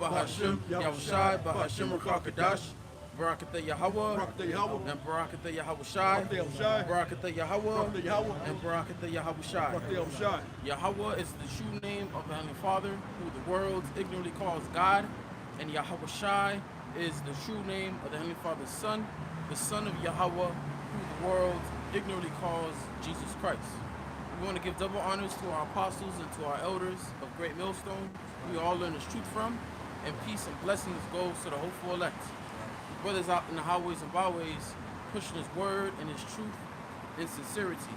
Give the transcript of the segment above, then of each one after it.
Bahashim, Yahushai, Bahashim Rakakadash, Barakatha Yahweh, and Barakatha Yahushai, Barakatha Yahweh, and Barakatha Yahushai. Yahweh is the true name of the Heavenly Father, who the world ignorantly calls God, and Yahushai is the true name of the Heavenly Father's Son, the Son of Yahweh, who the world ignorantly calls Jesus Christ. We want to give double honors to our apostles and to our elders of Great Millstone, who we all learn this truth from, and peace and blessings goes to the hopeful elect. Brothers out in the highways and byways, pushing His word and His truth in sincerity.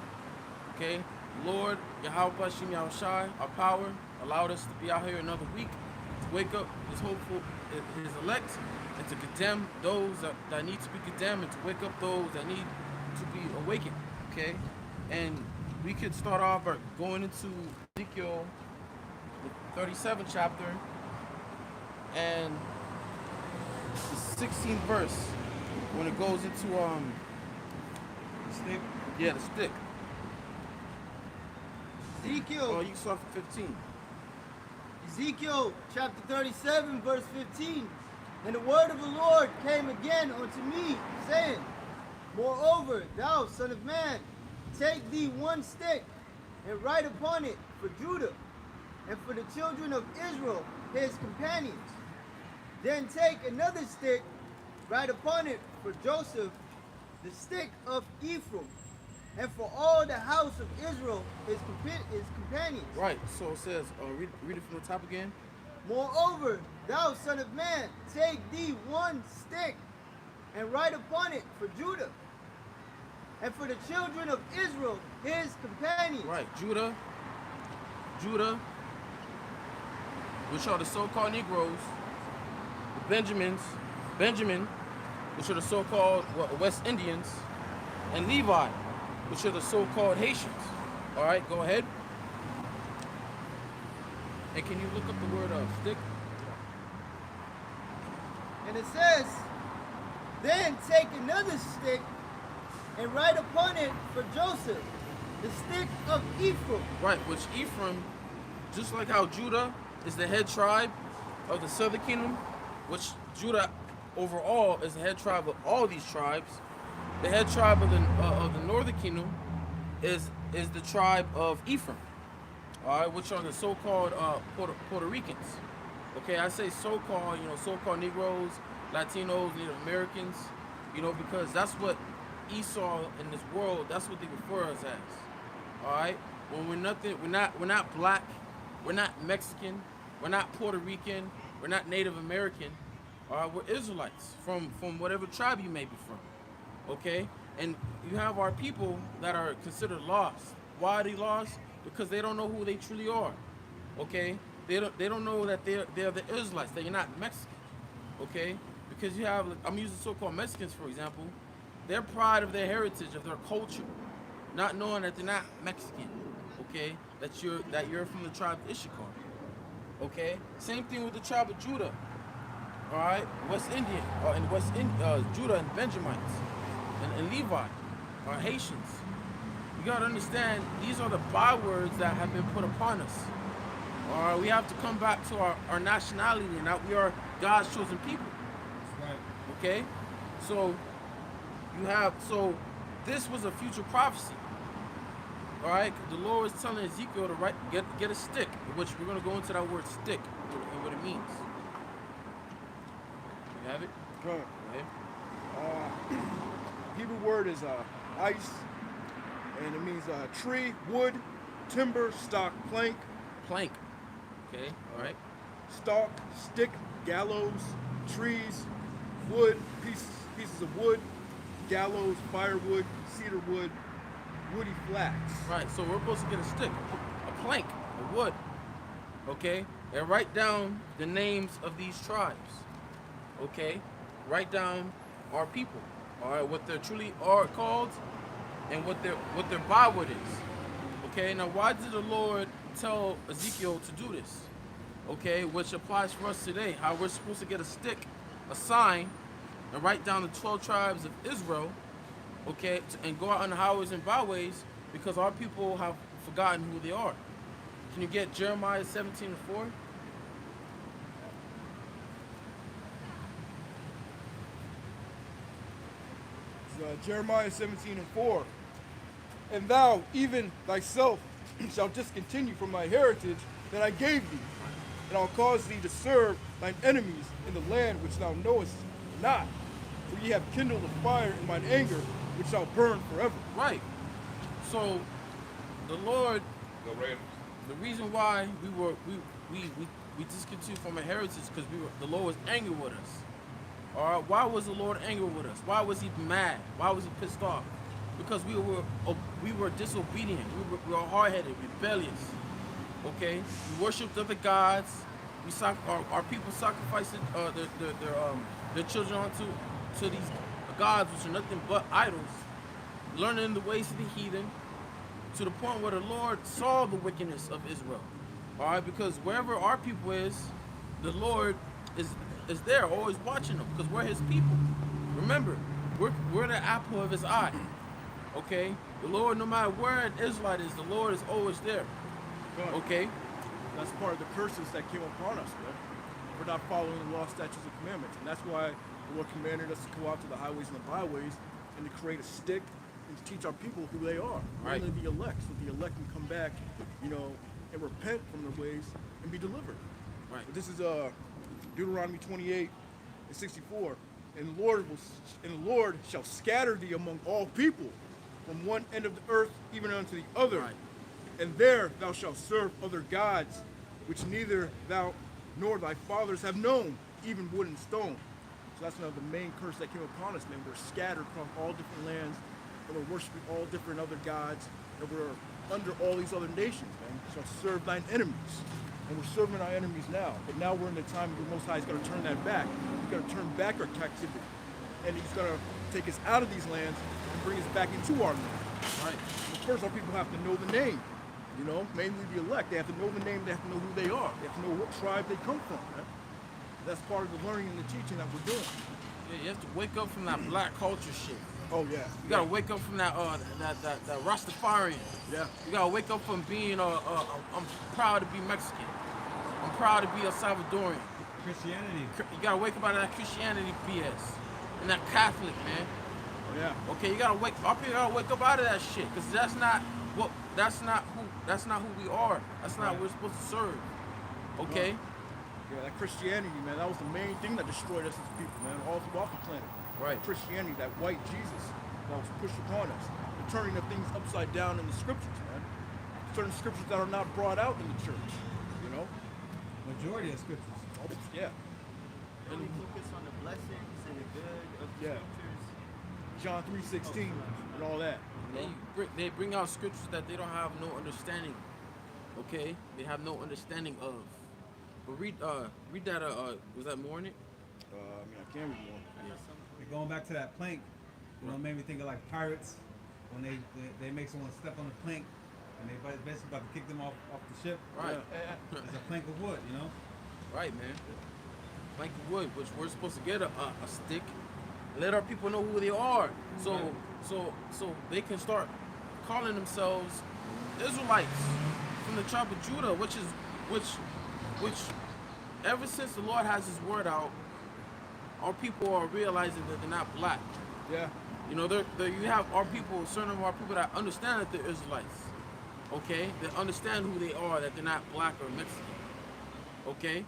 Okay? Lord, Yahweh Bashim Yahushai, our power, allowed us to be out here another week, to wake up His hopeful, His elect, and to condemn those that need to be condemned, and to wake up those that need to be awakened. Okay? And we could start off by going into Ezekiel, the 37th chapter, and the 16th verse, when it goes into the stick. Yeah, the stick. Ezekiel. Oh, you can start from 15. Ezekiel chapter 37, verse 15. And the word of the Lord came again unto me, saying, Moreover, thou son of man, take thee one stick, and write upon it for Judah, and for the children of Israel, his companions. Then take another stick, write upon it for Joseph, the stick of Ephraim, and for all the house of Israel, his companions. Right, so it says, read it from the top again. Moreover, thou son of man, take thee one stick, and write upon it for Judah, and for the children of Israel, his companions. Right, Judah, which are the so-called Negroes, the Benjamin, which are the so-called West Indians, and Levi, which are the so-called Haitians. All right, go ahead. And can you look up the word stick? And it says, Then take another stick, and write upon it for Joseph, the stick of Ephraim. Right, which Ephraim, just like how Judah is the head tribe of the southern kingdom, which Judah overall is the head tribe of all these tribes. The head tribe of the northern kingdom is the tribe of Ephraim, all right, which are the so-called Puerto Ricans. Okay, I say so-called, so-called Negroes, Latinos, Native Americans, because that's what Esau in this world, that's what they refer us as. All right, when we're not black, we're not Mexican, we're not Puerto Rican, we're not Native American. All right, we're Israelites from whatever tribe you may be from. Okay, and you have our people that are considered lost. Why are they lost? Because they don't know who they truly are. Okay, they don't know that they're the Israelites. That you're not Mexican. Okay, because you have, I'm using so-called Mexicans for example. Their pride of their heritage, of their culture, not knowing that they're not Mexican. Okay, that you're from the tribe of Issachar. Okay, same thing with the tribe of Judah. All right, West Indian, Judah and Benjamites, and Levi, are Haitians. You gotta understand, these are the bywords that have been put upon us. All right, we have to come back to our nationality, and that we are God's chosen people. That's right. Okay, so this was a future prophecy. All right, the Lord is telling Ezekiel to get a stick, which we're gonna go into that word stick and what it means. You have it? Good. Okay. Hebrew word is ice, and it means tree, wood, timber, stock, plank. Plank. Okay. All right. Stalk, stick, gallows, trees, wood, pieces of wood, gallows, firewood, cedar wood, woody flax. Right. So we're supposed to get a stick, a plank, a wood. Okay. And write down the names of these tribes. Okay. Write down our people. All right. What they truly are called, and what their byword is. Okay. Now, why did the Lord tell Ezekiel to do this? Okay, which applies for us today. How we're supposed to get a stick, a sign, and write down the 12 tribes of Israel. Okay, and go out on the highways and byways, because our people have forgotten who they are. Can you get Jeremiah 17:4? Jeremiah 17:4. And thou, even thyself, shalt discontinue from thy heritage that I gave thee, and I'll cause thee to serve thine enemies in the land which thou knowest not. For ye have kindled a fire in mine anger, which shall burn forever. Right. So the Lord, The Raiders. the reason why we discontinued from a heritage because the Lord was angry with us. All right. Why was the Lord angry with us? Why was he mad? Why was he pissed off? Because we were disobedient. We were hard-headed, rebellious. Okay. We worshipped other gods. Our people sacrificed their children to these gods, which are nothing but idols. Learning the ways of the heathen, to the point where the Lord saw the wickedness of Israel. All right, because wherever our people is, the Lord is there, always watching them, because we're His people. Remember, we're the apple of His eye. Okay, the Lord, no matter where an Israelite is, the Lord is always there. Okay, That's part of the curses that came upon us, man. For not following the law, statutes, and commandments. And that's why the Lord commanded us to go out to the highways and the byways and to create a stick and to teach our people who they are. Right. Only the elect, so the elect can come back, and repent from their ways and be delivered. right, But this is Deuteronomy 28:64. And the Lord shall scatter thee among all people, from one end of the earth even unto the other. Right. And there thou shalt serve other gods, which neither thou nor thy fathers have known, even wood and stone. So that's another main curse that came upon us, man. We're scattered across all different lands, and we're worshiping all different other gods, and we're under all these other nations, man. Shall serve thine enemies. And we're serving our enemies now. But now we're in the time where the Most High is going to turn that back. He's going to turn back our captivity. And He's going to take us out of these lands and bring us back into our land. right. But first, our people have to know the name. Mainly the elect. They have to know the name. They have to know who they are. They have to know what tribe they come from, man. That's part of the learning and the teaching that we're doing. Yeah, you have to wake up from that black culture shit. Oh, yeah. You gotta wake up from that Rastafarian. Yeah. You gotta wake up from being I'm proud to be Mexican. I'm proud to be a Salvadorian. Christianity. You gotta wake up out of that Christianity BS and that Catholic, man. Oh, yeah. Okay, our people gotta wake up out of that shit, cause that's not who we are. That's not what we're supposed to serve. Okay? Yeah, that Christianity, man, that was the main thing that destroyed us as people, man, all throughout the planet. Right. Christianity, that white Jesus that was pushed upon us. The turning of things upside down in the scriptures, man. Certain scriptures that are not brought out in the church, Majority of scriptures. Yeah. And we focus on the blessings and the good of the Yeah. scriptures. John 3:16 and all that. They bring out scriptures that they don't have no understanding. Okay? They have no understanding of. But read that was that more in it? I can't read more. And going back to that plank, made me think of like pirates when they make someone step on the plank and they basically about to kick them off the ship. Right. It's a plank of wood, Right, man. Like wood, which we're supposed to get a stick, let our people know who they are, so they can start calling themselves Israelites from the tribe of Judah, which ever since the Lord has His word out, our people are realizing that they're not black. Yeah. You have our people, certain of our people that understand that they're Israelites. Okay, that understand who they are, that they're not black or Mexican. Okay,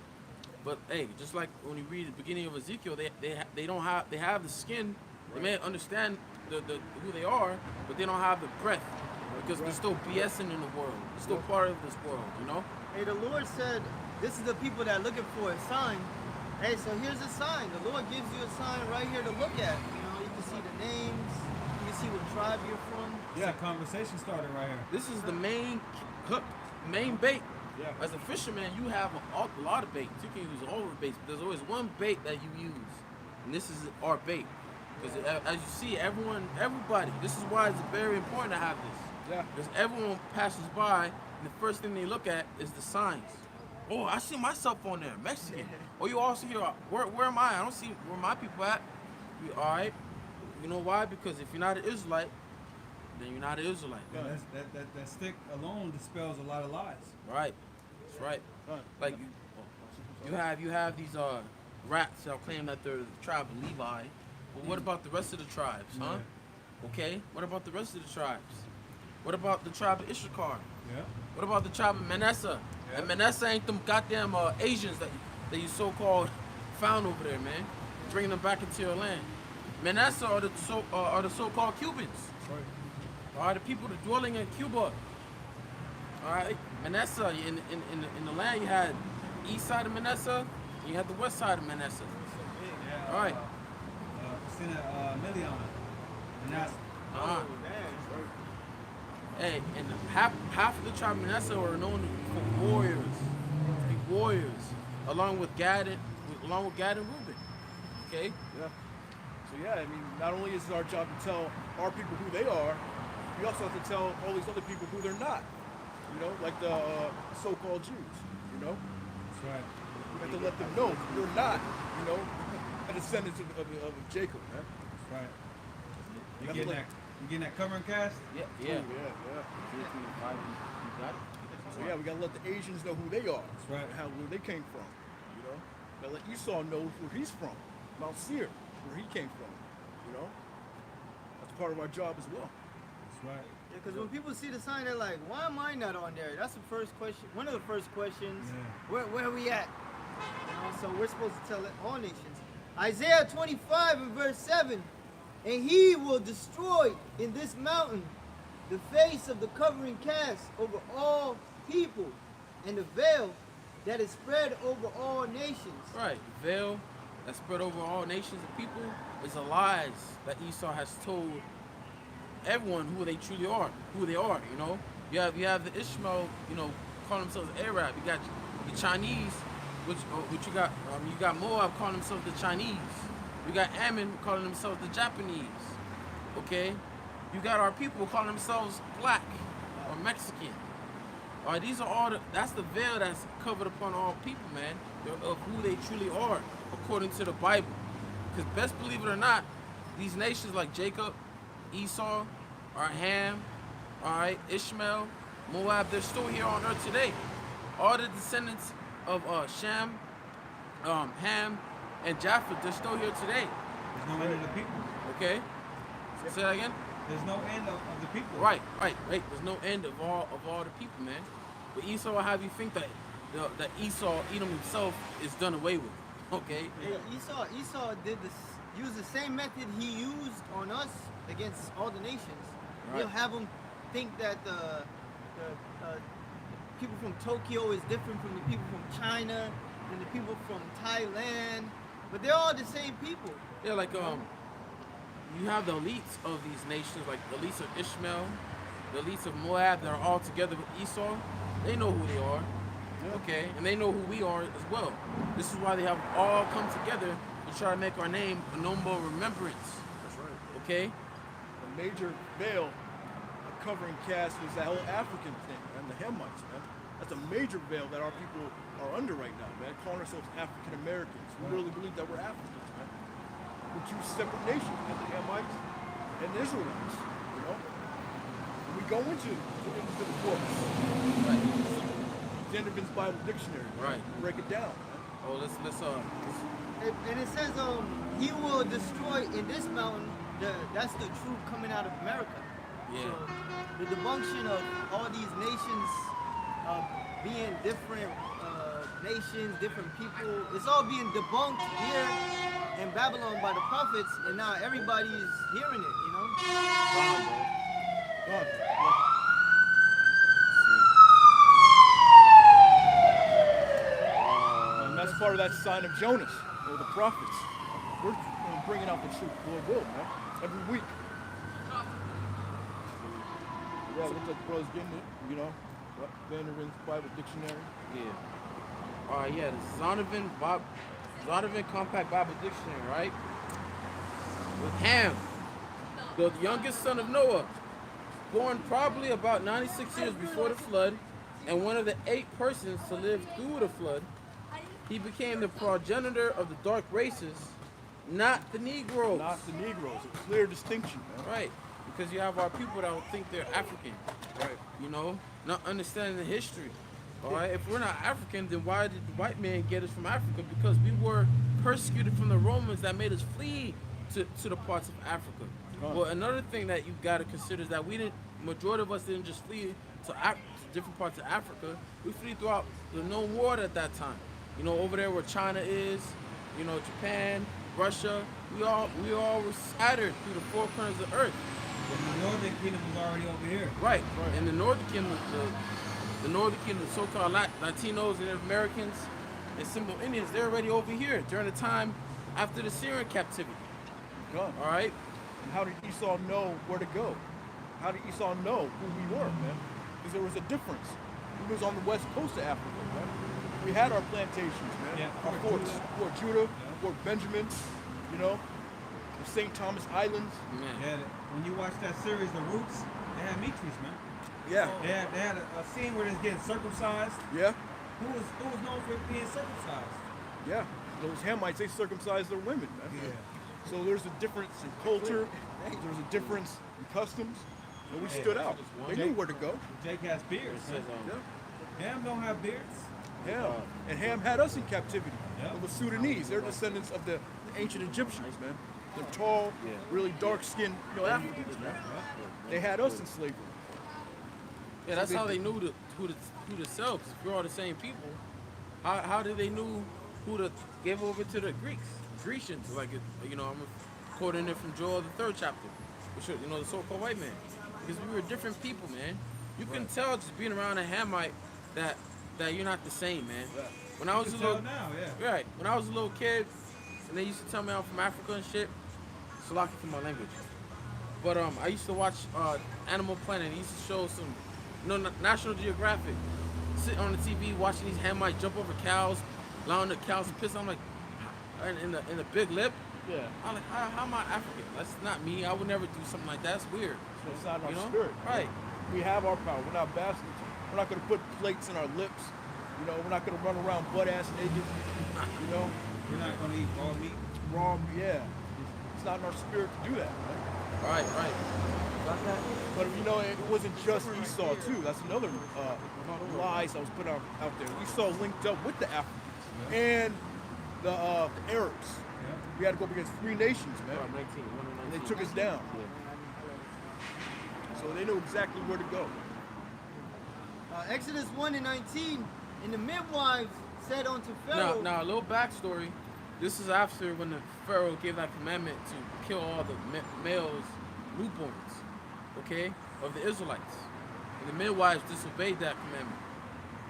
but hey, just like when you read the beginning of Ezekiel, they have the skin. They may understand who they are, but they don't have the breath because they're still BSing in the world. They're still part of this world, Hey, the Lord said, this is the people that are looking for a sign. Hey, so here's a sign. The Lord gives you a sign right here to look at. You can see the names. You can see what tribe you're from. Yeah, conversation started right here. This is the main hook, main bait. Yeah. As a fisherman, you have a lot of baits. You can use all of the baits, but there's always one bait that you use, and this is our bait. Because as you see, everybody, this is why it's very important to have this. Yeah. Because everyone passes by, and the first thing they look at is the signs. Oh, I see myself on there, Mexican. Oh, you also hear, where am I? I don't see where my people at. All right. You know why? Because if you're not an Israelite, then you're not an Israelite. Yeah, that stick alone dispels a lot of lies. Right. That's right. Like you have these rats that claim that they're the tribe of Levi. But what about the rest of the tribes, huh? Okay, what about the rest of the tribes? What about the tribe of Issachar? Yeah. What about the tribe of Manasseh? Yeah. And Manasseh ain't them goddamn Asians that you so-called found over there, man. Bringing them back into your land. Manasseh are the so-called Cubans. That's right. All right, the people that dwelling in Cuba. All right, Manasseh in the land you had east side of Manasseh, and you had the west side of Manasseh. Yeah. All right. Million. And that's Uh-huh. Hey, and half of the tribe of Manasseh were known for warriors, to be warriors, along with Gad and Reuben. Okay. Yeah. So yeah, I mean, not only is it our job to tell our people who they are, we also have to tell all these other people who they're not. You know, like the so-called Jews. You know, that's right. we have to let them know you're not. You know, a descendant of Jacob, man. That's right. You That's getting like- that? You getting that covering cast? Yeah. Yeah. You got it. So yeah, we gotta let the Asians know who they are. That's right. And where they came from. You know, gotta let Esau know where he's from. Mount Seir, where he came from. You know, that's part of our job as well. That's right. Yeah, because when people see the sign, they're like, why am I not on there? That's the first question. One of the first questions. Yeah. Where are we at? You know, so we're supposed to tell it all nations. Isaiah 25 and verse 7. And he will destroy in this mountain the face of the covering cast over all people, and the veil that is spread over all nations. Right. The veil that spread over all nations of people is the lies that Esau has told everyone who they truly are, who they are. You know, you have the Ishmael, you know, calling themselves Arab. You got the Chinese, which you got Moab calling themselves the Chinese. You got Ammon calling themselves the Japanese. Okay, you got our people calling themselves black or Mexican. All right, these are all that's the veil that's covered upon all people, man, of who they truly are according to the Bible. Because best believe it or not, these nations like Jacob, Esau, or Ham, all right, Ishmael, Moab, they're still here on earth today. All the descendants of Shem, Ham, and Japheth, they're still here today. There's no end of the people. Okay? Say that again? There's no end of the people. Right. There's no end of all the people, man. But Esau will have you think that Esau, Edom himself, is done away with. Okay? Yeah, Esau did use the same method he used on us against all the nations. Right. He'll have them think that the people from Tokyo is different from the people from China and the people from Thailand, but they're all the same people. Yeah, like you have the elites of these nations, like the elites of Ishmael, the elites of Moab, that are all together with Esau. They know who they are, okay, and they know who we are as well. This is why they have all come together to try to make our name a noble remembrance. That's right. Okay, The major veil covering cast was that whole African thing, and the Hamites, man. That's a major veil that our people are under right now, man. Calling ourselves African Americans. We really believe that we're Africans, man. We're two separate nations, man. The Hamites and the Israelites, you know. And we go into the books. right. Zendervin's Bible Dictionary. Right. Break it down, man. Oh, let's And it says, he will destroy in this mountain. That's the truth coming out of America. Yeah. So the debunction of all these nations being different nations, different people, it's all being debunked here in Babylon by the prophets, and now everybody's hearing it, you know? God. And that's part of that sign of Jonas, or the prophets. We're bringing out the truth, Lord will, man, every week. Yeah, looks like the brother's getting it, you know. Vanderbilt's Bible Dictionary. Yeah. All right, yeah, the Zondervan Compact Bible Dictionary, right? With Ham, the youngest son of Noah, born probably about 96 years before the flood, and one of the 8 persons to live through the flood, he became the progenitor of the dark races, not the Negroes. Not the Negroes. A clear distinction, man. Right, because you have our people that don't think they're African. Right. You know, not understanding the history. All right, if we're not African, then why did the white man get us from Africa? Because we were persecuted from the Romans that made us flee to the parts of Africa. Well, another thing that you got to consider is that majority of us didn't just flee to different parts of Africa. We flee throughout the known world at that time. You know, over there where China is, you know, Japan, Russia, we all were scattered through the four corners of the earth. And the Northern Kingdom was already over here. Right. And the Northern Kingdom, the Northern Kingdom, the so-called Latinos and Americans and Simple Indians, they're already over here during the time after the Syrian captivity. Come. All right. And how did Esau know where to go? How did Esau know who we were, man? Because there was a difference. We was on the west coast of Africa, man. We had our plantations, man. Yeah, Our forts, Fort Judah, Fort Benjamin, you know, the St. Thomas Islands. Man. Yeah, when you watch that series, The Roots, they had meat trees, man. Yeah. They had a scene where they're getting circumcised. Yeah. Who was known for being circumcised? Yeah. Those Hamites, they circumcised their women, man. Yeah. So there's a difference in culture. There's a difference in customs. And we stood out. They knew where to go. Jake has beards. Man. Yeah. Ham don't have beards. Ham. And Ham had us in captivity. Yeah. It was Sudanese. They're descendants of the ancient Egyptians, man. They're tall, really dark-skinned, you know, Africans, man. They had us in slavery. Yeah, that's how they knew who to sell. 'Cause if you're all the same people, how did they knew who to give over to the Grecians? Like, you know, I'm quoting it from Joel the 3rd chapter, which, you know, the so-called white man, because we were different people, man. You can tell just being around a Hamite that you're not the same, man. When I was a little now, yeah. right, when I was a little kid, and they used to tell me I'm from Africa and shit. It's lucky for my language. But I used to watch Animal Planet. They used to show some, you know, National Geographic. Sitting on the TV watching these Hamites jump over cows, allowing the cows to piss. I'm like, in the big lip. Yeah. I'm like, how am I African? That's not me. I would never do something like that. That's weird. So it's not in our You know? spirit. Right. We have our power. We're not bastards. We're not going to put plates in our lips. You know, we're not going to run around butt-ass naked. You know, We're not gonna eat raw meat. wrong. Yeah. It's not in our spirit to do that, man. Right. But you know, it wasn't just Esau too. That's another lies that was put out there. Esau linked up with the Africans and the Arabs. We had to go up against 3 nations, man. And they took us down. So they knew exactly where to go. Exodus 1:19, and the midwives said unto Pharaoh. Now, a little backstory. This is after when the Pharaoh gave that commandment to kill all the males, newborns, okay, of the Israelites. And the midwives disobeyed that commandment.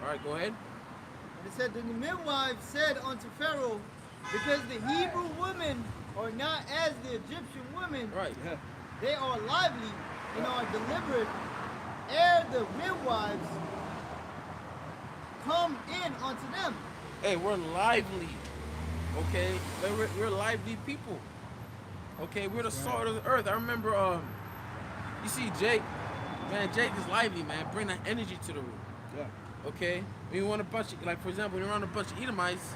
All right, go ahead. It said, then the midwives said unto Pharaoh, because the Hebrew women are not as the Egyptian women, Right. Yeah. they are lively and are delivered ere the midwives come in unto them. Hey, we're lively. Okay, we're lively people. Okay, we're the salt of the earth. I remember, you see Jake, man. Jake is lively, man. Bring that energy to the room. Yeah. Okay, when you want a bunch of, like for example, when you're around a bunch of Edomites,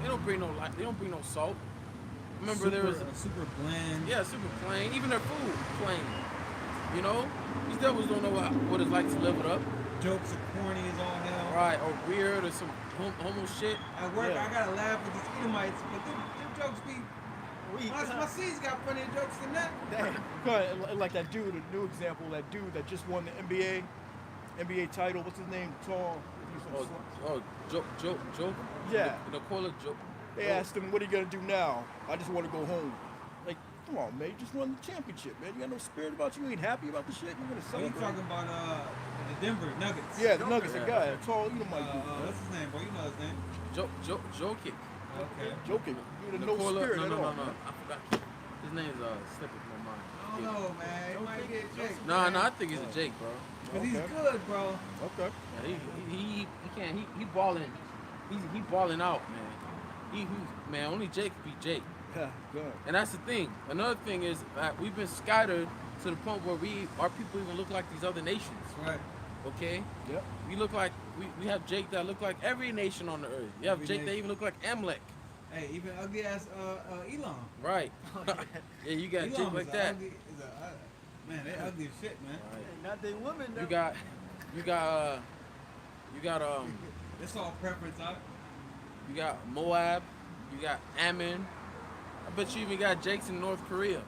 they don't bring no light. They don't bring no salt. Remember there was super bland. yeah, super plain. Even their food plain. You know, these devils don't know what it's like to live it up. Jokes are corny as all hell. Right, or weird, or some homo shit. At work, Yeah. I gotta laugh with these Edomites, but them jokes be. My C's got funnier jokes than that. Like that dude, a new example, that dude that just won the NBA title. What's his name? Tall. Joke. Yeah. Nikola Joke. They asked him, "What are you gonna do now?" "I just want to go home." Like, come on, man. You just won the championship, man. You got no spirit about you. You ain't happy about the shit. You're gonna So you celebrate. talking about the Denver Nuggets? Yeah, the Nuggets, Yeah. the guy, a tall, you know, my dude. What's his name, boy? You know his name. Jokic. Okay. Joking. Dude, no Nikola, spirit at no. all. I forgot. His name is slipping from my mind. I don't know, man. It might get Jake. No, I think it's a Jake, bro. Cause he's Okay. good, bro. Okay. Yeah, he can't. He balling. He balling out, man. Man, only Jake can be Jake. Yeah, good. And that's the thing. Another thing is that we've been scattered to the point where our people even look like these other nations. Right. Okay? Yep. We look like we have Jake that look like every nation on the earth. You have Every Jake that nation. even look like Amalek. Hey, even ugly ass Elon. Right. Yeah, you got Elon Jake is like a that. ugly- man, they ugly as shit, man. Not they women, though. You got It's all preference, huh? you got Moab, you got Ammon. I bet you even got Jakes in North Korea.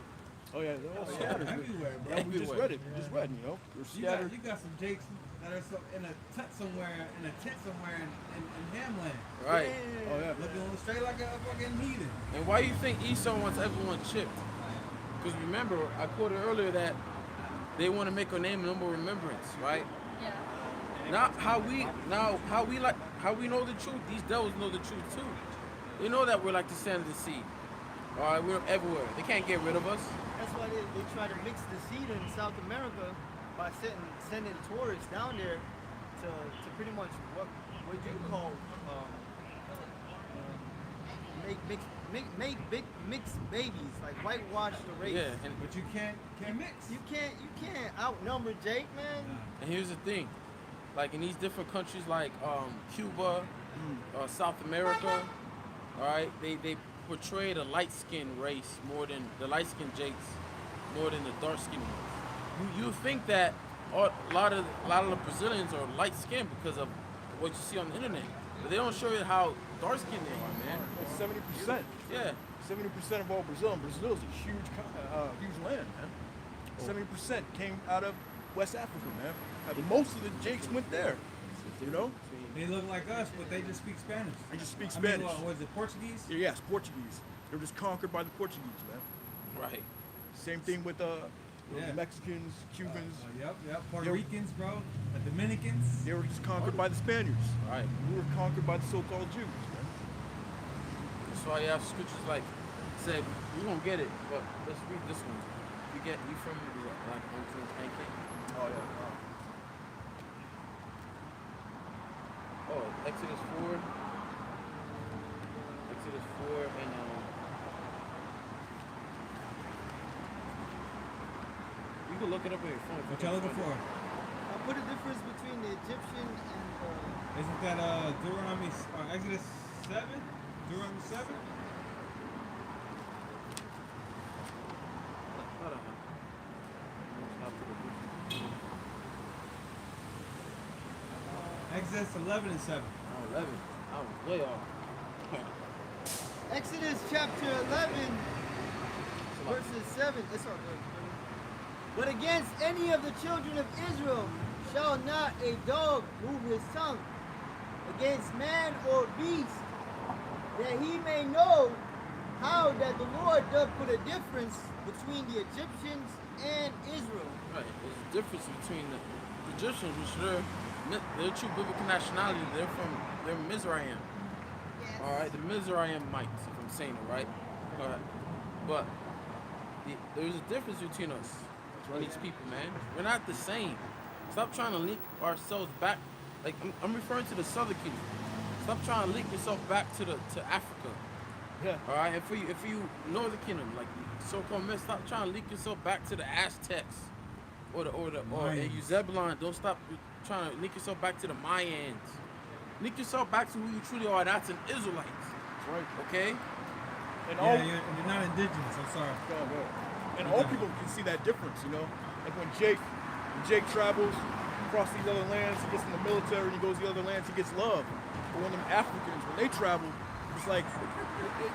Oh yeah, they're all scattered. everywhere, bro. Yeah, we just Everywhere. read it. We just read, you know. They're scattered. You got some Jakes that are in a tent somewhere in Hamland. Right. Oh yeah. Looking straight like a fucking heathen. And why you think Esau wants everyone chipped? Because remember, I quoted earlier that they want to make a name and number of remembrance, right? Yeah. Not how we know the truth. These devils know the truth too. They know that we're like the sand of the sea. All right, we're everywhere. They can't get rid of us. That's why they try to mix the seed in South America by sending tourists down there to pretty much what you call make big mixed babies, like whitewash the race. Yeah, and But you can't mix. You can't outnumber Jake, man. here's the thing, like in these different countries like Cuba, South America, all right, they portray the light-skinned race more than the light-skinned Jakes, more than the dark-skinned ones. You think that a lot of the Brazilians are light-skinned because of what you see on the internet, but they don't show you how dark-skinned they are, man. It's 70%. Yeah, 70% of all Brazil. And Brazil is a huge land, man. 70% came out of West Africa, man. And most of the Jakes went there. You know, They look like us, but they just speak Spanish. they just speak I mean, Spanish. what was it, Portuguese? Yes, Portuguese. They were just conquered by the Portuguese, man. right. Same thing with Yeah. the Mexicans, Cubans. Yep. Puerto They're- Ricans, bro. The Dominicans. They were just conquered by the Spaniards. Right. We were conquered by the so-called Jews, man. That's why you have scriptures like say you gonna get it, but let's read this one. You from like unclean pancake? Oh yeah. Oh, Exodus 4. Exodus 4 and you can look it up on your phone. What y'all looking for? What the difference between the Egyptian and Isn't that Deuteronomy, Exodus 7? Deuteronomy 7? Hold on. Exodus 11 and 7. Oh, 11. I was way off. Exodus chapter 11, verses 7. It's all good. But against any of the children of Israel shall not a dog move his tongue against man or beast, that he may know how that the Lord doth put a difference between the Egyptians and Israel. Right. There's a difference between the Egyptians, which they're true biblical nationality. They're Mizraim. Yes. All right, the Mizraimites, if I'm saying it right. All right. But there's a difference between us and these people, man. We're not the same. Stop trying to link ourselves back. Like I'm referring to the Southern Kingdom. Stop trying to link yourself back to Africa. Yeah. All right. If you Northern Kingdom, like so-called men, stop trying to link yourself back to the Aztecs or Mayans. Zebulon. Don't stop trying to link yourself back to the Mayans. Link yourself back to who you truly are. That's an Israelite. That's right. Okay. And Yeah, all you're not indigenous. I'm sorry. and all people can see that difference, you know. Like when Jake travels across these other lands, he gets in the military, and he goes to the other lands, he gets love. But when them Africans, when they travel, it's like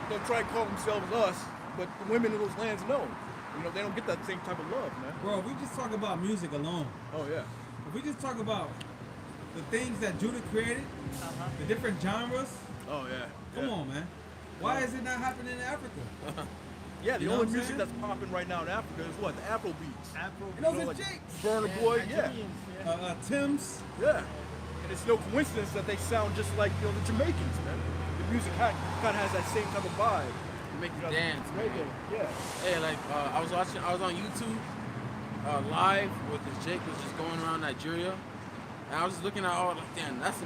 they'll try to call themselves us, but the women in those lands know. You know, they don't get that same type of love, man. Bro, if we just talk about music alone, Oh yeah. if we just talk about the things that Judah created, the different genres, Oh yeah. come on, man. Why is it not happening in Africa? Yeah, the You know only what I'm music saying? that's popping right now in Africa is what? The Afro beats. Afro. You know, You know, it's like Jake. Burner Boy, yeah. Nigerians, yeah. Tim's. Yeah. And it's no coincidence that they sound just like, you know, the Jamaicans, man. The music kind of has that same type of vibe. You make You you know, dance, man. reggae, yeah. Hey, like I was on YouTube live with this Jake was just going around Nigeria, and I was just looking at all like, damn, that's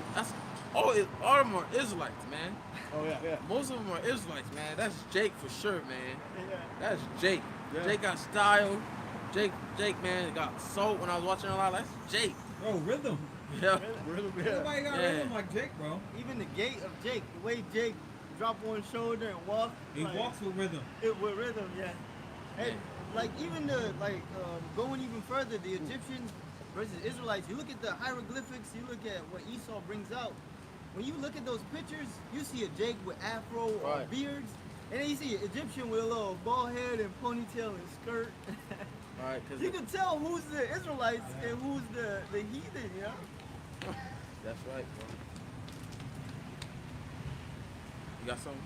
all of them are Israelites, man. Oh yeah, yeah. Most of them are Israelites, man. That's Jake for sure, man. Yeah. That's Jake. Yeah. Jake got style. Jake, man, got soul. When I was watching a lot, that's Jake. Bro, rhythm. Yeah. Really, Nobody got Yeah. rhythm like Jake, bro. Even the gait of Jake, the way Jake drop one shoulder and walk. He like, walks with rhythm. it with rhythm, yeah. And like even going even further, the Egyptians versus Israelites. You look at the hieroglyphics. You look at what Esau brings out. When you look at those pictures, you see a Jake with afro or Right. beards. And then you see an Egyptian with a little bald head and ponytail and skirt. All right, because You can tell who's the Israelites and who's the heathen, you know? that's right, bro. You got something?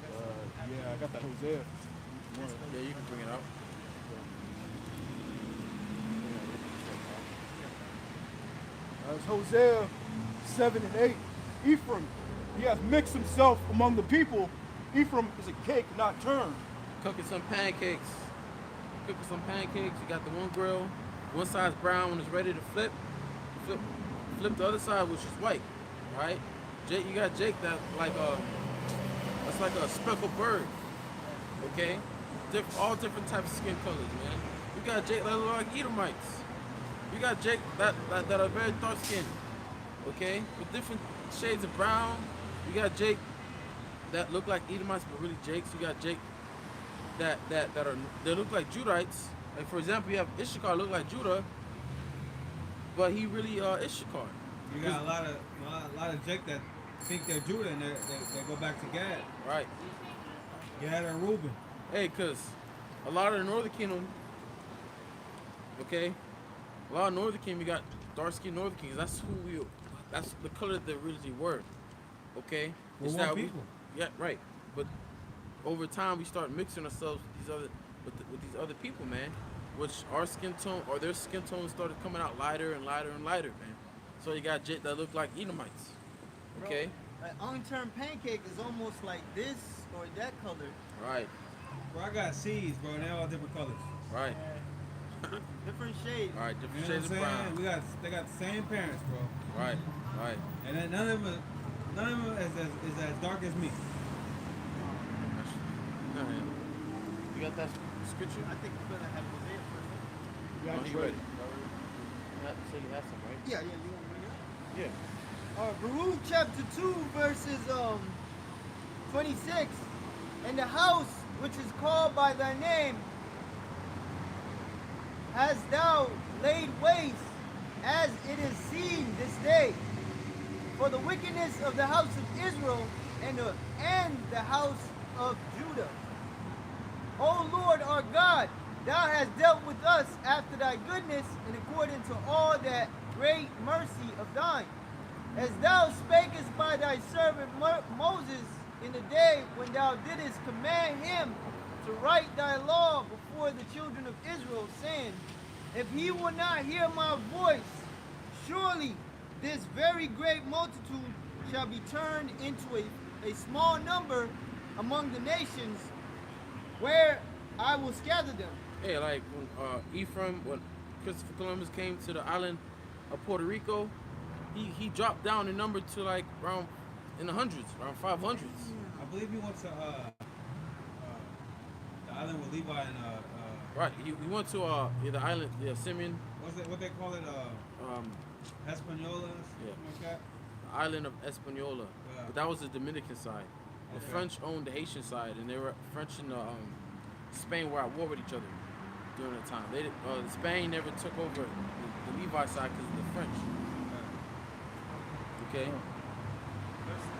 Yeah, I got that Hosea. Yeah, you can bring it out. It's Hosea 7 and 8. Ephraim, he has mixed himself among the people. Ephraim is a cake not turned. Cooking some pancakes. Cooking some pancakes. You got the one grill. One side's brown when it's ready to flip. Flip the other side, which is white. Right? Jake, you got Jake that that's like a speckled bird. Okay? All different types of skin colors, man. You got Jake that look like Edomites. You got Jake that are very dark skinned. Okay? With different shades of brown. You got Jake that look like Edomites, but really Jakes. You got Jake that look like Judites. Like for example, you have Issachar look like Judah, but he really Issachar. You got a lot of Jake that think they're Judah and they go back to Gad. Right. Gad or Reuben. Hey, cause a lot of the Northern Kingdom, okay, a lot of Northern Kingdom, you got dark skinned Northern Kings. That's the color that they originally were. Okay. We're It's one that people. Yeah, right. But over time, we start mixing ourselves with these other people, man. Which our skin tone or their skin tone started coming out lighter and lighter and lighter, man. So you got Jake that look like Edomites. Okay. Bro, an unturned pancake is almost like this or that color. Right. Bro, I got seeds, bro, and they're all different colors. Right. Different shades. All right. You Different know what shades I'm of saying? brown. They got the same parents, bro. Right. Right. And then none of them is as dark as me. All right. You got that scripture? I think we're gonna have Hosea first. Yeah, Oh, it's you ready. So you have some, right? Yeah, you want to bring it up? Yeah. Baruch chapter 2 verses 26. And the house which is called by thy name hast thou laid waste, as it is seen this day. For the wickedness of the house of Israel and the house of Judah. O Lord our God, thou hast dealt with us after thy goodness and according to all that great mercy of thine. As thou spakest by thy servant Moses in the day when thou didst command him to write thy law before the children of Israel, saying, if he will not hear my voice, surely this very great multitude shall be turned into a small number among the nations where I will scatter them. Hey, like when Christopher Columbus came to the island of Puerto Rico, he dropped down the number to like around in the hundreds, around 500s. I believe he went to the island with Levi and Right. He went to the island, Simeon, what they call it, Espanola, something like that. the island of Hispaniola. Yeah. But that was the Dominican side. The Okay. French owned the Haitian side, and they were French and Spain were at war with each other during that time. Spain never took over the Levi side because of the French. Okay.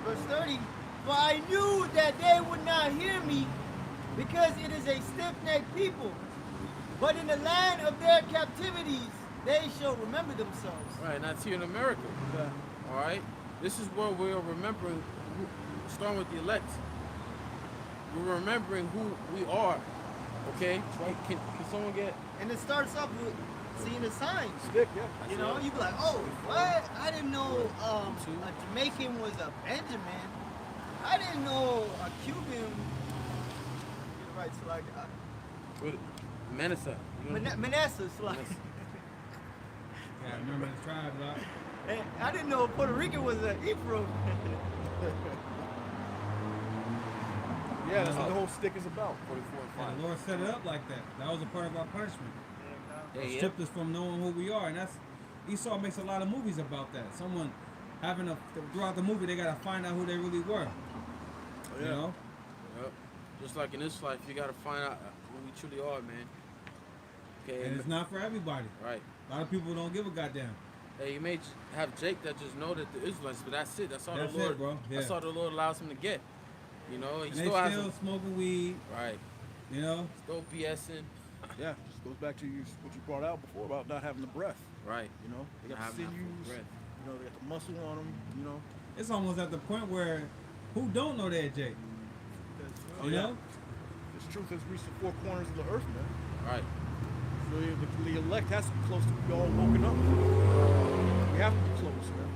Verse 30. For I knew that they would not hear me, because it is a stiff-necked people. But in the land of their captivities, they shall remember themselves. Right, and that's here in America. Yeah. All right. This is where we're remembering, starting with the elect. We're remembering who we are. Okay. Right. Can someone get? And it starts up with seeing the signs. Stick, yeah. You know, you be like, oh, what? I didn't know a Jamaican was a Benjamin. I didn't know a Cuban. Right, so like Manasseh. Manasseh, so like. Yeah, remember the tribe, right? And I didn't know Puerto Rican was an Ephraim. Yeah, that's what the whole stick is about. 44 and And 5. the Lord set it up like that. That was a part of our punishment. Hey, It yeah. stripped us from knowing who we are, and that's Esau makes a lot of movies about that. Someone throughout the movie they gotta find out who they really were. You know? Yep. Just like in this life, you gotta find out who we truly are, man. Okay. And it's not for everybody. Right. A lot of people don't give a goddamn. Hey, you may have Jake that just know that the Israelites, but that's it. That's all That's the Lord. it, bro. Yeah. That's all the Lord allows him to get. You know, he And they still still hasn't. smoking weed. Right. You know. Still BSing. Yeah, just goes back to what you brought out before about not having the breath. Right. You know, they got Not the having that full sinews. breath. You know, they got the muscle on them. You know. It's almost at the point where who don't know that Jake? Oh, You yeah. know? This truth has reached the four corners of the earth, man. Right. So the elect has to be close to be all woken up. We have to be close, man.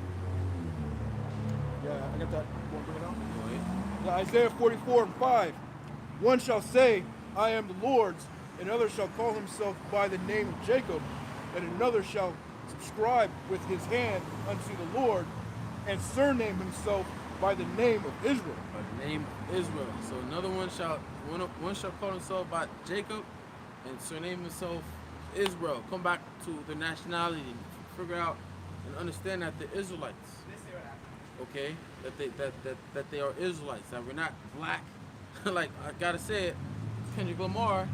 Yeah, I got that. You want to bring it out? Go ahead. Yeah, Isaiah 44:5. One shall say, I am the Lord's, and another shall call himself by the name of Jacob, and another shall subscribe with his hand unto the Lord, and surname himself by the name of Israel. By the name of Israel. So another one shall call himself by Jacob, and surname himself Israel. Come back to the nationality and figure out and understand that the Israelites. Okay, that they are Israelites. That we're not black. Like I gotta say it, Kendrick Lamar.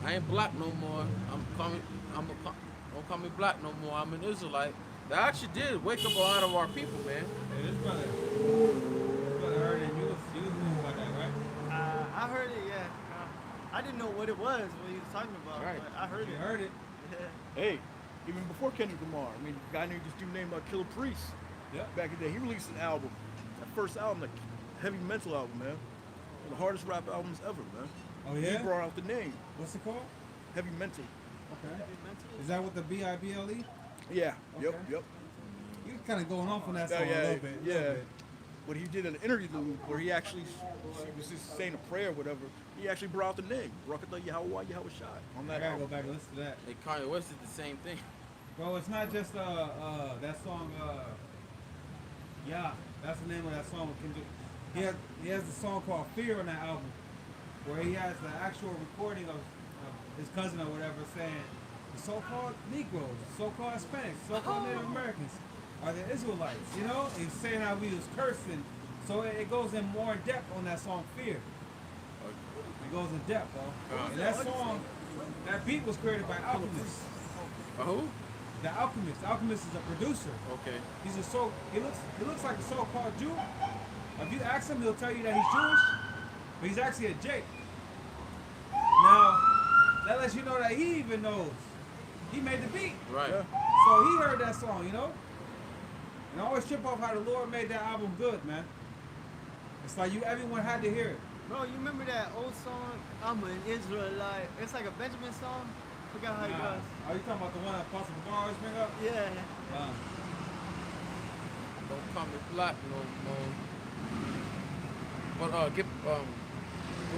I ain't black no more. Don't call me black no more. I'm an Israelite. That actually did wake up a lot of our people, man. Hey, this brother heard it. You was moving about that, right? I heard it, yeah. I didn't know what it was, what he was talking about, Right. but I heard You it. heard it. Yeah. Hey, even before Kendrick Lamar, I mean, a guy named this dude named Killer Priest. Yep. Back in the day, he released an album. That first album, like heavy mental album, man. One of the hardest rap albums ever, man. Oh He yeah. brought out the name, What's it called? Heavy Mental. Okay. Is that with the BIBLE? Yeah. Yep. Okay. Yep. You're kind of going off on that Yeah, song yeah, a little bit. yeah. Little bit. But he did an interlude where he actually was just saying a prayer or whatever. He actually brought out the name, Rakata Yahweh Yahweh Shai, on I that gotta album. go back and listen to that. Hey, Kanye West did the same thing. Bro, it's not just that song. Yeah, that's the name of that song with Kendrick. He has a song called Fear on that album, where he has the actual recording of his cousin or whatever saying the so-called Negroes, so-called Hispanics, so-called Native Americans are the Israelites. You know, he's saying how we was cursing. So it goes in more in depth on that song Fear. It goes in depth, bro. And that song, that beat was created by Alchemist. Who? The Alchemist. Alchemist is a producer. Okay. He looks like a so-called Jew. If you ask him, he'll tell you that he's Jewish, but he's actually a Jake. Now, that lets you know that he even knows. He made the beat. Right. Yeah. So he heard that song, you know? And I always trip off how the Lord made that album good, man. It's like everyone had to hear it. Bro, you remember that old song, I'm an Israelite? It's like a Benjamin song. Forgot how it goes. Are you talking about the one that Apostle Bar always bring up? Yeah. Don't call me black no more. But go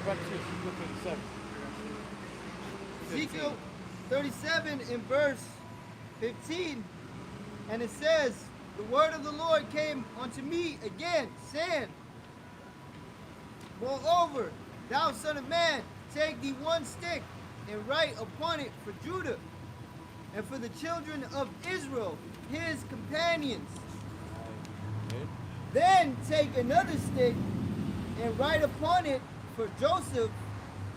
back to 37. Ezekiel 37 in verse 15, and it says, the word of the Lord came unto me again, saying, moreover, thou son of man, take thee one stick, and write upon it for Judah, and for the children of Israel, his companions. Then take another stick, and write upon it for Joseph,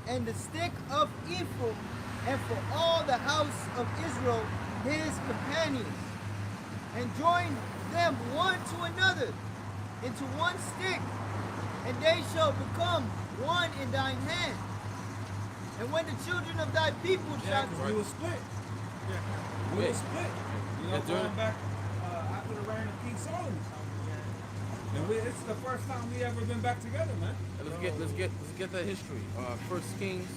and the stick of Ephraim, and for all the house of Israel, his companions, and join them one to another into one stick, and they shall become one in thine hand. And when the children of thy people Yeah, shall... because we were split. We Wait. were split. You know, Yeah, during- going back after the reign of King Solomon. And it's the first time we ever been back together, man. Let's get that history. First Kings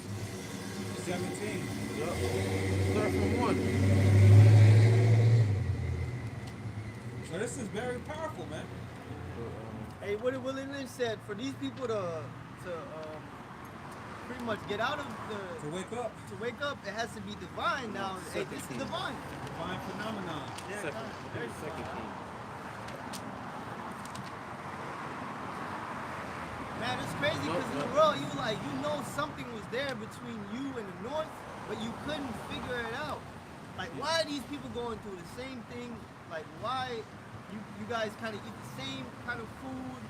17. Start from 1. So this is very powerful, man. Hey, what Willie Lynch said, for these people to pretty much get out of To the... wake up, To wake up, it has to be divine now. Hey, this is divine. divine phenomenon. Second King. Man, it's crazy because in the world, you know something was there between you and the North, but you couldn't figure it out. Like, why are these people going through the same thing? Like, why you guys kind of eat the same kind of food?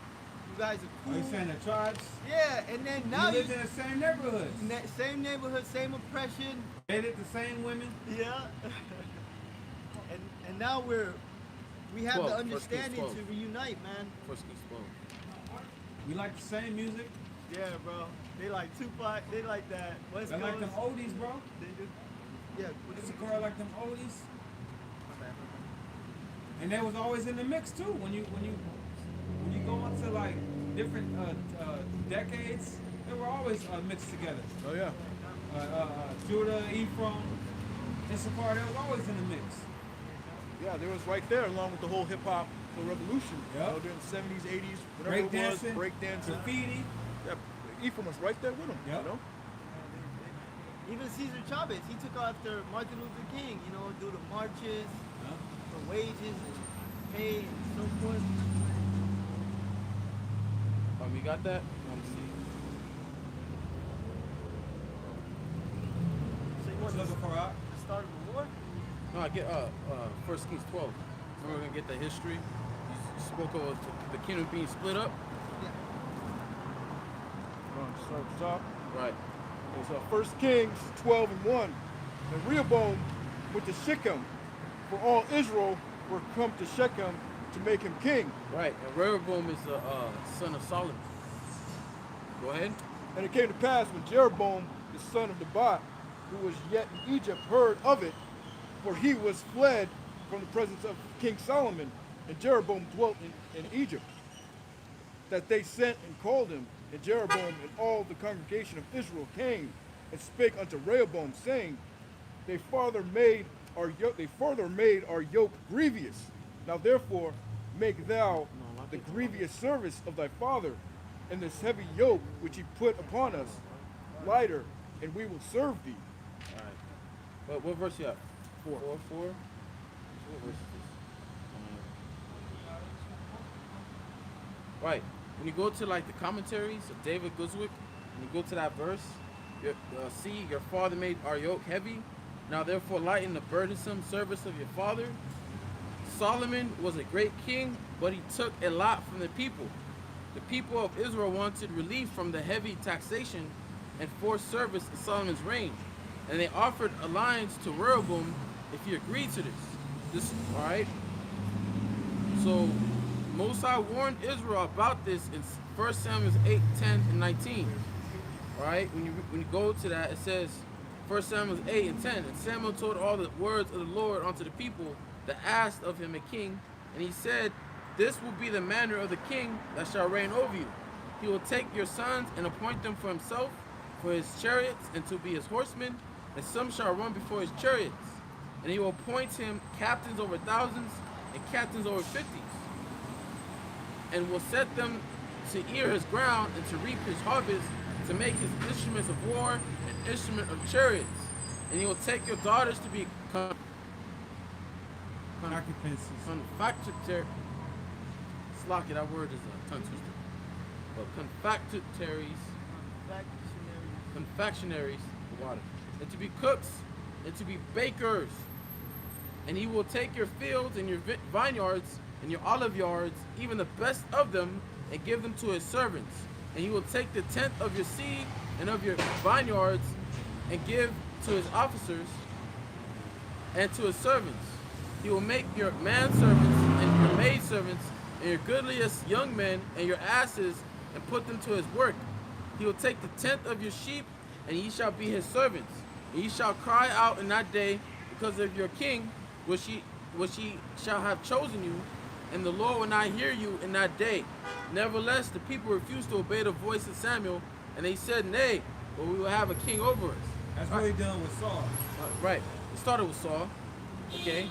You guys are Are cool. you saying the tribes? Yeah, and then now You lived in the same neighborhoods. same neighborhood, same oppression. Dated the same women. Yeah. and now we have 12, the First Kings understanding 12. to reunite, man. First Kings 12. We like the same music. Yeah, bro. They like Tupac. They like that West I Coast. like them oldies, bro. They do. Yeah. What It's is a it? car like them oldies. My bad. And they was always in the mix too. When you go into like different decades, they were always mixed together. Oh yeah. Judah, Ephraim, Issachar, they was always in the mix. Yeah, they was right there along with the whole hip hop revolution. Yep. You know, during the 70s, 80s, whatever it was, Breakdancing, breakdancing. graffiti. Yeah, Ephraim was right there with him. Yep. You know? Even Cesar Chavez, he took after Martin Luther King, you know, do the marches for wages and pay and so forth. You got that? Let me see. So you want What's the looking for out? start of the war? No, I get 1 Kings 12. So we're gonna get the history. You spoke of the kingdom being split up. Yeah. Start this off. Right. It's 1 Kings 12:1. And Rehoboam went to Shechem, for all Israel were come to Shechem to make him king. Right. And Rehoboam is the son of Solomon. Go ahead. And it came to pass when Jeroboam, the son of Nebat, who was yet in Egypt, heard of it, for he was fled from the presence of King Solomon, and Jeroboam dwelt in Egypt, that they sent and called him, and Jeroboam and all the congregation of Israel came and spake unto Rehoboam, saying, They further made our yoke grievous. Now therefore make thou the grievous service of thy father, and this heavy yoke which he put upon us lighter, and we will serve thee. All right. But what verse you at? 4. 4. What verse is this? Right. When you go to like the commentaries of David Guzwick, when you go to that verse, see, your father made our yoke heavy. Now therefore lighten the burdensome service of your father. Solomon was a great king, but he took a lot from the people. The people of Israel wanted relief from the heavy taxation and forced service in Solomon's reign. And they offered alliance to Rehoboam if he agreed to this. All right? So Mosai warned Israel about this in 1 Samuel 8, 10, and 19. All right? When you go to that, it says 1 Samuel 8 and 10. And Samuel told all the words of the Lord unto the people that asked of him a king. And he said, This will be the manner of the king that shall reign over you. He will take your sons and appoint them for himself, for his chariots, and to be his horsemen. And some shall run before his chariots. And he will appoint him captains over thousands and captains over 50s. And will set them to ear his ground and to reap his harvest, to make his instruments of war and instrument of chariots. And he will take your daughters to be confactory. Slocky, that word is a tongue twister. But confectionaries of water. And to be cooks and to be bakers. And he will take your fields and your vineyards and your olive yards, even the best of them, and give them to his servants. And he will take the tenth of your seed and of your vineyards and give to his officers and to his servants. He will make your manservants and your maidservants and your goodliest young men and your asses and put them to his work. He will take the tenth of your sheep, and ye shall be his servants. And ye shall cry out in that day because of your king, which he shall have chosen you, and the Lord will not hear you in that day. Nevertheless, the people refused to obey the voice of Samuel, and they said, Nay, but we will have a king over us. That's what he done with Saul. Right. It started with Saul. Okay.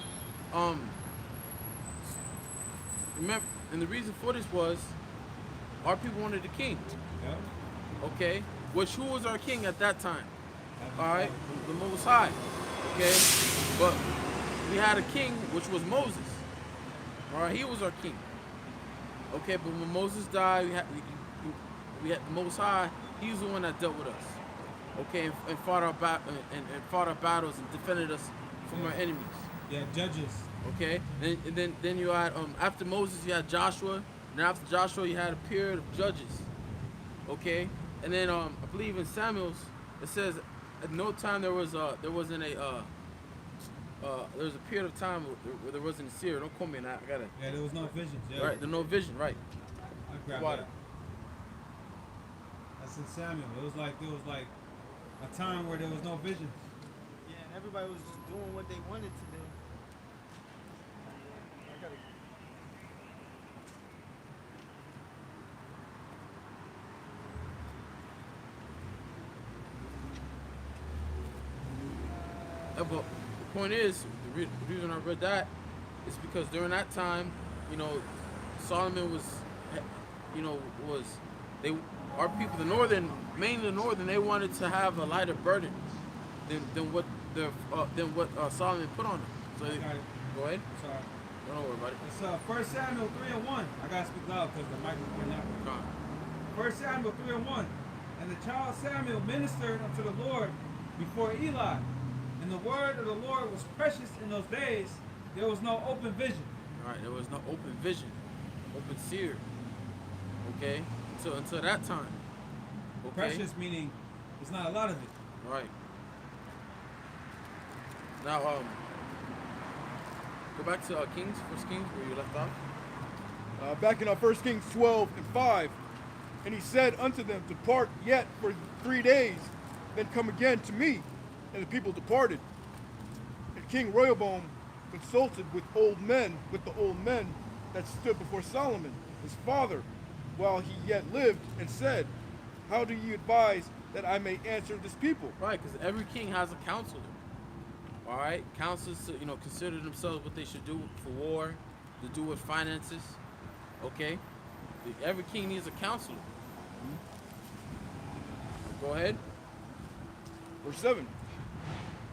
Remember, and the reason for this was our people wanted a king. Yep. Okay. Who was our king at that time? All right. The Most High. Okay. But we had a king, which was Moses. All right. He was our king. Okay. But when Moses died, we had the Most High. He's the one that dealt with us. Okay, and fought our fought our battles and defended us from our enemies. Yeah, judges. Okay, and then you had after Moses you had Joshua, and after Joshua you had a period of judges. Okay, and then I believe in Samuel's it says at no time there was a period of time where there wasn't a seer. Don't quote me on that. I gotta. Yeah, there was no vision. Yeah. Right, there's no vision. Right. I grabbed Water. that. That's since Samuel. It was like there was like a time where there was no vision. Yeah, and everybody was just doing what they wanted to do. I gotta. But the point is, the reason I read that is because during that time, you know, Solomon was, you know, our people, mainly the northern, they wanted to have a lighter burden than what Solomon put on them. So go ahead. Sorry. Don't worry about it. It's 1 Samuel 3:1. I gotta speak loud because the mic is getting out. 1 Samuel 3:1. And the child Samuel ministered unto the Lord before Eli. And the word of the Lord was precious in those days. There was no open vision. All right, there was no open vision, open seer. Okay, until that time. Okay. Precious meaning there's not a lot of it. Right. Now, go back to Kings, 1 Kings, where you left off. Back in 1 Kings 12:5, and he said unto them, Depart yet for 3 days, then come again to me. And the people departed. And King Rehoboam consulted with the old men that stood before Solomon, his father, while he yet lived, and said, How do you advise that I may answer this people? Right, because every king has a counselor. All right, counselors, you know, consider themselves what they should do for war, to do with finances. Okay, every king needs a counselor. Go ahead. Verse 7.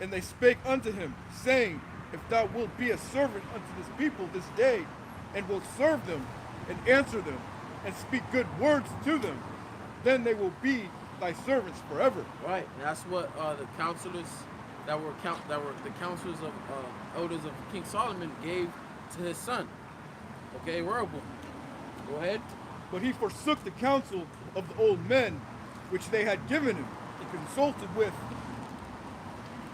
And they spake unto him, saying, If thou wilt be a servant unto this people this day, and wilt serve them, and answer them, and speak good words to them, then they will be thy servants forever. Right, and that's what the counselors that were the counselors of elders of King Solomon gave to his son. Okay, Rehoboam. Go ahead. But he forsook the counsel of the old men, which they had given him, and consulted with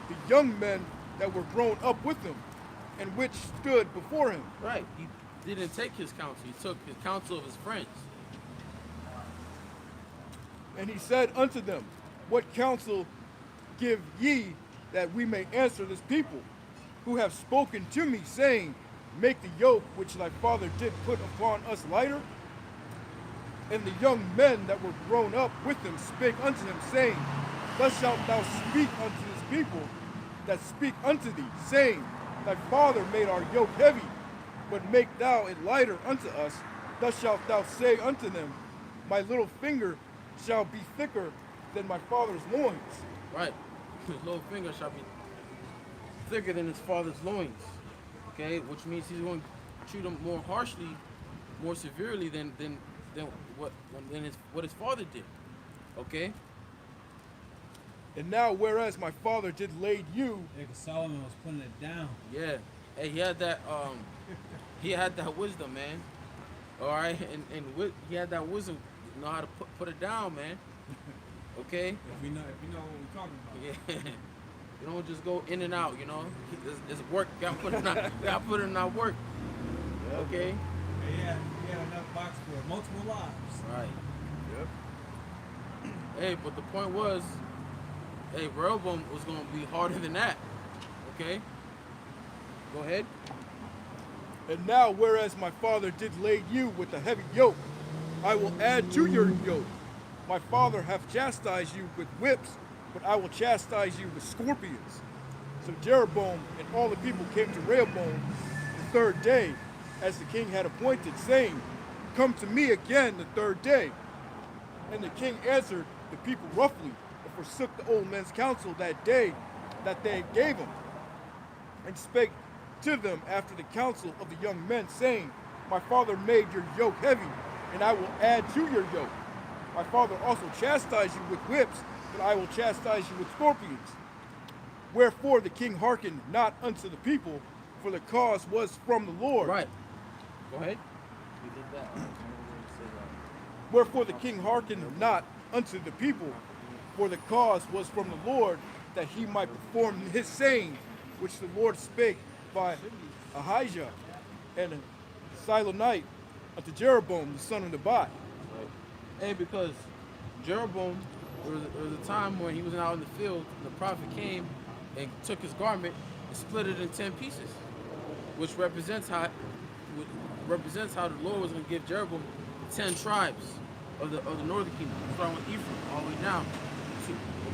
the young men that were grown up with him, and which stood before him. Right, he didn't take his counsel; he took the counsel of his friends. And he said unto them, What counsel give ye that we may answer this people, who have spoken to me, saying, Make the yoke which thy father did put upon us lighter? And the young men that were grown up with him spake unto him, saying, Thus shalt thou speak unto this people that speak unto thee, saying, Thy father made our yoke heavy, but make thou it lighter unto us. Thus shalt thou say unto them, My little finger shall be thicker than my father's loins. Right, his little finger shall be thicker than his father's loins. Okay, which means he's going to treat him more harshly, more severely than what his father did. Okay. And now, whereas my father did lay you, Yeah, 'cause Solomon was putting it down. Yeah, hey, he had that wisdom, man. All right, and he had that wisdom, know how to put it down, man. Okay. If you know what we're talking about. Yeah. You don't just go in and out, you know. It's work. Got to put in our work. Okay. Yeah, he had enough box for multiple lives. Right. Yep. Hey, but the point was, hey, Rehoboam was going to be harder than that. Okay. Go ahead. And now, whereas my father did lay you with a heavy yoke, I will add to your yoke. My father hath chastised you with whips, but I will chastise you with scorpions. So Jeroboam and all the people came to Rehoboam the third day, as the king had appointed, saying, Come to me again the third day. And the king answered the people roughly, and forsook the old men's counsel that day that they gave him, and spake to them after the counsel of the young men, saying, My father made your yoke heavy, and I will add to your yoke. My father also chastised you with whips, but I will chastise you with scorpions. Wherefore the king hearkened not unto the people, for the cause was from the Lord. Right. Go ahead. We did that. Wherefore the king hearkened not unto the people, for the cause was from the Lord, that he might perform his saying, which the Lord spake by Ahijah and Silonite unto Jeroboam the son of Nebat. Hey, because Jeroboam, there was a time when he was out in the field, the prophet came and took his garment and split it in 10 pieces, which represents how the Lord was going to give Jeroboam 10 tribes of the northern kingdom, starting with Ephraim all the way down.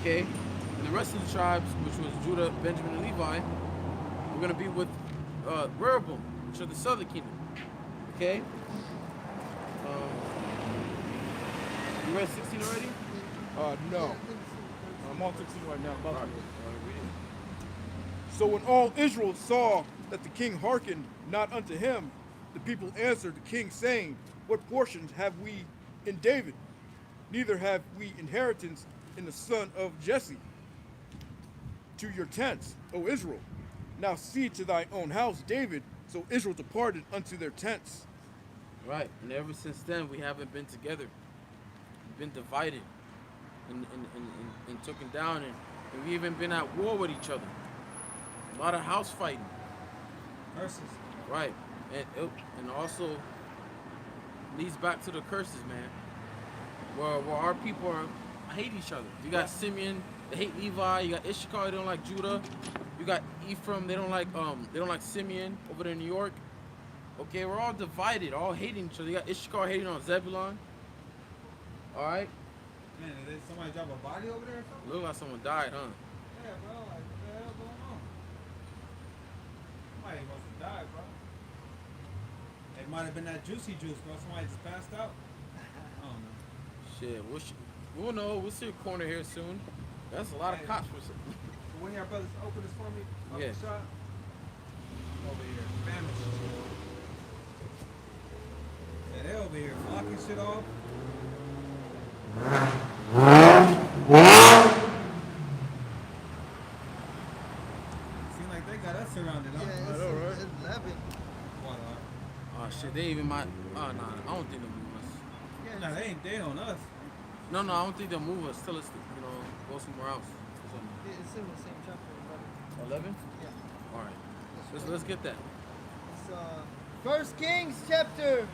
Okay, and the rest of the tribes, which was Judah, Benjamin, and Levi, were going to be with Rehoboam, which are the southern kingdom. Okay. You read 16 already? No. I'm on 16 right now. About to. So when all Israel saw that the king hearkened not unto him, the people answered the king, saying, What portion have we in David? Neither have we inheritance in the son of Jesse. To your tents, O Israel. Now see to thy own house, David. So Israel departed unto their tents. Right, and ever since then we haven't been together. We've been divided and taken down, and we even been at war with each other. A lot of house fighting. Curses. Right, and also leads back to the curses, man. Where our people hate each other. You got Simeon, they hate Levi. You got Issachar, they don't like Judah. You got Ephraim, they don't like Simeon over there in New York. Okay, we're all divided, all hating each other. You got Issachar hating on Zebulon. All right. Man, did somebody drop a body over there or something? Look like someone died, huh? Yeah, bro. Like, what the hell going on? Somebody must have died, bro. It might have been that juicy juice, bro. Somebody just passed out. I don't know. Shit, we'll know. We'll see a corner here soon. That's a lot of cops for some. One of y'all brothers open this for me. Yeah. Shot. Over here. Famine. Yeah, they over here blocking shit off. Seem like they got us surrounded, huh? Yeah, I know, right? it's 11. What, Oh shit, they even might. Oh nah, I don't think they'll move us. Yeah, nah, they ain't dead on us. No, I don't think they'll move us till it's go somewhere else. it's in the same chapter. 11? Yeah. All right, let's get that. It's First Kings chapter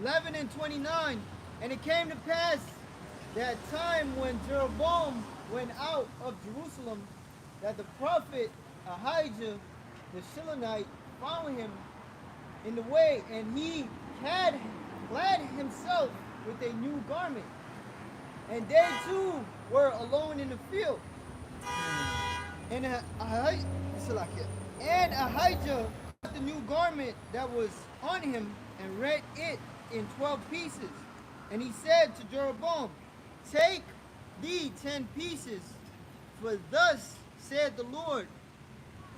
11 and 29. And it came to pass that time when Jeroboam went out of Jerusalem, that the prophet Ahijah the Shilonite found him in the way, and he had clad himself with a new garment. And they too were alone in the field. And Ahijah took the new garment that was on him and rent it in 12 pieces. And he said to Jeroboam, Take thee 10 pieces, for thus said the Lord,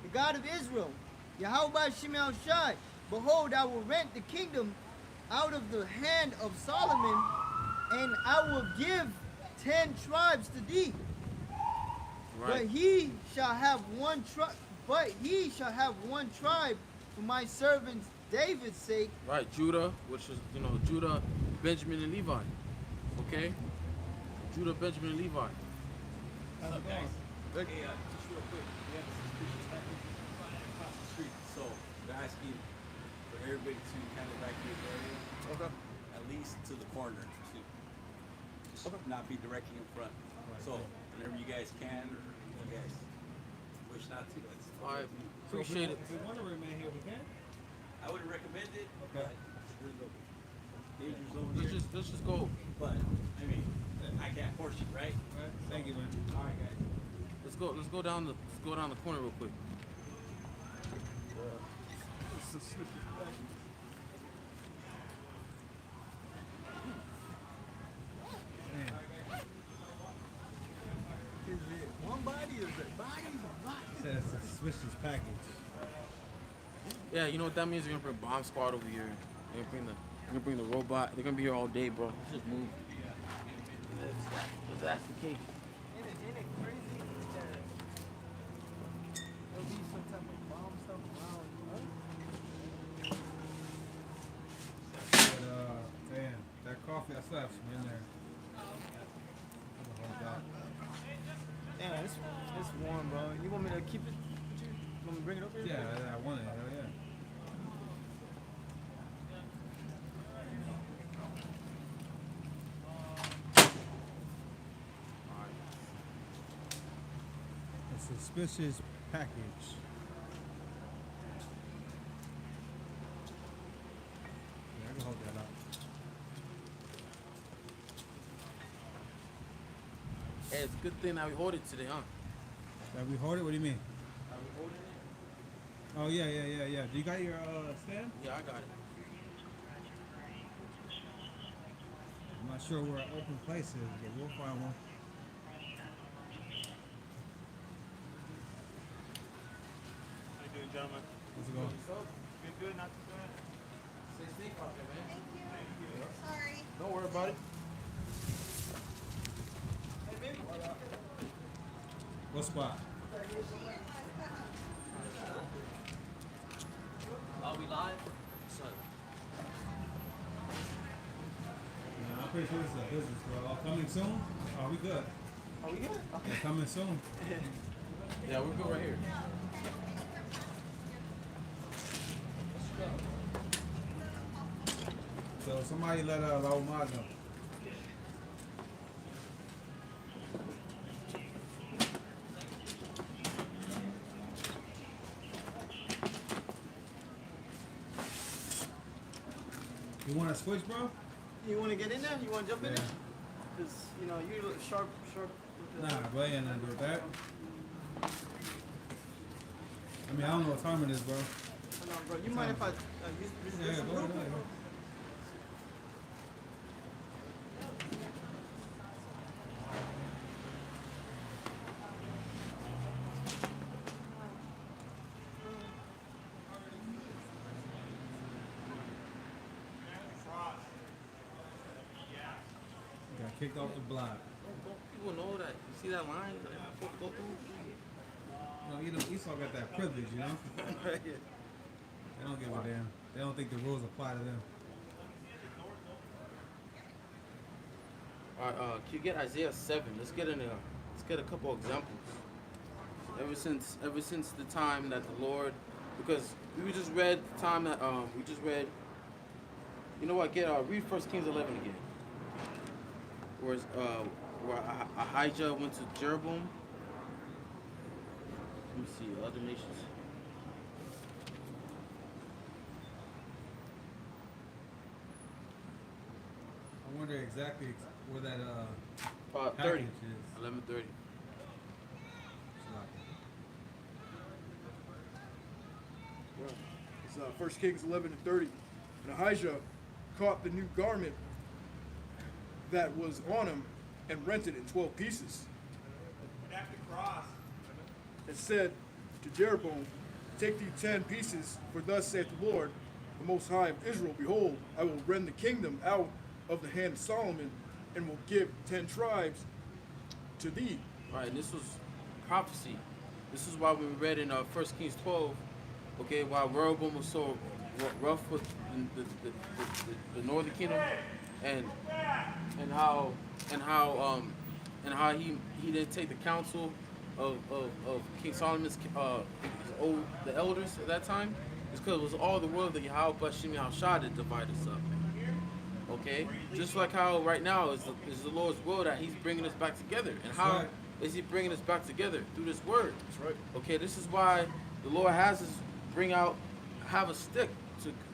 the God of Israel, Yahweh Shemel Shai, behold, I will rent the kingdom out of the hand of Solomon, and I will give 10 tribes to thee. Right. But he shall have one tribe for my servant David's sake. Right, Judah, which is Judah, Benjamin, and Levi. Okay, Judah, Benjamin, and Levi. What's up, guys? Hey, just real quick, we have some suspicious package across the street, so we're asking for everybody to kind of evacuate the area, Okay. at least to the corner, to just not be directly in front. So, whenever you guys can, or you guys wish not to, that's All right, So appreciate it. If we want to remain here, we can. I wouldn't recommend it, Okay. but there's a danger zone here. Let's just go. But, I mean, I can't force you, right? All right. Thank you, man. All right, guys. Let's go down the corner real quick. Is it one body or is it bodies or bodies? Says a suspicious package. Yeah, you know what that means? They're gonna bring bomb squad over here. They're gonna bring the robot. They're gonna be here all day, bro. Let's just move. That's the case. Ain't it crazy that there'll be some type of bomb stuff around, huh? But, man, that coffee, I still have some in there. I'm gonna hold that. Damn, it's warm, bro. You want me to keep it? You want me to bring it up here? Yeah, I want it. Hell yeah. Suspicious package. Yeah, I can hold that up. Hey, it's a good thing that we hold it today, huh? That we hold it? What do you mean? That we holding it? Oh yeah. Do you got your stand? Yeah, I got it. I'm not sure where an open place is, but we'll find one. How you doing, gentlemen? How's it going? Good, not too bad. Stay safe out there, man. Sorry. Don't worry about it. What spot? Are we live? Son. Yeah, I'm pretty sure this is a business, bro. Coming soon? Are we good? Are we good? Yeah, coming soon. Yeah, we're good right here. So somebody let Raul Maz know. You want to switch, bro? You want to get in there? You want to jump in Yeah. there? Because, you know, you look sharp. With the, Nah, bro, I ain't nothing to do with that. I mean, I don't know what time it is, bro. Hold on, bro. You mind if I use Yeah, this go real ahead, quick? bro. Got kicked off the block. Don't people know that? You see that line that I'm supposed to go through? You know, Esau got that privilege, you know? They don't give a damn. They don't think the rules apply to them. All right, can you get Isaiah 7? Let's get in there. Let's get a couple examples. Ever since the time that the Lord, because we just read the time that we just read. You know what? Read 1 Kings 11 again. Where Ahijah went to Jeroboam. Let me see other nations. I wonder exactly where that 30. package is. 11:30. It's 1 Kings 11 and 30. And Ahijah caught the new garment that was on him and rent it in 12 pieces. Back to cross. And said to Jeroboam, take thee 10 pieces, for thus saith the Lord, the Most High of Israel, behold, I will rend the kingdom out of the hand of Solomon, and will give 10 tribes to thee. Right, and this was prophecy. This is why we read in 1 Kings 12, okay, while Rehoboam was so rough with the northern kingdom, and how he didn't take the counsel of King Solomon's the elders at that time. It's because it was all the will that Yahweh Bashim Yahushua that divide us up. Okay, just like how right now is the Lord's will that He's bringing us back together, and how is He bringing us back together through this Word? That's right. Okay, this is why the Lord has us have a stick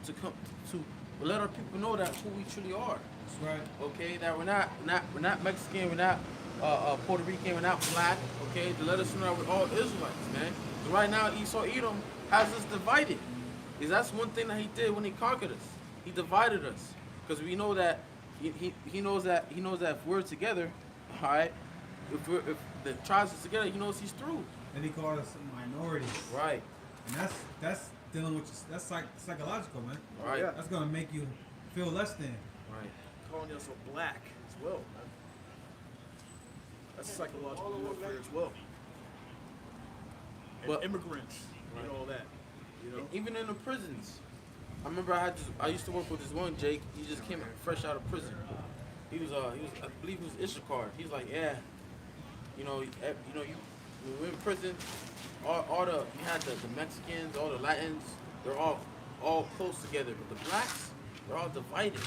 to come to let our people know that who we truly are. That's right. Okay, that we're not Mexican, we're not Puerto Rican, we're not black. Okay, to let us know that we're all Israelites, man. But right now, Esau Edom has us divided. Because that's one thing that he did when he conquered us. He divided us. Because we know that he knows that if we're together, all right, if the tribes are together, he knows he's through. And he called us minorities. Right. And that's dealing with that's psychological, man. Right. Yeah. That's gonna make you feel less than. Right. Calling us a black as well. That's psychological warfare as well. And But- immigrants and all that. You know? And even in the prisons, I remember I used to work with this one Jake. He just came fresh out of prison. He was I believe he was Issachar. He's like, yeah, you when we're in prison, you had the Mexicans, all the Latins, they're all close together. But the blacks, they're all divided.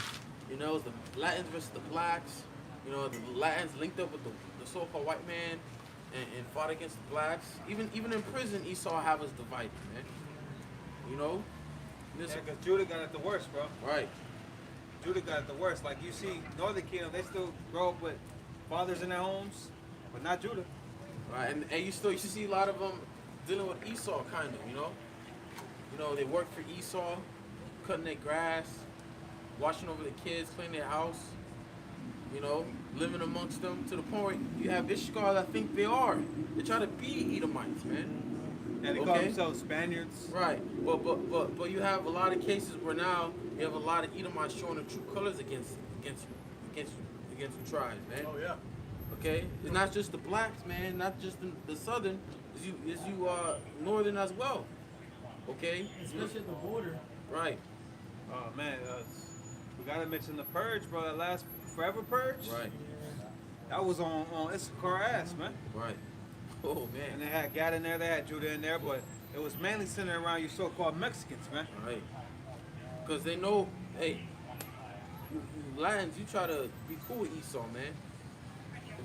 You know, it's the Latins versus the blacks. You know, the Latins linked up with the so-called white man, and fought against the blacks. Even in prison, Esau have us divided, man. You know? Yeah, because Judah got it the worst, bro. Right. Judah got it the worst. Like you see, Northern Kingdom, they still grow up with fathers in their homes, but not Judah. Right, and you see a lot of them dealing with Esau, kind of, you know. You know, they work for Esau, cutting their grass, watching over the kids, cleaning their house. You know, living amongst them to the point where you have Ishkar that think they are. They try to be Edomites, man. And they call themselves Spaniards. Right, but you have a lot of cases where now you have a lot of Edomites showing their true colors against the tribes, man. Oh yeah. Okay, it's not just the blacks, man. Not just the southern. It's you northern as well. Okay. Especially at the border. Right. Oh man, we gotta mention the purge, bro. That last forever purge. Right. That was on Issachar ass, man. Right. Oh And man. they had Gad in there, they had Judah in there, but it was mainly centered around you so-called Mexicans, man. Right. Because they know, hey, you Latins, you try to be cool with Esau, man.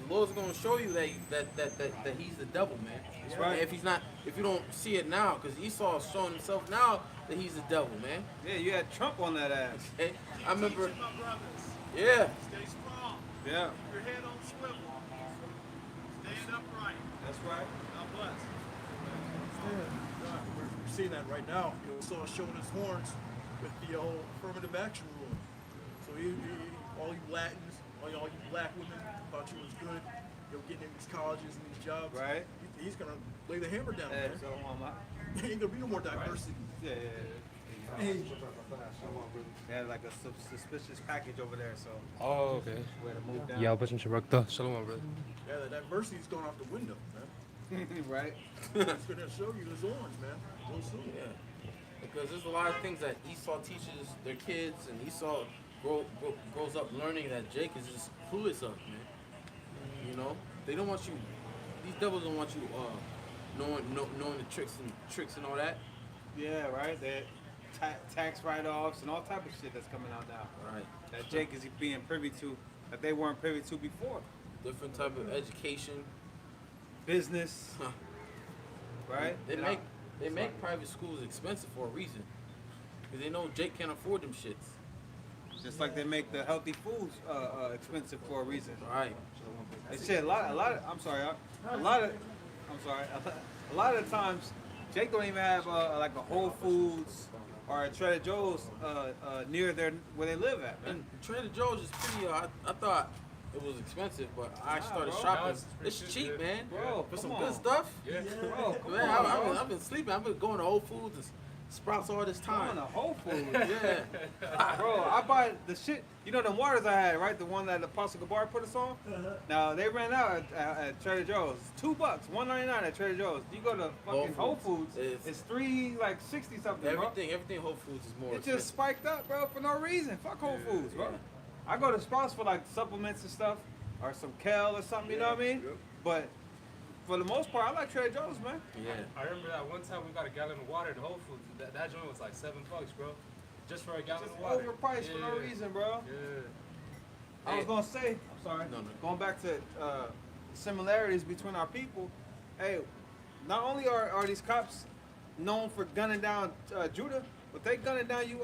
The Lord's gonna show you that he's the devil, man. That's right. And if you don't see it now, because Esau is showing himself now that he's the devil, man. Yeah, you had Trump on that ass. Okay? I remember. My brothers, Yeah. stay strong. Yeah, Keep your head on swivel. Stand upright. that's right. God bless. We're seeing that right now. You know, Esau showing his horns with the whole affirmative action rule. So all you Latins, all you black women thought you was good. You're getting in these colleges and these jobs. Right. He's gonna lay the hammer down, Hey, man. so, Ain't gonna be no more diversity. yeah. They had like a suspicious package over there, so Oh, okay. we had to move down. Yeah, Bashim Shabakta. Shalom, brother. Yeah, the diversity's going out the window, man. Right? It's gonna show you his horns, man. Real soon. Yeah. Because there's a lot of things that Esau teaches their kids, and Esau grows up learning that Jacob is just clueless of, man. You know, they don't want you. These devils don't want you knowing the tricks and all that. Yeah, right. That tax write-offs and all type of shit that's coming out now. Right. That Jake is being privy to that they weren't privy to before. Different type of education. Business, Huh. right? They And make private schools expensive for a reason. Because they know Jake can't afford them shits. just like they make the healthy foods expensive for a reason. Right. And shit, a lot of the times, Jake don't even have like a Whole Foods or a Trader Joe's near where they live at, man. And Trader Joe's is pretty. I thought it was expensive, but I started bro. shopping. No, it's It's pretty cheap, good. man. Bro, For come some on. good stuff. Yeah. Bro, come Man, on, I've bro. been sleeping. I've been going to Whole Foods and Sprouts all this Going to time. Whole Foods. Yeah. Bro, I buy the shit. You know the waters I had, right? The one that Apostle Gabar put us on. Now they ran out at Trader Joe's. $2, $1.99 at Trader Joe's. You go to fucking Whole Foods, it's $3.60 something, bro. Everything Whole Foods is more It expensive. just spiked up, bro, for no reason. Fuck Whole Foods, bro. yeah. I go to Sprouts for like supplements and stuff, or some kale or something. You know what I mean? Yep. But for the most part, I like Trader Joe's, man. Yeah. I remember that one time we got a gallon of water at Whole Foods. That joint was like $7, bro. Just for a gallon Just of water. overpriced for no Yeah. reason, bro. Yeah. I was gonna say, I'm sorry. No. Going back to similarities between our people. Hey, not only are these cops known for gunning down Judah, but they gunning down you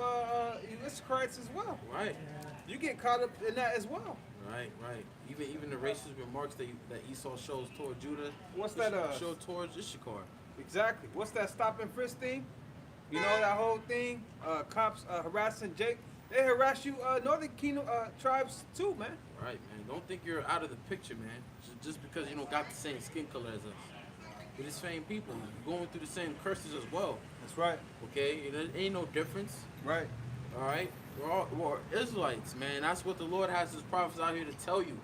Issacharites as well. Right. You get caught up in that as well. Right. Even the racist remarks that Esau shows toward Judah. What's he that, show towards Issachar? Exactly. What's that stop and frisk thing? You know that whole thing? Cops harassing Jake. They harass you Northern Kingdom tribes too, man. Right, man. Don't think you're out of the picture, man. Just because you don't got the same skin color as us. We're the same people. You're going through the same curses as well. That's right. Okay? There ain't no difference. Right. All right? We're Israelites, man. That's what the Lord has his prophets out here to tell you.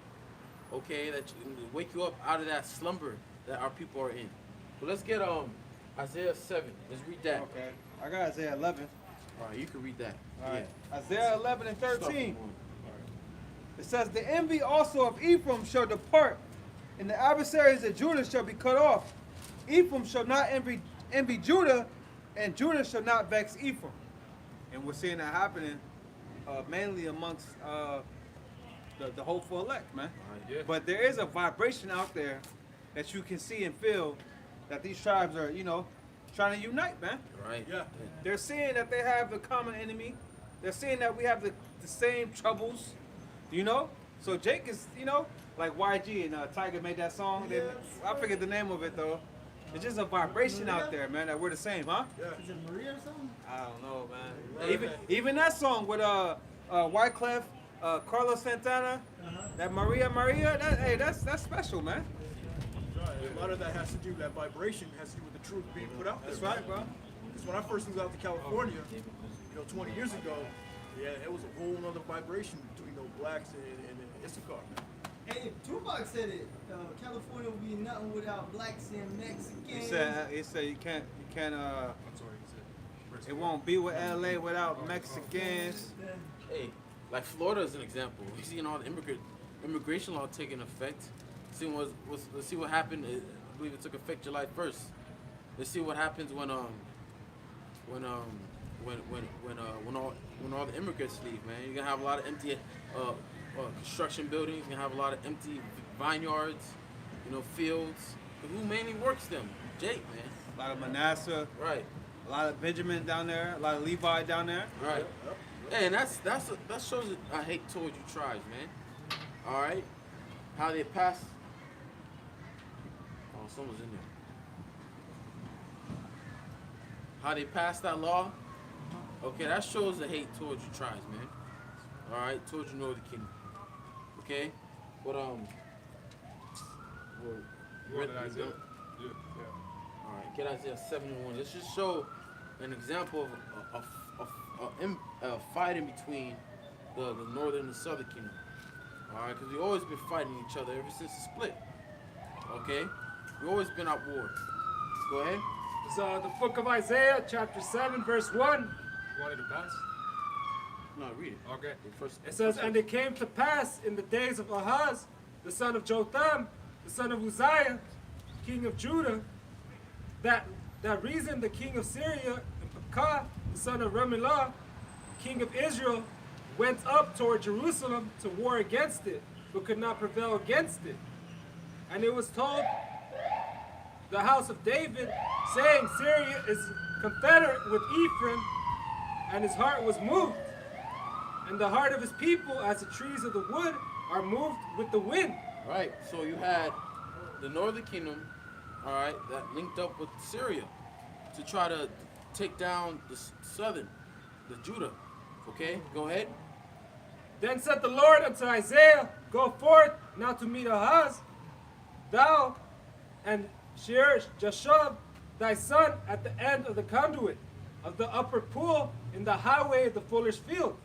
Okay? That you, to wake you up out of that slumber that our people are in. But let's get Isaiah 7. Let's read that. Okay. I got Isaiah 11. All right, you can read that. All right. Yeah. Isaiah 11 and Start 13. from one. It says, "The envy also of Ephraim shall depart, and the adversaries of Judah shall be cut off. Ephraim shall not envy Judah, and Judah shall not vex Ephraim." And we're seeing that happening mainly amongst the hopeful elect, man. All right. Yeah. But there is a vibration out there that you can see and feel that these tribes are, you know, trying to unite, man. Right. Yeah. They're seeing that they have a common enemy. They're seeing that we have the same troubles, you know? So Jake is, you know, like YG and Tiger made that song. They, I forget the name of it, though. It's just a vibration out there, man, that we're the same, huh? Is it Maria or something? I don't know, man. Even that song with Wyclef, Carlos Santana, that Maria, that's special, man. A lot of that has to do, that vibration has to do with the truth being put out there. That's right, bro. Because when I first moved out to California, 20 years ago, yeah, it was a whole other vibration between blacks and Issachar. Hey, Tupac said it. California would be nothing without blacks and Mexicans. He said you can't it won't be with LA without Mexicans. Hey, like Florida is an example. We've seen all the immigration law taking effect. Let's see what happened. I believe it took effect July 1st. Let's see what happens when all the immigrants leave, man. You're gonna have a lot of empty construction buildings. You're gonna have a lot of empty vineyards, fields. But who mainly works them? Jake, man. A lot of Manasseh. Right. A lot of Benjamin down there. A lot of Levi down there. Right. Hey, and that shows I hate towards you tribes, man. All right. How they pass. Oh, someone's in there. How they passed that law. Okay, that shows the hate towards you tribes, man. All right, towards you Northern Kingdom. Okay, but What did Isaiah? Yeah. All right, get Isaiah 71. Let's just show an example of a fighting between the Northern and the Southern Kingdom. All right, because we've always been fighting each other ever since the split. Okay, we've always been at war. Go ahead. It's the book of Isaiah, chapter 7, verse 1. You wanted to pass? No, read it. Okay. It says, "And it came to pass in the days of Ahaz, the son of Jotham, the son of Uzziah, king of Judah, that reason the king of Syria, and Pekah, the son of Remaliah, king of Israel, went up toward Jerusalem to war against it, but could not prevail against it. And it was told the house of David, saying, Syria is confederate with Ephraim, and his heart was moved. And the heart of his people, as the trees of the wood, are moved with the wind." Right. So you had the Northern Kingdom, all right, that linked up with Syria to try to take down the Southern, the Judah. Okay, go ahead. Then said the Lord unto Isaiah, "Go forth now to meet Ahaz, thou and Shear-Jashub, thy son, at the end of the conduit of the upper pool in the highway of the fuller's field.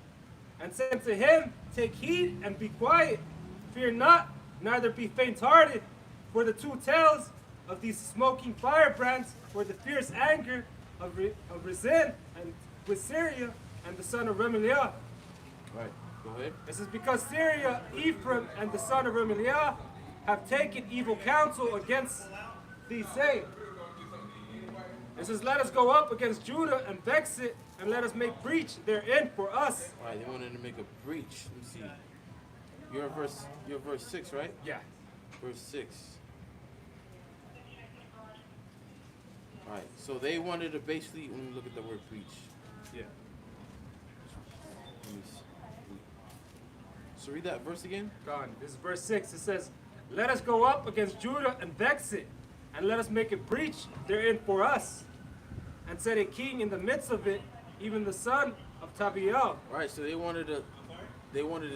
And said to him, Take heed and be quiet. Fear not, neither be faint-hearted, for the two tails of these smoking firebrands, for the fierce anger of Rezin and with Syria and the son of Remaliah." Right. Go ahead. This is because Syria, Ephraim, and the son of Remaliah have taken evil counsel against thee, saying, It says, "Let us go up against Judah and vex it, and let us make breach therein for us." All right. They wanted to make a breach. Let me see. You're verse 6, right? Yeah. Verse 6. All right. So they wanted to basically. Let me look at the word breach. Yeah. Let me see. So read that verse again. God, this is verse 6. It says, "Let us go up against Judah and vex it, and let us make a breach therein for us, and set a king in the midst of it, even the son of Tabiel." All right. So they wanted to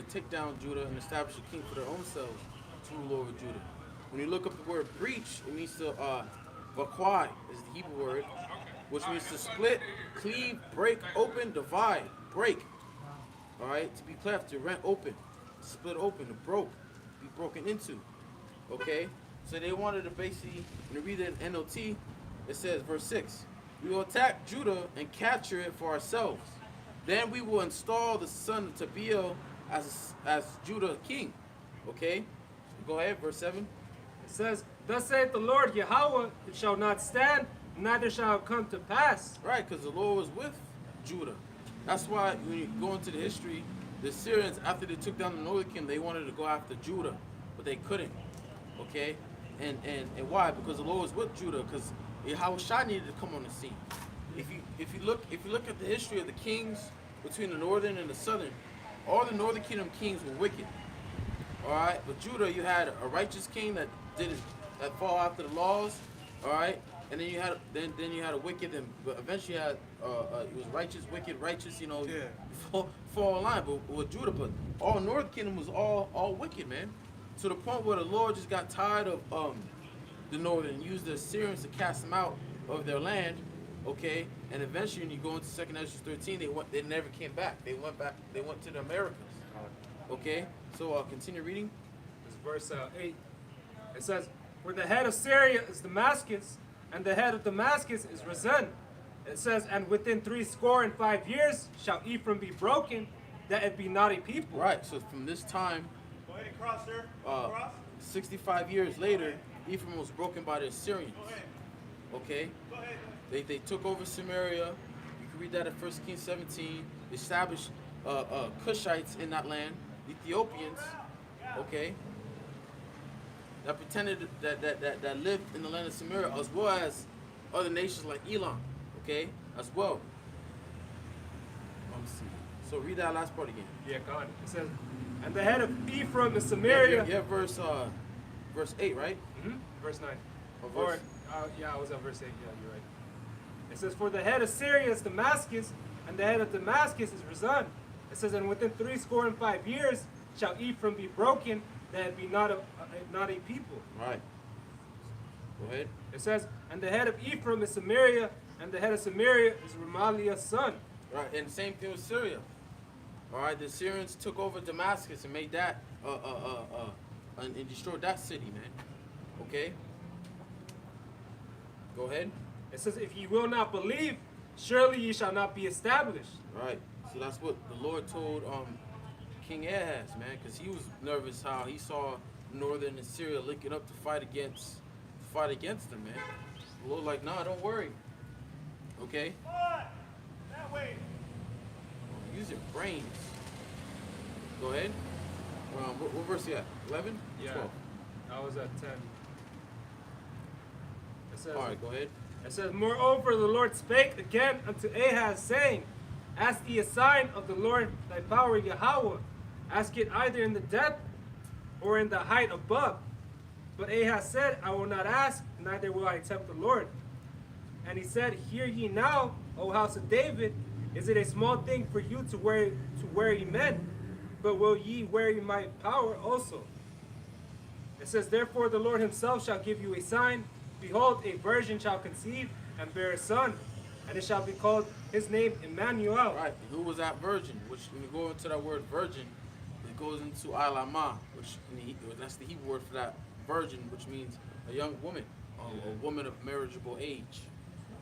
take down Judah and establish a king for their own selves to rule over Judah. When you look up the word breach, it means to vakwai is the Hebrew word, which means to split, cleave, break, open, divide, break. All right, to be cleft, to rent open, to split open, to be broken into. Okay, so they wanted to basically, when you read it in NLT, it says, verse 6, "We will attack Judah and capture it for ourselves. Then we will install the son of Tabiel as Judah king." Okay, go ahead, verse 7. It says, "Thus saith the Lord Yahweh, it shall not stand, neither shall it come to pass." Right, because the Lord was with Judah. That's why when you go into the history, the Syrians, after they took down the Northern Kingdom, they wanted to go after Judah, but they couldn't. Okay? And why? Because the Lord was with Judah. Because Yahushua needed to come on the scene. If you look at the history of the kings between the northern and the southern, all the northern kingdom kings were wicked. All right, but Judah, you had a righteous king that that fall after the laws. All right, and then you had a wicked, and but eventually you had it was righteous, wicked, righteous. You know, fall in line. But with Judah, but all northern kingdom was all wicked, man. To the point where the Lord just got tired of the northern and used the Assyrians to cast them out of their land. Okay, and eventually when you go into 2nd Ezra 13, they never came back. They went to the Americas. Okay, so continue reading. This is verse 8. It says, "For the head of Syria is Damascus, and the head of Damascus is Rezin." It says, "And within 65 years shall Ephraim be broken, that it be not a people." Right. So from this time, Go ahead and cross, sir. Cross. 65 years later, Ephraim was broken by the Assyrians. Go ahead. Okay. Go ahead. They took over Samaria. You can read that at 1 Kings 17. They established Cushites in that land, Ethiopians, okay, that pretended that lived in the land of Samaria, as well as other nations like Elam, okay, as well. Let me see. So read that last part again. Yeah, God. It says, "And the head of Ephraim is Samaria." Yeah, verse 8, right? Verse 9. Or verse- Yeah, I was on verse 8. Yeah, you're right. It says, "For the head of Syria is Damascus, and the head of Damascus is Rezin." It says, "And within 65 years shall Ephraim be broken, that it be not a people." Right. Go ahead. It says, "And the head of Ephraim is Samaria, and the head of Samaria is Remaliah's son." Right, and same thing with Syria. All right, the Assyrians took over Damascus and made that and destroyed that city, man. Okay. Go ahead. It says, "If ye will not believe, surely ye shall not be established." Right. So that's what the Lord told King Ahaz, man, because he was nervous how he saw northern Assyria linking up to fight against them, man. The Lord like, nah, don't worry. Okay. What? That way. Use your brains. Go ahead. What verse you at? 11? Yeah. 12. I was at 10. It says, All right, go ahead. It says, "Moreover, the Lord spake again unto Ahaz, saying, Ask thee a sign of the Lord thy power, Yahweh. Ask it either in the depth or in the height above. But Ahaz said, I will not ask, neither will I tempt the Lord. And he said, Hear ye now, O house of David, is it a small thing for you to weary men? But will ye weary my power also? It says, Therefore the Lord himself shall give you a sign. Behold, a virgin shall conceive and bear a son, and it shall be called his name Emmanuel." Right. Who was that virgin? Which, when you go into that word virgin, it goes into alama, which that's the Hebrew word for that virgin, which means a young woman, a woman of marriageable age.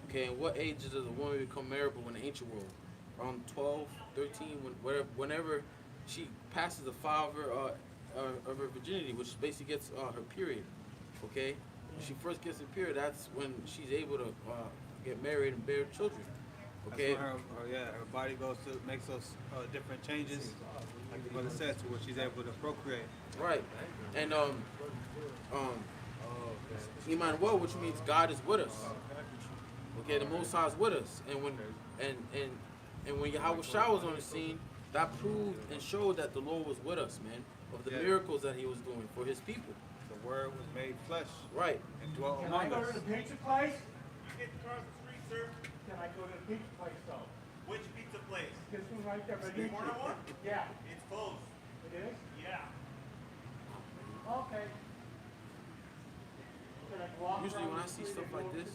Okay, and what age does a woman become marriageable in the ancient world? Around 12, 13, whenever she passes the 5 of her virginity, which basically gets her period. Okay, when she first gets her period, that's when she's able to get married and bear children. Okay. That's when her body makes those different changes, like the brother said, to where she's able to procreate. Right. And Emmanuel, which means God is with us. Okay, the Most High is with us. And when Yahweh Shah was on the scene, that proved and showed that the Lord was with us, man, of the miracles that he was doing for his people. The word was made flesh. Right. And dwelt Can I among go us. to the pizza place? You get across the street, sir. Can I go to the pizza place though? Which pizza place? This one right there. The corner one? Yeah. It's closed. It is? Yeah. Okay. Usually when I see stuff like this,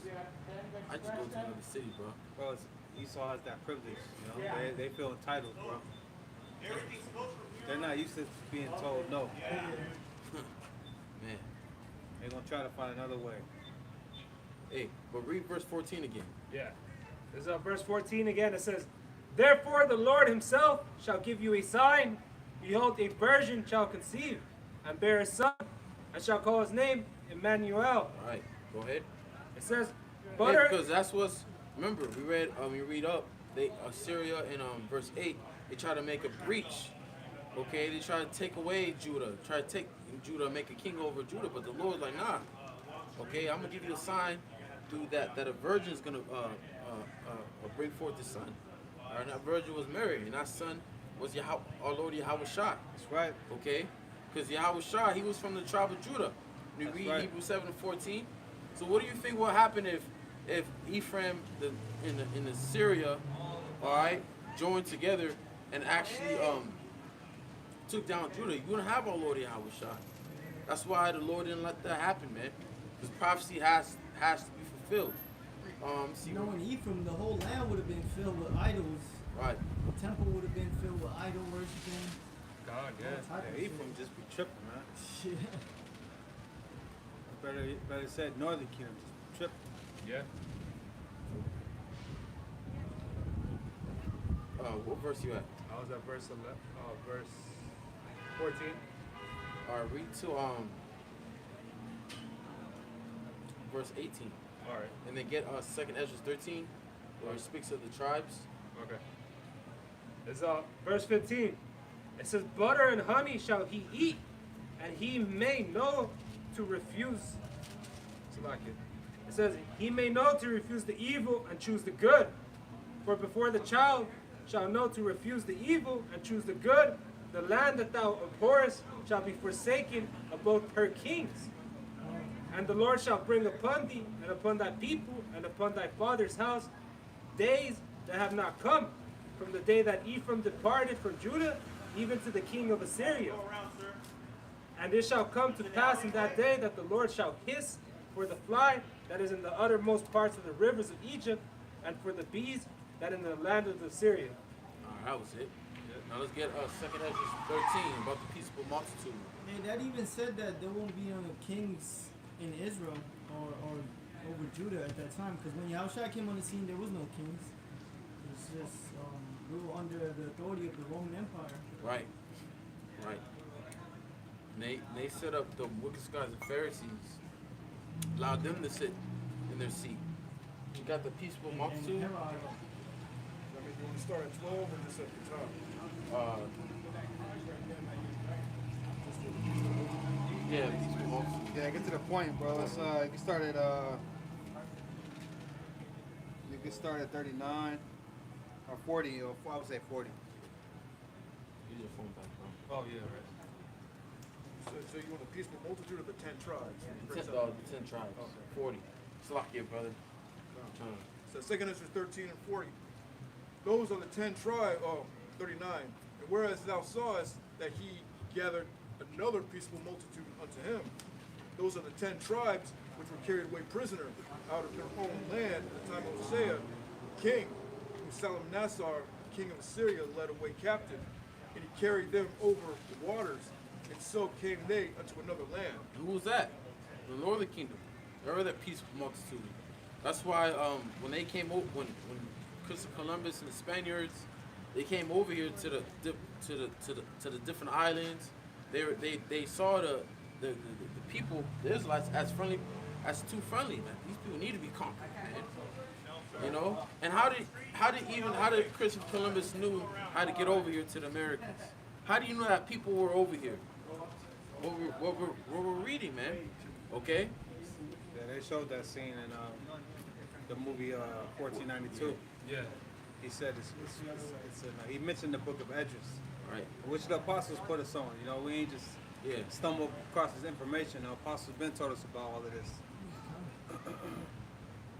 I just go to another city, bro. Bro, Esau has that privilege, you know? Yeah. They feel entitled, bro. Everything's closed from here. They're not used to being told no. Man. They're gonna try to find another way. Hey, but read verse 14 again. Yeah. This is verse 14 again. It says, Therefore the Lord himself shall give you a sign. Behold, a virgin shall conceive and bear a son, and shall call his name Emmanuel. All right, go ahead. It says, Yeah, Butter. because that's what's. Remember, we read up. Assyria in verse 8. They try to make a breach. Okay, they try to take away Judah. Try to take Judah, make a king over Judah. But the Lord's like, nah. Okay, I'm gonna give you a sign through that a virgin is gonna bring forth the son. All right, that virgin was Mary, and that son was our Lord Yahweh Shah. That's right. Okay, because Yahweh Shah, he was from the tribe of Judah. You That's read right. Hebrews 7:14. So what do you think will happen if Ephraim in the Syria, all right, joined together and actually took down Judah? You wouldn't have our Lord Yahweh Shah. That's why the Lord didn't let that happen, man. Because prophecy has to be fulfilled. See, You know, in Ephraim, the whole land would have been filled with idols. right. The temple would have been filled with idol worshiping. God, yeah. All type of Yeah, shit. Ephraim just be tripping, man. Shit. Better said Northern Kingdom just be tripping. Yeah. What verse you at? I was at verse 14. All right, read to verse 18, All right. and then get 2nd Ezra 13, where it speaks of the tribes. Okay. It's verse 15. It says, "Butter and honey shall he eat, and he may know to refuse." It says, "He may know to refuse the evil and choose the good. For before the child shall know to refuse the evil and choose the good, the land that thou abhorrest shall be forsaken of both her kings. And the Lord shall bring upon thee and upon thy people and upon thy father's house days that have not come, from the day that Ephraim departed from Judah, even to the king of Assyria. And it shall come to pass in that day that the Lord shall hiss for the fly that is in the uttermost parts of the rivers of Egypt, and for the bees that in the land of Assyria." All right, that was it. Now let's get 2nd Ezra 13 about the peaceable multitude. Hey, that even said that there won't be no kings in Israel or over Judah at that time, because when Yahushua came on the scene, there was no kings. It's just we were under the authority of the Roman Empire. Right, right. And they set up the wicked scribes and Pharisees, allowed them to sit in their seat. You got the peaceable And multitude. Herod, I mean, you want to start at 12 or just at the top? Yeah, peaceable multitude. Yeah, get to the point, bro. Let's you can start at 39 or 40, or I would say 40. Use your phone back, bro. Oh, yeah, right. So you want the peaceful multitude of the 10 tribes? The 10 tribes. 40. Slovakia, brother. So 2nd Ezra 13 and 40. Those are the 10 tribes, 39. And whereas thou sawest that he gathered another peaceful multitude unto him, those are the 10 tribes which were carried away prisoner out of their own land at the time of Hosea, king, whom Salmanassar, king of Assyria, led away captive. And he carried them over the waters, and so came they unto another land. Who was that? The northern kingdom. They were that peaceful multitude. That's why when they came over, when Christopher Columbus and the Spaniards, they came over here to the different islands. They saw the people, the Israelites, as too friendly, man. These people need to be conquered, man. You know. And how did Christopher Columbus knew how to get over here to the Americas? How do you know that people were over here? What we're reading, man. Okay. Yeah, they showed that scene in the movie 1492. Yeah. He said he mentioned the book of Esdras, Right. which the apostles put us on. You know, we ain't just stumbled across this information. The apostles been told us about all of this.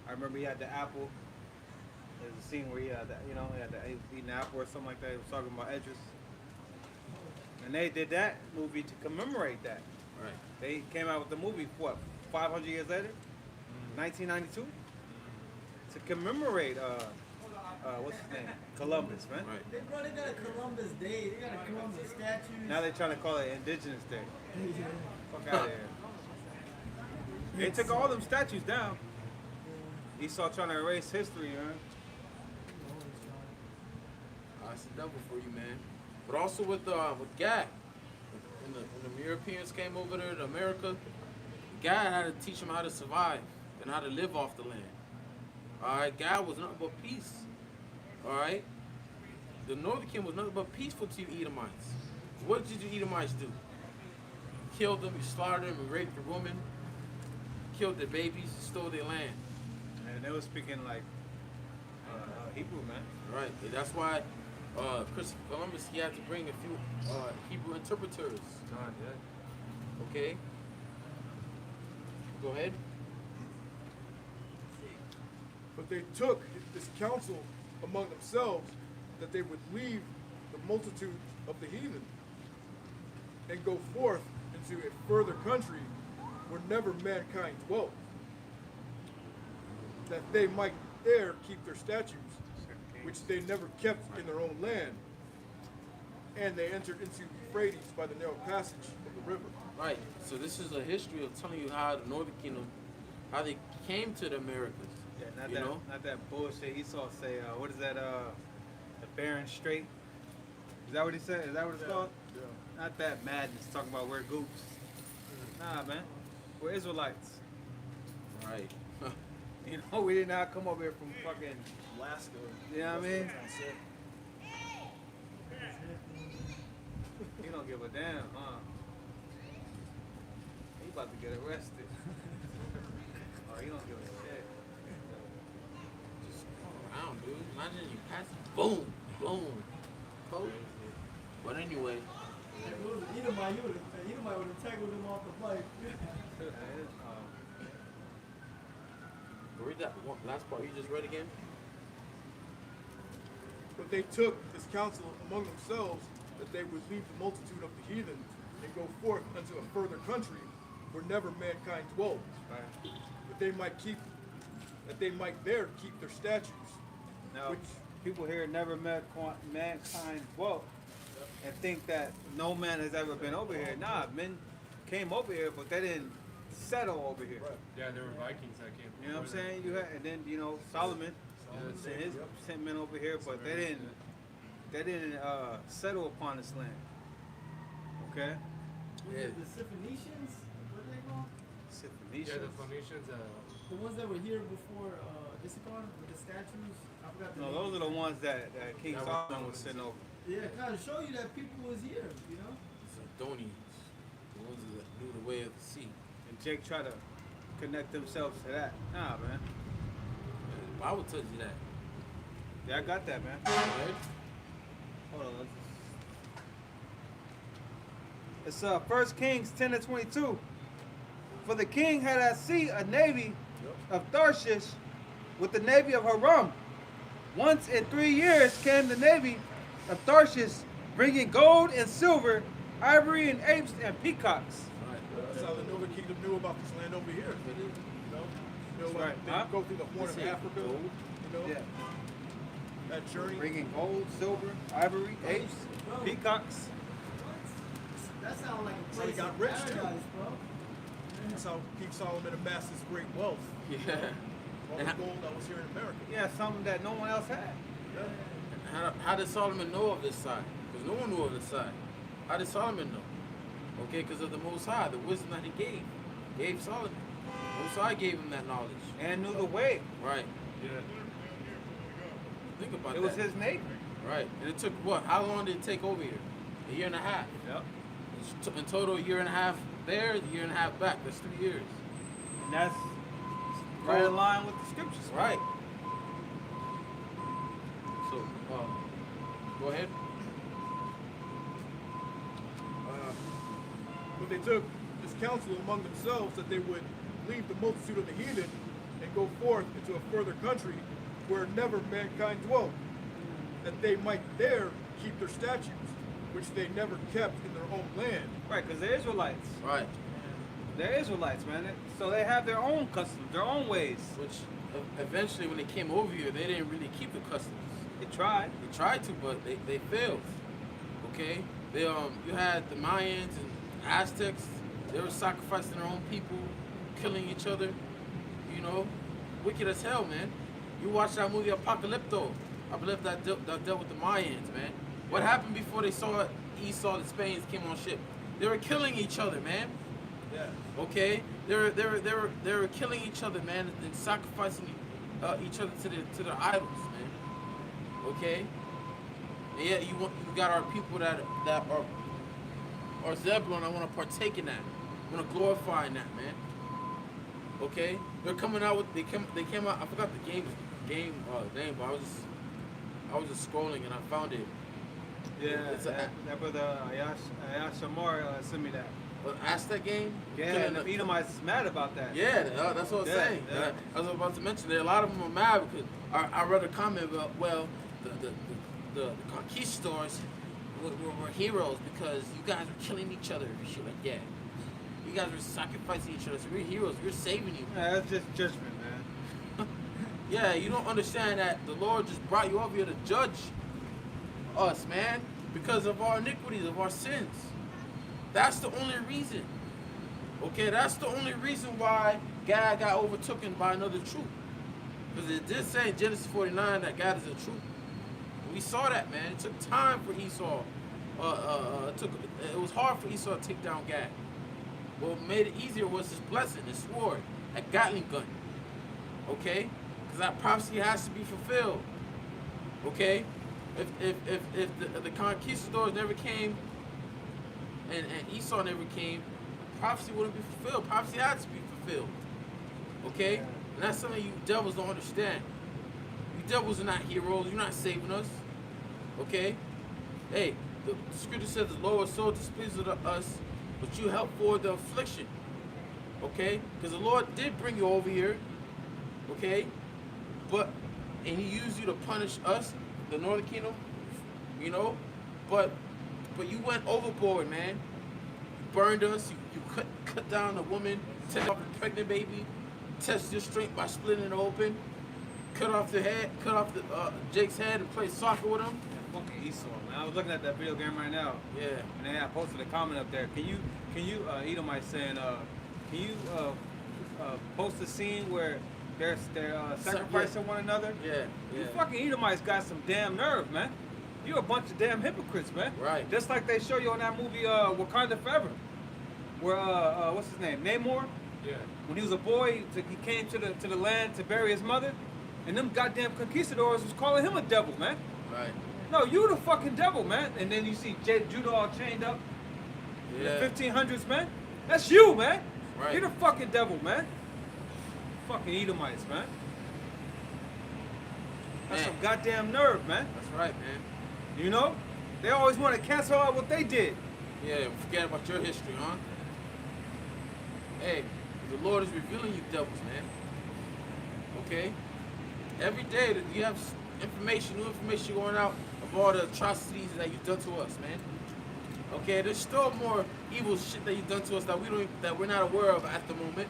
I remember he had the apple. There's a scene where he had he had eating an apple or something like that. He was talking about Esdras. And they did that movie to commemorate that. Right. They came out with the movie, what, 500 years later? 1992? To commemorate, what's his name? Columbus, man. Right. they brought it a Columbus Day. They got a Columbus statue. Now they're trying to call it Indigenous Day. Fuck out of here. They took all them statues down. Esau trying to erase history, man. That's the devil for you, man. But also with Gad, when the Europeans came over there to America, Gad had to teach them how to survive and how to live off the land. All right, Gad was nothing but peace. All right, the Northern Kingdom was nothing but peaceful to you Edomites. What did you Edomites do? You killed them, you slaughtered them, you raped your woman, killed their babies, stole their land. And they were speaking like Hebrew, man. Right. And that's why Christopher Columbus, he had to bring a few Hebrew interpreters. God, yeah. Okay. Go ahead. But they took this counsel among themselves that they would leave the multitude of the heathen and go forth into a further country where never mankind dwelt, that they might there keep their statutes, which they never kept in their own land. And they entered into Euphrates by the narrow passage of the river. Right. So this is a history of telling you how the Northern Kingdom, how they came to the Americas. Yeah, not that bullshit Esau say. What is that? The Barren Strait. Is that what he said? Is that what it's called? Yeah. Not that madness talking about we're goops. Nah, man, we're Israelites. Right. You know, we did not come over here from fucking. Alaska. You know what I mean? That's it. He don't give a damn, huh? He about to get arrested. Oh, he don't give a shit. Just go around, dude. Imagine you pass it, boom, boom. Cold. But anyway, Edomite would have tackled him off the bike. read that one, last part you just read again. But they took this counsel among themselves that they would leave the multitude of the heathen and go forth unto a further country where never mankind dwelt, that they might there keep their statutes. Now, Which- people here never met mankind dwelt and think that no man has ever been over here. Nah, men came over here, but they didn't settle over here. Right. Yeah, there were Vikings that came. You know what I'm saying? And then Solomon sent men over here, but they didn't settle upon this land. Okay? Yeah. The Phoenicians, what are they called? Yeah, the Phoenicians. The ones that were here before Issachar with the statues. I forgot the No, name. those are the ones that King That Solomon was was sitting over. Yeah, kind of show you that people was here, you know? Sidonians, the ones that knew the way of the sea. And Jake tried to connect themselves to that. Nah, man. The Bible tells you that. Yeah, I got that, man. Right? Hold on. It's 1 Kings 10:22. For the king had at sea a navy of Tarshish with the navy of Haram. Once in 3 years came the navy of Tarshish, bringing gold and silver, ivory and apes and peacocks. Right. That's how the Northern Kingdom knew about this land over here. You know, Right. they Huh? go through the Horn of They say Africa. gold. You know, Yeah, that journey. bringing gold, silver, ivory, apes, Bro. peacocks. That sounds like a So he place got in rich, too. paradise, bro. That's how King Solomon amassed his great wealth. Yeah. All the gold that was here in America. Yeah, something that no one else had. How did Solomon know of this side? Because no one knew of this side. How did Solomon know? Okay, because of the Most High, the wisdom that he gave Solomon. Most High gave him that knowledge. And knew the way. Right. Yeah. Think about It that. was his navy. Right. And it took what? How long did it take over here? A year and a half. Yep. In total, a year and a half there, a year and a half back. That's 3 years. And that's right in line with the scriptures. Right. So, go ahead. But they took this counsel among themselves that they would leave the multitude of the heathen and go forth into a further country where never mankind dwelt, that they might there keep their statutes, which they never kept in their own land. Right, because they're Israelites. Right. They're Israelites, man. So they have their own customs, their own ways. Which eventually, when they came over here, they didn't really keep the customs. They tried. They tried to, but they failed. Okay. They you had the Mayans and Aztecs. They were sacrificing their own people, killing each other. You know, wicked as hell, man. You watch that movie Apocalypto. I believe that dealt with the Mayans, man. What happened before they saw Esau, the Spaniards came on ship? They were killing each other, man. Yeah. Okay, they were killing each other, man, and sacrificing each other to their idols, man. Okay, and yet you got our people that are Zebulon. I want to partake in that. I want to glorify in that, man. Okay, they're coming out with they came out. I forgot the game name, but I was just scrolling and I found it. Yeah, It's that brother Ayash Shamar sent me that. An Aztec game. Yeah, and the Edomites is mad about that. Yeah, that's what I was saying. Yeah. I was about to mention that a lot of them are mad because I read a comment about, well, the conquistadors were heroes because you guys were killing each other and shit like that. You guys were sacrificing each other, so we're heroes. We're saving you. Yeah, that's just judgment, man. Yeah, you don't understand that the Lord just brought you over here to judge us, man, because of our iniquities, of our sins. That's the only reason. Okay, that's the only reason why God got overtaken by another troop. Because it did say in Genesis 49 that God is a troop. We saw that, man. It took time for Esau. It was hard for Esau to take down Gad. What made it easier was his blessing, his sword, a Gatling gun. Okay? Because that prophecy has to be fulfilled. Okay? If the conquistadors never came and Esau never came, prophecy wouldn't be fulfilled. Prophecy had to be fulfilled. Okay? And that's something you devils don't understand. You devils are not heroes. You're not saving us. Okay? Hey, the scripture says the Lord was so displeased with us, but you helped for the affliction. Okay? Because the Lord did bring you over here. Okay? And he used you to punish us, the Northern Kingdom. You know? But you went overboard, man. You burned us. You cut down a woman, take off a pregnant baby, test your strength by splitting it open, cut off Jake's head and play soccer with him. Yeah, fucking Esau, man. I was looking at that video game right now. Yeah. And then I posted a comment up there. Can you Edomite saying, can you post a scene where they're sacrificing one another? Yeah. You fucking Edomites got some damn nerve, man. You a bunch of damn hypocrites, man. Right. Just like they show you on that movie Wakanda Forever, where what's his name, Namor. Yeah. When he was a boy, he came to the land to bury his mother, and them goddamn conquistadors was calling him a devil, man. Right. No, you the fucking devil, man. And then you see Judah all chained up in the 1500s, man. That's you, man. Right. You're the fucking devil, man. Fucking Edomites, man. That's some goddamn nerve, man. That's right, man. You know? They always want to cancel out what they did. Yeah, forget about your history, huh? Hey, the Lord is revealing you devils, man. Okay? Every day that you have new information going out of all the atrocities that you've done to us, man. Okay, there's still more evil shit that you've done to us that we're not aware of at the moment.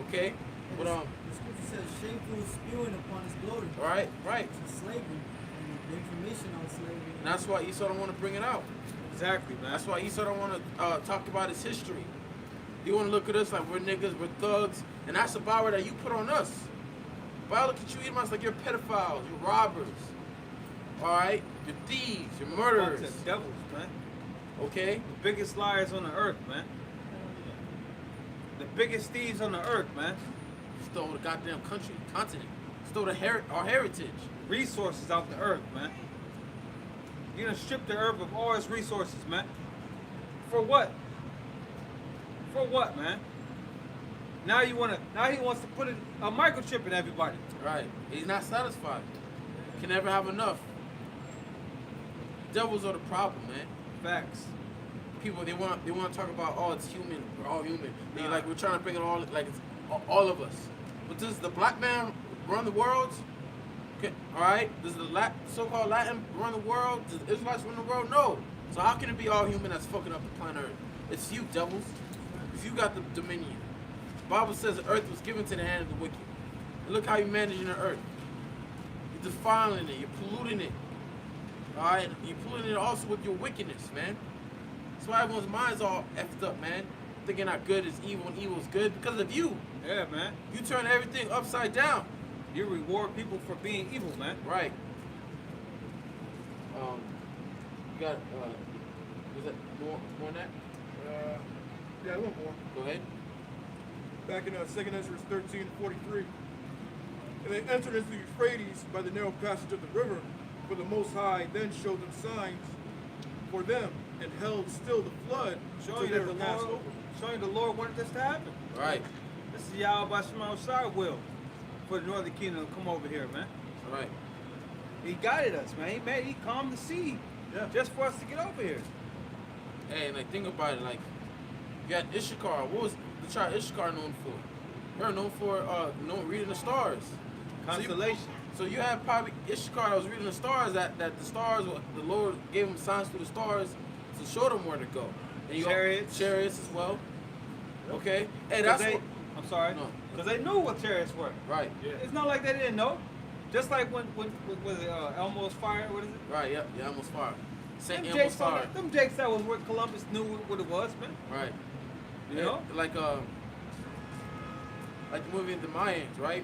Okay? But the scripture says shameful spewing upon his glory. Right. Which is slavery. And the information on slavery. And that's why Esau don't want to bring it out. Exactly, man. That's why Esau don't want to talk about his history. You want to look at us like we're niggas, we're thugs, and that's the power that you put on us. But I look at you, Edomites, like you're pedophiles, you're robbers, all right? You're thieves, you're murderers. Bunch of devils, man. Okay? The biggest liars on the earth, man. The biggest thieves on the earth, man. Stole the goddamn continent. Stole our heritage. Resources out the earth, man. You're gonna strip the earth of all its resources, man. For what? For what, man? Now he wants to put a microchip in everybody. Right. He's not satisfied. Can never have enough. Devils are the problem, man. Facts. People they want to talk about, oh, it's human, we're all human. Like we're trying to bring it all, like it's all of us. But does the black man run the world? Okay, all right. Does the so-called Latin run the world? Does the Israelites run the world? No. So how can it be all human that's fucking up the planet Earth? It's you, devils. Because you got the dominion. The Bible says the earth was given to the hand of the wicked. And look how you're managing the earth. You're defiling it. You're polluting it. All right. You're polluting it also with your wickedness, man. That's why everyone's mind's all effed up, man. Thinking that good is evil and evil is good because of you. Yeah, man. You turn everything upside down. You reward people for being evil, man. Right. You got, was that more on that? Yeah, a little more. Go ahead. Back in 2nd Ezra 13:43. And they entered into the Euphrates by the narrow passage of the river, for the Most High then showed them signs for them and held still the flood Showing till you they that were passed over. the Lord wanted this to happen. Right. This is Yahweh Shemashai will for the northern kingdom to come over here, man. Right. He guided us, man. He calmed the sea just for us to get over here. Hey, and like think about it, like you had Issachar. What was the tribe Issachar known for? They're known for reading the stars. Constellation. So you had probably Issachar that was reading the stars. That the stars, the Lord gave him signs through the stars to show them where to go. And you Chariots. Chariots as well. Okay. Hey, that's what. I'm sorry. No. Because they knew what chariots were. Right. Yeah. It's not like they didn't know. Just like when Elmo's fire, what is it? Right. Yep. Yeah. Elmo's fire. Saint Them Elmo's jakes, fire. them jakes that was where Columbus knew what it was, man. Right. You know? Like the movie The Mayans, right?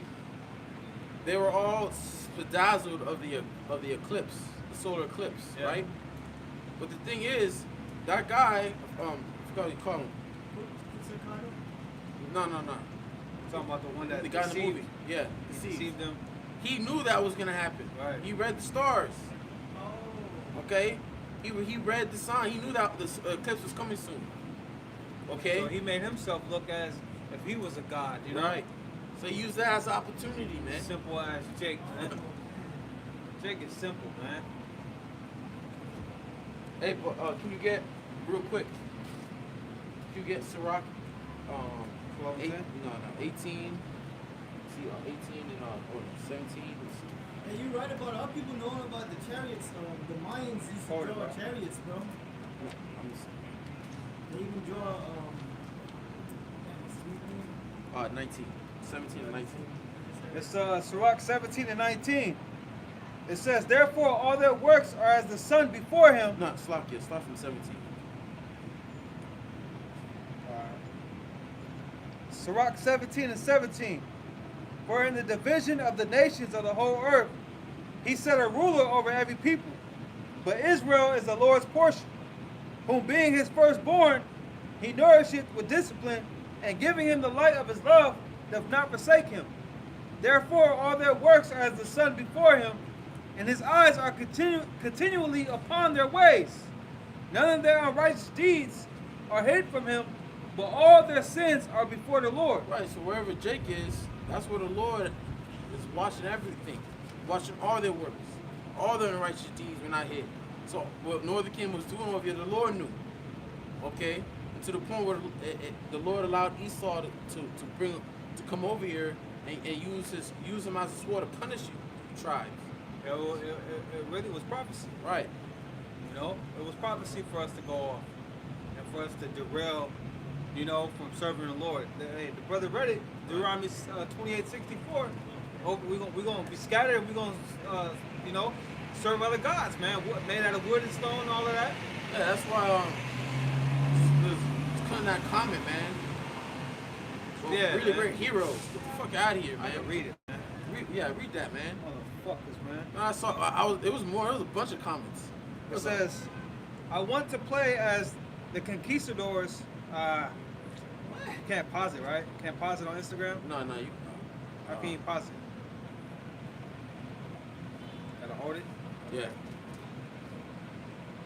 They were all bedazzled of the eclipse, the solar eclipse, Yeah. right? But the thing is, that guy, I forgot what you call him. No. Talking about the one that The guy in the deceived- movie. Yeah, he deceived them. He knew that was gonna happen. Right. He read the stars. Okay? He read the sign. He knew that the eclipse was coming soon. Okay? So he made himself look as if he was a god, you know? Right. So he used that as an opportunity, man. Simple as Jake, man. Jake is simple, man. Hey, but can you get real quick? Can you get Sirach? 12 and 10? No, 18. See, 18 and 17. Let's see. And you're right about our people knowing about the chariots. The Mayans used to Hold it, draw bro. chariots, bro. I'm just, They even draw 19, 17 and 19. It's Sirach 17 and 19. It says, therefore all their works are as the sun before him. No, Slovakia. Start from 17. Sirach 17 and 17. For in the division of the nations of the whole earth, he set a ruler over every people. But Israel is the Lord's portion, whom being his firstborn, he nourisheth with discipline, and giving him the light of his love, doth not forsake him. Therefore all their works are as the sun before him, and his eyes are continually upon their ways. None of their unrighteous deeds are hid from him, but all their sins are before the Lord. Right, so wherever Jake is, that's where the Lord is watching everything, watching all their works, all their unrighteous deeds were not hid. So what Northern Kingdom was doing over here, the Lord knew. Okay, and to the point where the Lord allowed Esau to come over here and use him as a sword to punish you, tribes. It really was prophecy. Right. You know, it was prophecy for us to go off and for us to derail, you know, from serving the Lord. Hey, the brother read it, Deuteronomy 28:64. Oh, we're gonna be scattered. And we're gonna, you know, serve other gods, man. What made out of wood and stone, all of that. Yeah, that's why it's cutting that comment, man. So Yeah, really man. great heroes. Get the fuck out of here, man. I can read it, man. Read that, man. Motherfuckers, man. No, I saw. It was a bunch of comments. It says, I want to play as the conquistadors. Can't pause it, right? Can't pause it on Instagram? No, you. How can you pause it? Gotta hold it? Yeah.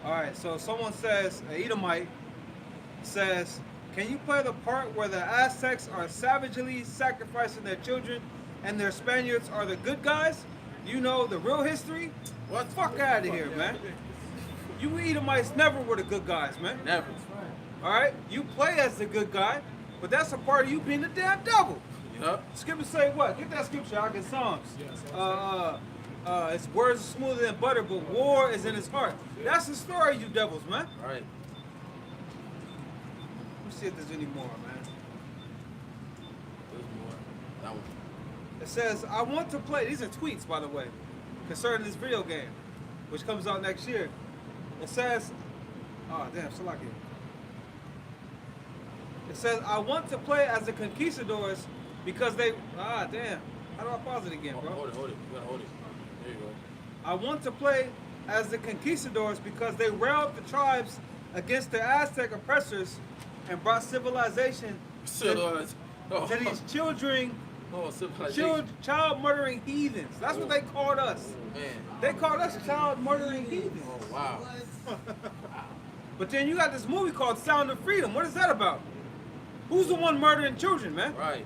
Alright, so someone says, an Edomite says, can you play the part where the Aztecs are savagely sacrificing their children and their Spaniards are the good guys? You know the real history? What? Fuck out of here, man. You Edomites never were the good guys, man. Never. Alright? You play as the good guy, but that's a part of you being the damn devil. Yep. Scripture say what? Get that scripture out in Psalms. His words are smoother than butter, but war is in his heart. That's the story, you devils, man. Right. Let's see if there's any more, man. There's more. That one. It says, I want to play, these are tweets, by the way, concerning this video game, which comes out next year. It says, oh, damn, Salaki. It says, I want to play as the conquistadors because they, damn. How do I pause it again, bro? Hold it. You gotta hold it. There you go. I want to play as the conquistadors because they railed the tribes against the Aztec oppressors and brought civilization to these child murdering heathens. That's what they called us. Man. They called us child murdering heathens. Oh, wow. But then you got this movie called Sound of Freedom. What is that about? Who's the one murdering children, man? Right.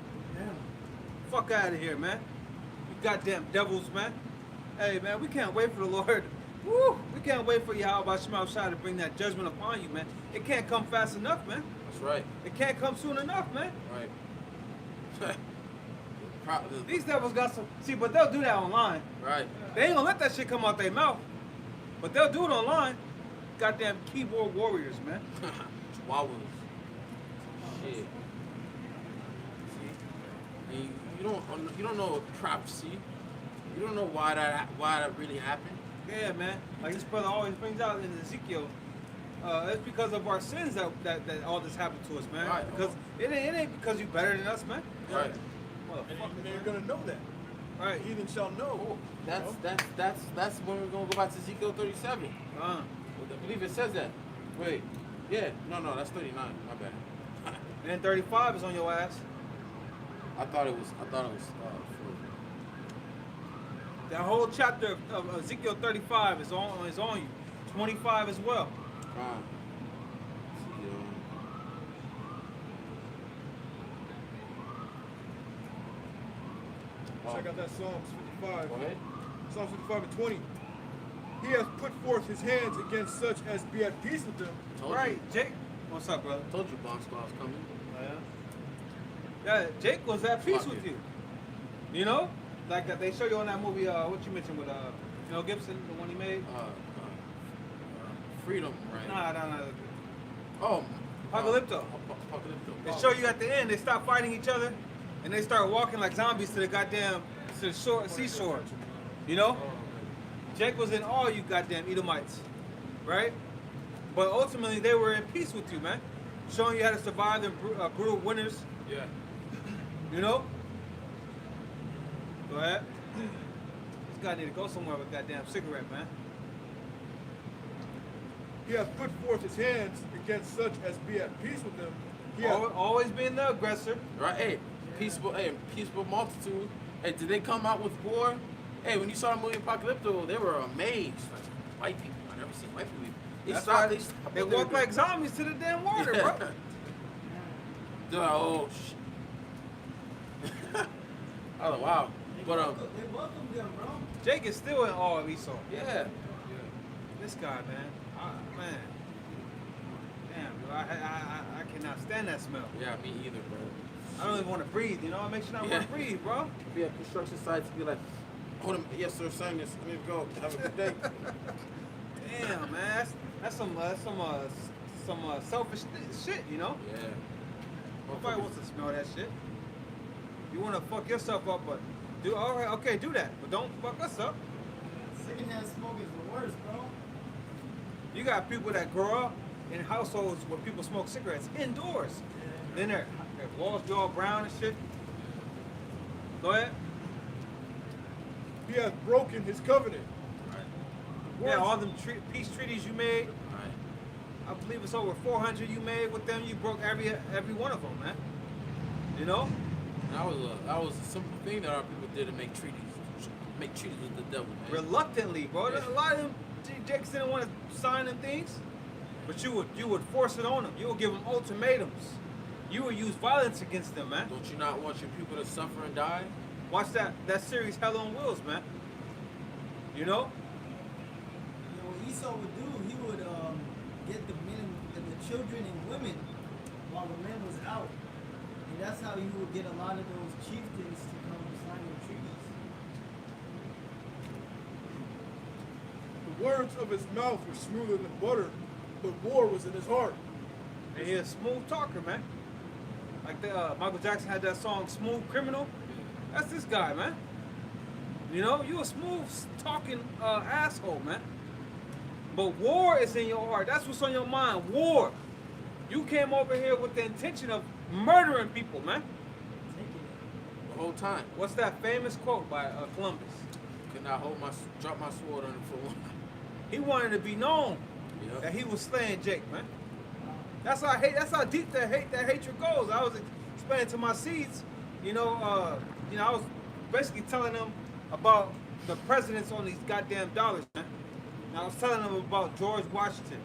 fuck out of here, man. You goddamn devils, man. Hey, man, we can't wait for the Lord. Woo! We can't wait for Yahweh Shema Shai to bring that judgment upon you, man. It can't come fast enough, man. That's right. It can't come soon enough, man. Right. These devils got some. See, but they'll do that online. Right. They ain't gonna let that shit come out their mouth. But they'll do it online. Goddamn keyboard warriors, man. Chihuahuas. Shit. See? And you don't know prophecy. You don't know why that really happened. Yeah, man. Like this brother always brings out in Ezekiel. It's because of our sins that all this happened to us, man. Right. Because it ain't because you better than us, man. Right. And they're gonna know that. Right. Heathen shall know. That's when we're gonna go back to Ezekiel 37. I believe it says that. Wait. Yeah. No, that's 39. My bad. And then 35 is on your ass. I thought it was. That whole chapter of Ezekiel 35 is on you. 25 as well. Check out that Psalms 55. Go ahead. Psalms 55 and 20. He has put forth his hands against such as be at peace with them. Right, Jake. What's up, brother? Told you Bomb Squad was coming. Yeah, Jake was at peace with you. You know? Like they show you on that movie, what you mentioned with Mel Gibson, the one he made? Freedom, right? Nah. Oh. Apocalypto. They show you at the end, they stop fighting each other, and they start walking like zombies to the seashore. You know? Jake was in all you goddamn Edomites, right? But ultimately, they were in peace with you, man. Showing you how to survive the brutal winters. Yeah. You know? Go ahead. This guy need to go somewhere with a goddamn cigarette, man. He has put forth his hands against such as be at peace with them. He has Always being the aggressor. Right. Hey, peaceful multitude. Hey, did they come out with war? Hey, when you saw the movie Apocalypto, they were amazed. Like, white people. I never seen white people. They walk like zombies to the damn water, bro. They're like, oh, shit. Oh, wow. But, They welcome them, bro. Jake is still in awe of Esau. yeah. This guy, man. Man. Damn, bro. I cannot stand that smell. Yeah, me either, bro. I don't even want to breathe, you know? It makes you not want to breathe, bro. Be at construction sites and be like, hold him. Yes, sir, sign this. Let me go. Have a good day. Damn, man. That's some selfish shit, you know? Yeah. Nobody wants to smell that shit. You want to fuck yourself up, but all right, okay, do that, but don't fuck us up. Secondhand smoke is the worst, bro. You got people that grow up in households where people smoke cigarettes indoors. Then their walls be all brown and shit. Go ahead. He has broken his covenant. Yeah, all them peace treaties you made. Right. I believe it's over 400 you made with them. You broke every one of them, man. You know? That was a simple thing that our people did to make treaties. Make treaties with the devil, man. Reluctantly, bro. There's a lot of them Jakes didn't want to sign them things, but you would force it on them. You would give them ultimatums. You would use violence against them, man. Don't you not want your people to suffer and die? Watch that series Hell on Wheels, man. You know? You know, what Esau would do, he would get the men and the children and women while the men was out. And that's how he would get a lot of those chieftains to come sign the treaties. The words of his mouth were smoother than butter, but war was in his heart. And he's a smooth talker, man. Like Michael Jackson had that song "Smooth Criminal." That's this guy, man. You know, you a smooth talking asshole, man. But war is in your heart. That's what's on your mind. War. You came over here with the intention of murdering people, man. The whole time. What's that famous quote by Columbus? Could not drop my sword on him for one. He wanted to be known Yep. that he was slaying Jake, man. That's how deep that hatred goes. I was explaining to my seeds, I was basically telling them about the presidents on these goddamn dollars, man. And I was telling them about George Washington,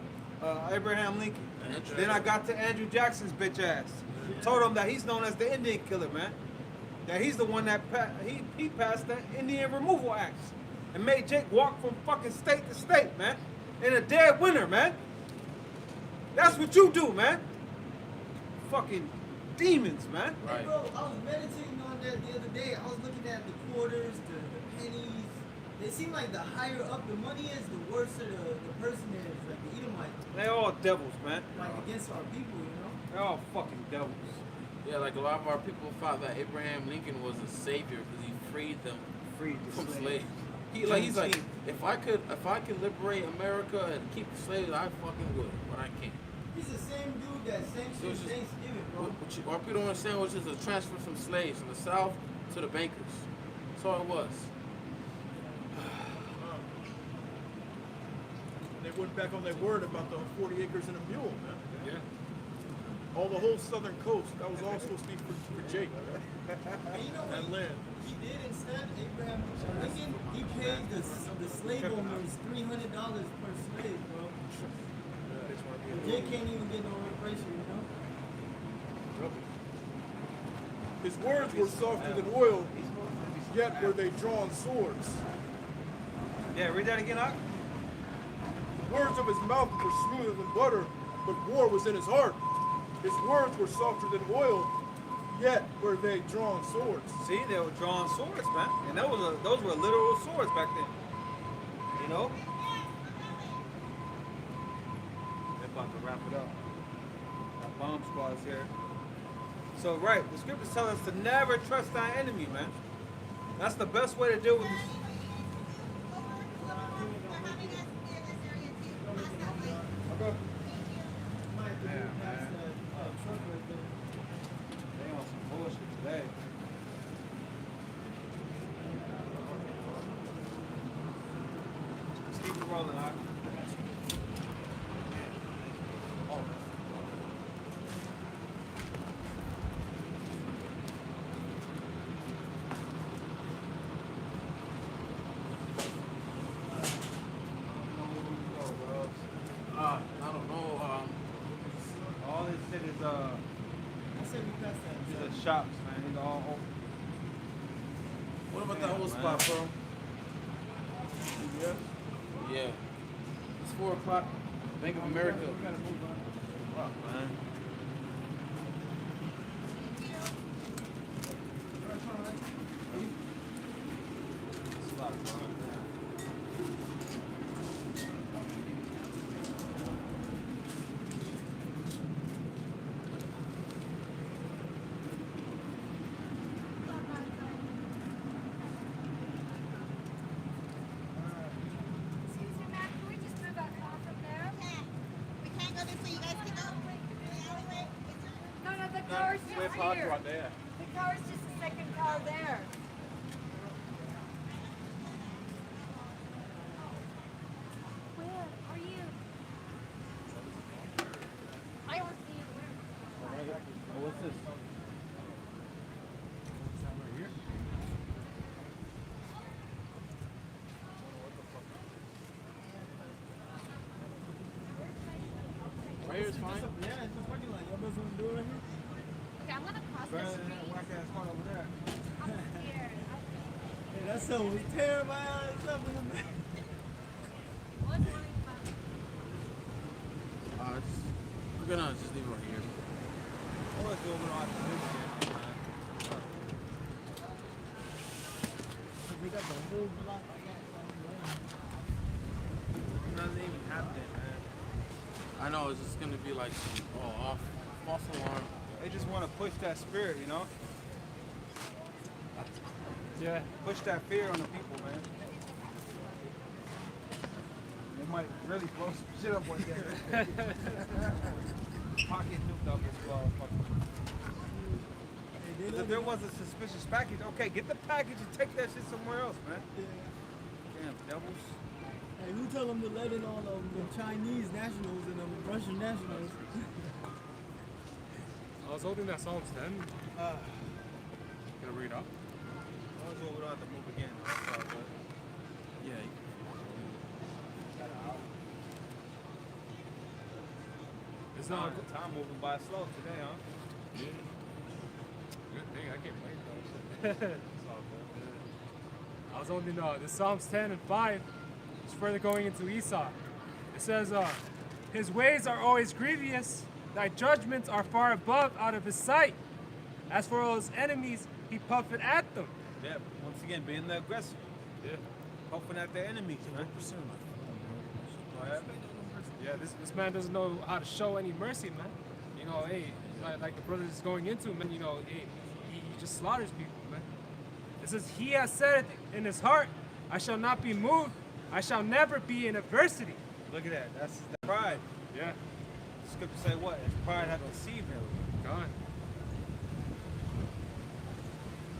Abraham Lincoln. Then I got to Andrew Jackson's bitch ass. Told him that he's known as the Indian killer, man. that he's the one that he passed the Indian Removal Act and made Jake walk from fucking state to state, man, in a dead winter, man. That's what you do, man. Fucking demons, man. Hey, bro, I was meditating on that the other day. I was looking at the quarters, the pennies. They seem like the higher up the money is, the worse the person is. Like the Edomite. They all devils, man. Like against our people, you know? They're all fucking devils. Yeah, like a lot of our people thought that Abraham Lincoln was a savior because he freed them Freed the from slaves. slaves. He's like, if I could liberate America and keep the slaves, I fucking would, but I can't. He's the same dude that sanctioned So it's just- Thanksgiving, bro. What people don't understand was just a transfer from slaves from the South to the bankers. That's all it was. They went back on their word about the 40 acres and a mule, man. Yeah. All the whole southern coast, that was all supposed to be for Jake. And you know what That land. he did instead? Abraham Lincoln, he paid the slave owners $300 per slave, bro. Jake can't even get no reparation, you know? His words were softer than oil, yet were they drawn swords. Yeah, read that again, Ak. The words of his mouth were smoother than butter, but war was in his heart. His words were softer than oil, yet were they drawn swords. See, they were drawing swords, man. And those were literal swords back then. You know? They're about to wrap it up. That bomb squad is here. So, right, the scriptures tell us to never trust our enemy, man. That's the best way to deal with this. Okay. Might have to move past that truck right there. They on some bullshit today. Just keep it rolling, Ak. I don't know. All this shit is I said we passed that. the shops, man. These are all open. What about that old Man. spot, bro? Yeah. Yeah. It's 4 o'clock. Bank of America. Fuck, man. It's a lot of fun. Excuse me, ma'am, can we just move our car from there? We can't go this way. You guys can go. No, no, the car's just here. there. The car's just the second car there. Where are you? I don't see you. Oh, what's this? Right here is fine. Yeah, it's the parking lot. Y'all boys want to do it right here? Okay, I'm gonna cross Better the than street. that whack ass part over there. I'm scared. Hey, that son was tearing my eyes up in the back. We're gonna just leave it right here. Always do it on this shit, man. They got the whole block. Nothing even happening, man. I know it's just gonna be like some off false alarm. They just want to push that spirit, you know? Yeah. Push that fear on the people, man. They might really blow some shit up one day. Pocket nuked up as well. If there was a suspicious package, okay, get the package and take that shit somewhere else, man. Damn devils. Hey, who told them to let in all of the Chinese nationals and the Russian nationals? I was holding that Psalms 10. Gonna read up. I was over to move again. Yeah. It's not Time moving by slow today, huh? good thing I can't wait though. It's all good. I was only this Psalms 10 and 5. It's further going into Esau. It says, his ways are always grievous, thy judgments are far above out of his sight. As for all his enemies, he puffeth at them. Yeah, once again, being the aggressor. Yeah. Puffing at their enemies, man. Go ahead. Yeah, this man doesn't know how to show any mercy, man. You know, hey, like the brother is going into, man, you know, hey, he just slaughters people, man. It says, he has said in his heart, I shall not be moved, I shall never be in adversity. Look at that. That's the pride. Yeah. The scripture say what? His pride hath deceived him. God.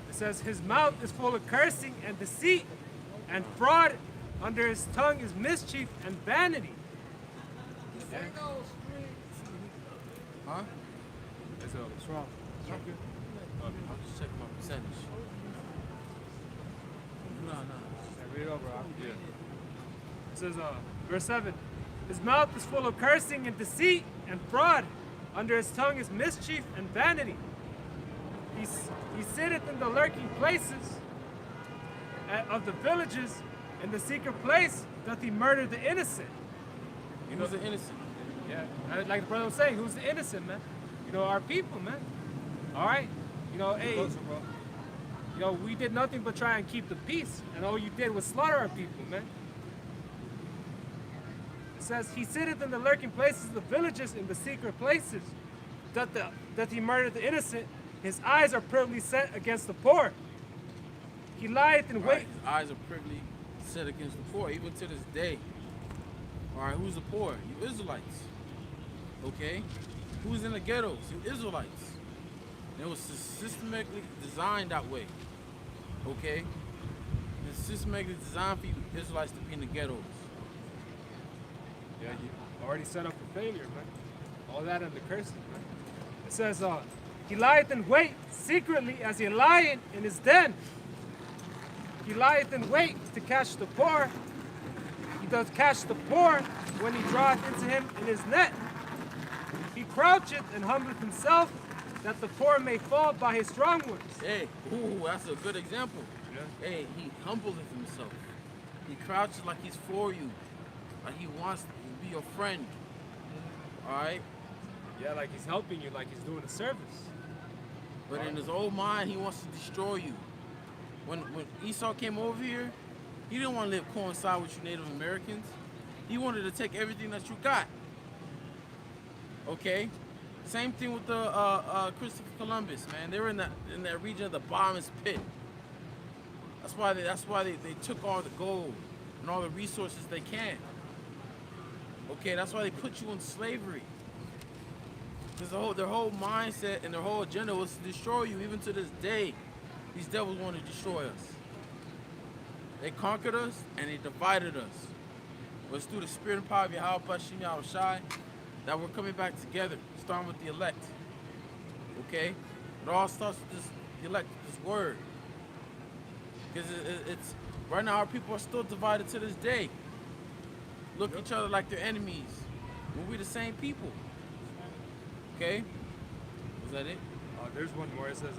It says, his mouth is full of cursing and deceit, and fraud under his tongue is mischief and vanity. Yeah. Huh? What's wrong? I'm just checking my percentage. No. Read it over. Yeah. It says, verse 7, his mouth is full of cursing and deceit and fraud. Under his tongue is mischief and vanity. He sitteth in the lurking places of the villages. In the secret place doth he murder the innocent. You know the innocent. Yeah, like the brother was saying, who's the innocent, man? You know, our people, man. All right? You know, hey, you know, we did nothing but try and keep the peace, and all you did was slaughter our people, man. It says, he sitteth in the lurking places of the villages, in the secret places. Doth he murder the innocent? His eyes are privily set against the poor. He lieth in wait. His eyes are privily set against the poor, even to this day. All right, who's the poor? You Israelites. Okay? Who's in the ghettos? You Israelites. And it was systematically designed that way. Okay? It's systematically designed for you Israelites to be in the ghettos. Yeah, you already set up for failure, man. All that and the cursing, man. It says, he lieth in wait secretly as a lion in his den. He lieth in wait to catch the poor. He doth catch the poor when he draweth into him in his net. He croucheth and humbleth himself, that the poor may fall by his strong ones. Hey, ooh, that's a good example. Yeah. Hey, he humbleth himself. He crouches like he's for you. Like he wants to be your friend. Alright? Yeah, like he's helping you, like he's doing a service. But in his old mind, he wants to destroy you. When Esau came over here, he didn't want to coincide with you Native Americans. He wanted to take everything that you got. Okay? Same thing with the Christopher Columbus, man. They were in that region of the bottomless pit. That's why they took all the gold and all the resources they can. Okay, that's why they put you in slavery. Because their whole mindset and their whole agenda was to destroy you. Even to this day, these devils want to destroy us. They conquered us and they divided us. But it's through the spirit and power of Yahweh Bashim Yahushai that we're coming back together, starting with the elect. Okay? It all starts with the elect, this word. Because it's right now our people are still divided to this day. Look at each other like they're enemies. When we're the same people. Okay? Was that it? There's one more. It says,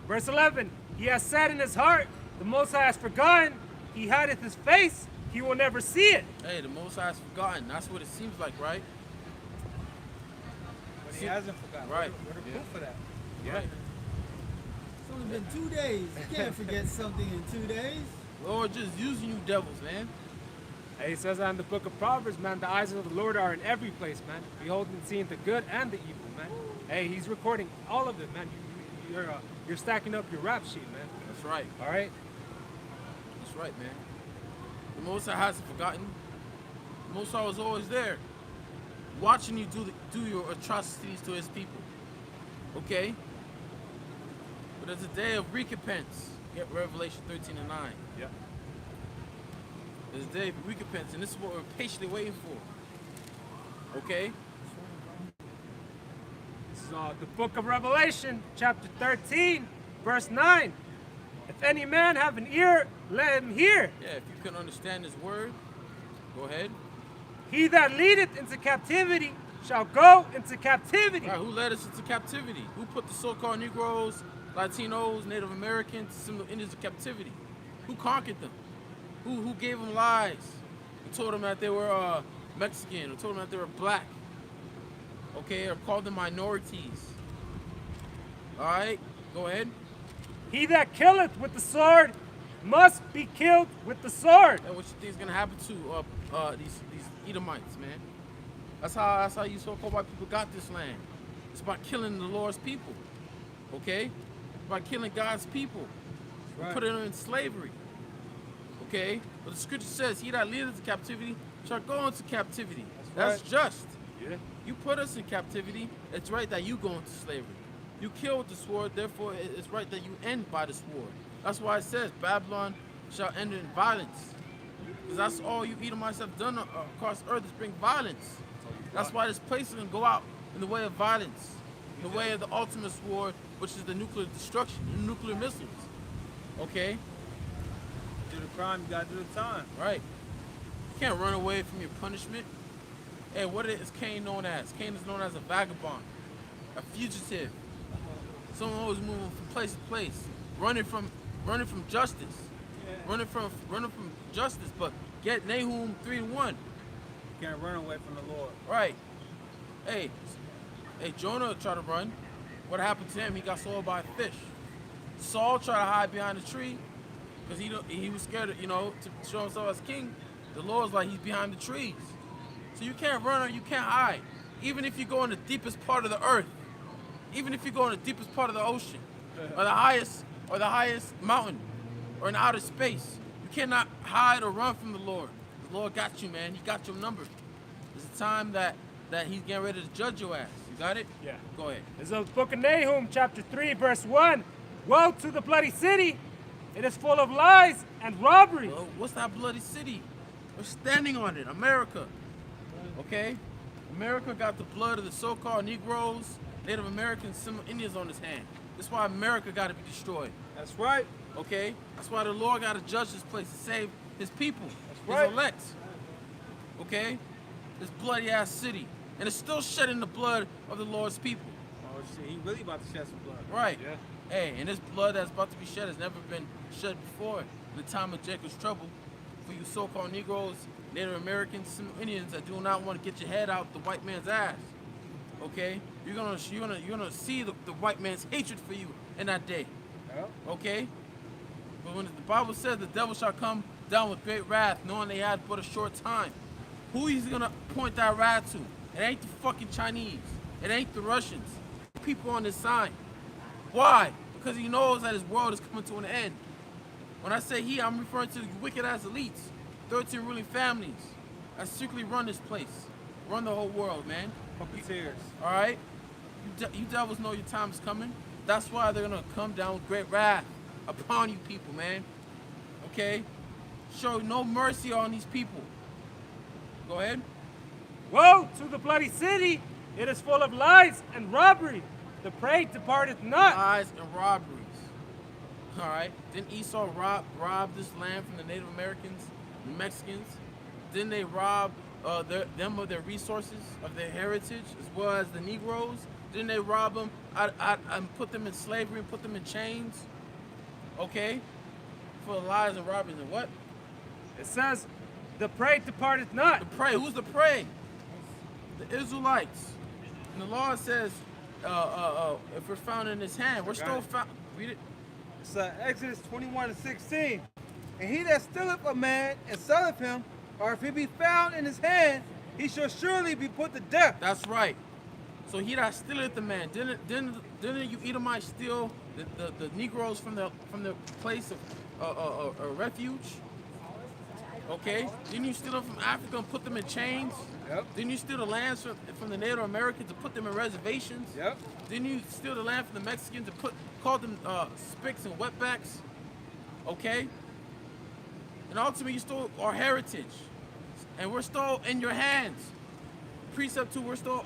verse 11, he has said in his heart, the Most High has forgotten, he hideth his face, he will never see it. Hey, the Most High has forgotten. That's what it seems like, right? But he hasn't forgotten. Right. What a proof for that? Yeah. Right. It's only been 2 days. You can't forget something in 2 days. Lord just using you devils, man. Hey, it says that in the book of Proverbs, man, the eyes of the Lord are in every place, man. Beholding and seeing the good and the evil, man. Hey, he's recording all of it, man. You're stacking up your rap sheet, man. That's right. All right? That's right, man. The Most High hasn't forgotten. The Most High was always there, watching you do your atrocities to his people. Okay? But it's a day of recompense. Get Revelation 13 and 9. Yeah. It's a day of recompense, and this is what we're patiently waiting for. Okay? This is the book of Revelation, chapter 13, verse 9. If any man have an ear, let him hear. Yeah, if you can understand this word, go ahead. He that leadeth into captivity shall go into captivity. Right, who led us into captivity? Who put the so-called Negroes, Latinos, Native Americans, Seminole Indians in captivity? Who conquered them? Who gave them lies? Who told them that they were Mexican? Who told them that they were black? Okay, or called them minorities? All right, go ahead. He that killeth with the sword must be killed with the sword. And what you think is gonna happen to these Edomites, man? That's how you so-called white people got this land. It's about killing the Lord's people. Okay? It's about killing God's people. Right. Putting them in slavery. Okay? But the scripture says, he that leadeth into captivity shall go into captivity. That's right. just. Yeah. You put us in captivity, it's right that you go into slavery. You kill with the sword, therefore it's right that you end by the sword. That's why it says Babylon shall end in violence. Because that's all you Edomites have done across earth is bring violence. That's why this place is going to go out in the way of violence, in the way of the ultimate sword, which is the nuclear destruction, the nuclear missiles. Okay? Do the crime, you gotta do the time. Right. You can't run away from your punishment. Hey, what is Cain known as? Cain is known as a vagabond, a fugitive. Someone always moving from place to place, running from justice, running from justice. But get Nahum 3:1. You can't run away from the Lord. Right. Hey, Jonah tried to run. What happened to him? He got swallowed by a fish. Saul tried to hide behind a tree because he was scared, to show himself as king. The Lord's like he's behind the trees. So you can't run or you can't hide. Even if you go in the deepest part of the earth, even if you go in the deepest part of the ocean, or the highest mountain, or in outer space, you cannot hide or run from the Lord. The Lord got you, man. He got your number. It's a time that he's getting ready to judge your ass. You got it? Yeah. Go ahead. This is the book of Nahum, chapter 3, verse 1. Woe to the bloody city. It is full of lies and robbery. Well, what's that bloody city? We're standing on it, America. Okay? America got the blood of the so-called Negroes, Native Americans, Seminole Indians on his hand. That's why America got to be destroyed. That's right. Okay? That's why the Lord got to judge this place to save his people, right. his elect. Okay? This bloody ass city. And it's still shedding the blood of the Lord's people. Oh shit, he really about to shed some blood. Right. Yeah. Hey, and this blood that's about to be shed has never been shed before in the time of Jacob's trouble. For you so-called Negroes, Native Americans, Seminole Indians that do not want to get your head out the white man's ass. Okay? You're gonna see the white man's hatred for you in that day. Yep. Okay? But when the Bible says the devil shall come down with great wrath, knowing they had but a short time, who he's gonna point that wrath to? It ain't the fucking Chinese. It ain't the Russians. People on this side. Why? Because he knows that his world is coming to an end. When I say he, I'm referring to wicked ass elites, 13 ruling families that strictly run this place, run the whole world, man. Puppeteers. All right? You devils know your time is coming. That's why they're gonna come down with great wrath upon you people, man. Okay? Show no mercy on these people. Go ahead. Woe to the bloody city. It is full of lies and robbery. The prey departeth not. Lies and robberies. All right? Didn't Esau rob this land from the Native Americans, the Mexicans? Didn't they rob them of their resources, of their heritage, as well as the Negroes? Didn't they rob them and put them in slavery and put them in chains? Okay? For the lies and robberies and what? It says, the prey departeth not. The prey. Who's the prey? The Israelites. And the law says, if we're found in his hand, we're still found. Read it. It's Exodus 21:16. And he that stealeth a man and selleth him, or if he be found in his hand, he shall surely be put to death. That's right. So he that stealeth the man. Didn't you Edomites steal the Negroes from the place of refuge? Okay. Didn't you steal them from Africa and put them in chains? Yep. Didn't you steal the lands from the Native Americans and put them in reservations? Yep. Didn't you steal the land from the Mexicans and call them spicks and wetbacks? Okay. And ultimately, you stole our heritage, and we're still in your hands. Precept 2, we're still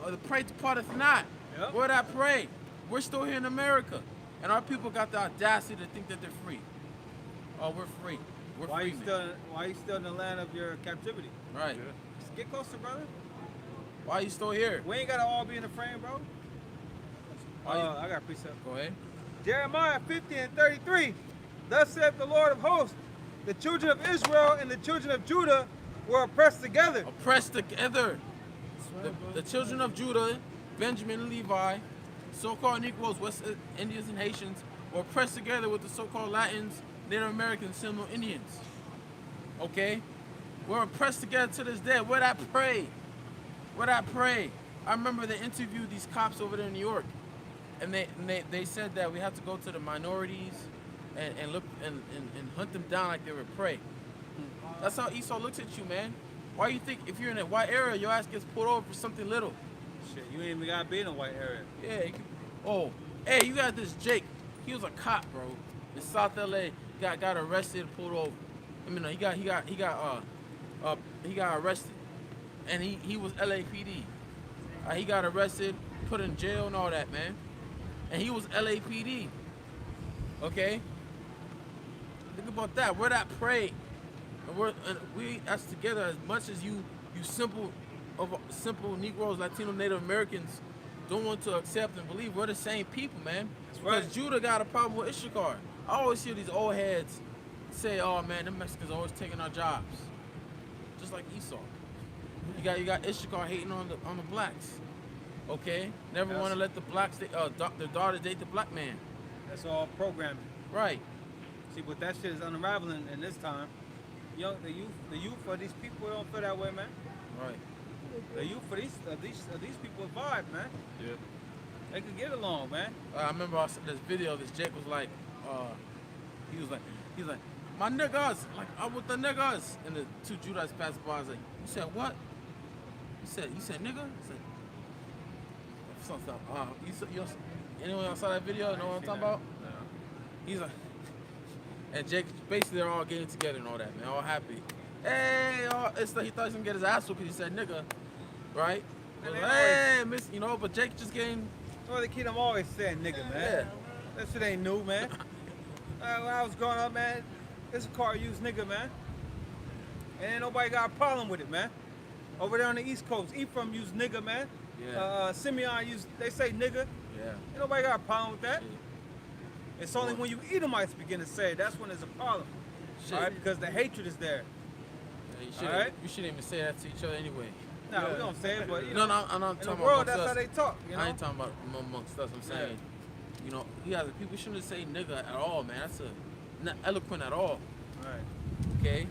the prey departeth not. Yep. We're that prey. We're still here in America, and our people got the audacity to think that they're free. Oh, we're free. We're Why free. you still in the land of your captivity? Right. Just get closer, brother. Why are you still here? We ain't gotta all be in the frame, bro. I got a precept. Go ahead. Jeremiah 50 and 33. Thus saith the Lord of hosts, the children of Israel and the children of Judah were oppressed together. Oppressed together. The children of Judah, Benjamin and Levi, so-called Negroes, West Indians and Haitians, were oppressed together with the so-called Latins, Native Americans, Seminole Indians. Okay? We're oppressed together to this day. Where'd I pray? Where'd I pray? I remember they interviewed these cops over there in New York, and they said that we have to go to the minorities and look and hunt them down like they were prey. That's how Esau looks at you, man. Why you think if you're in a white area, your ass gets pulled over for something little? Shit, you ain't even gotta be in a white area. Yeah. Oh, hey, you got this Jake. He was a cop, bro, in South LA. Got arrested and pulled over. I mean, he got arrested, and he was LAPD. He got arrested, put in jail, and all that, man. And he was LAPD. Okay. Think about that. We're that prey, and we as together as much as you simple Negroes, Latino, Native Americans don't want to accept and believe. We're the same people, man. Because right. Judah got a problem with Issachar. I always hear these old heads say, "Oh man, the Mexicans always taking our jobs," just like Esau. You got Issachar hating on the blacks. Okay, never want to let the blacks their daughters date the black man. That's all programming. Right. See, but that shit is unraveling in this time. The youth for these people don't feel that way, man. Right. The youth for these people vibe, man. Yeah. They could get along, man. I remember I saw this video. This Jake was like, he was like, my niggas, like I'm with the niggas, and the two Judas passed by. I was like, you said what? You said nigga? I said, something. Anyone else saw that video? Know what I'm talking about? No. He's like, and Jake, basically they're all getting together and all that, man, all happy. Hey, it's like he thought he was gonna get his ass whooped because he said nigga, right? And Like, they hey, miss, but Jake just getting. Well, the kid I'm always saying nigga, man. Yeah. That shit ain't new, man. When I was growing up, man, this car used nigga, man. And ain't nobody got a problem with it, man. Over there on the East Coast, Ephraim used nigga, man. Yeah. Simeon they say nigga. Yeah. Ain't nobody got a problem with that. Shit. It's only when you Edomites begin to say it, that's when there's a problem. Shit. All right, because the hatred is there. Yeah, you shouldn't even say that to each other anyway. Nah, we don't say it, but you No, know, I'm not in the talking world, about that's us. how they talk. You know? I ain't talking about amongst us. I'm saying, people shouldn't say nigga at all, man. That's not eloquent at all. Right. Okay.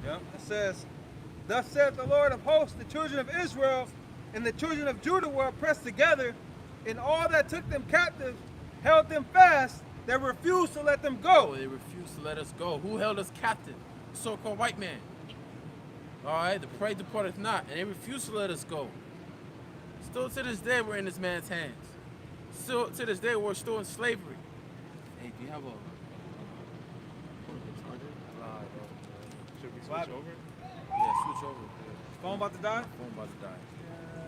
Yep. It says, "Thus saith the Lord of hosts, the children of Israel and the children of Judah were oppressed together, and all that took them captive held them fast, that refused to let them Oh, go." they refused to let us go. Who held us captive? The so-called white man. All right, the prey departeth not, and they refused to let us go. Still to this day, we're in this man's hands. Still to this day, we're still in slavery. Hey, do you have a charger? Should we What? switch over? Yeah, switch over. Phone about to die? Phone about to die.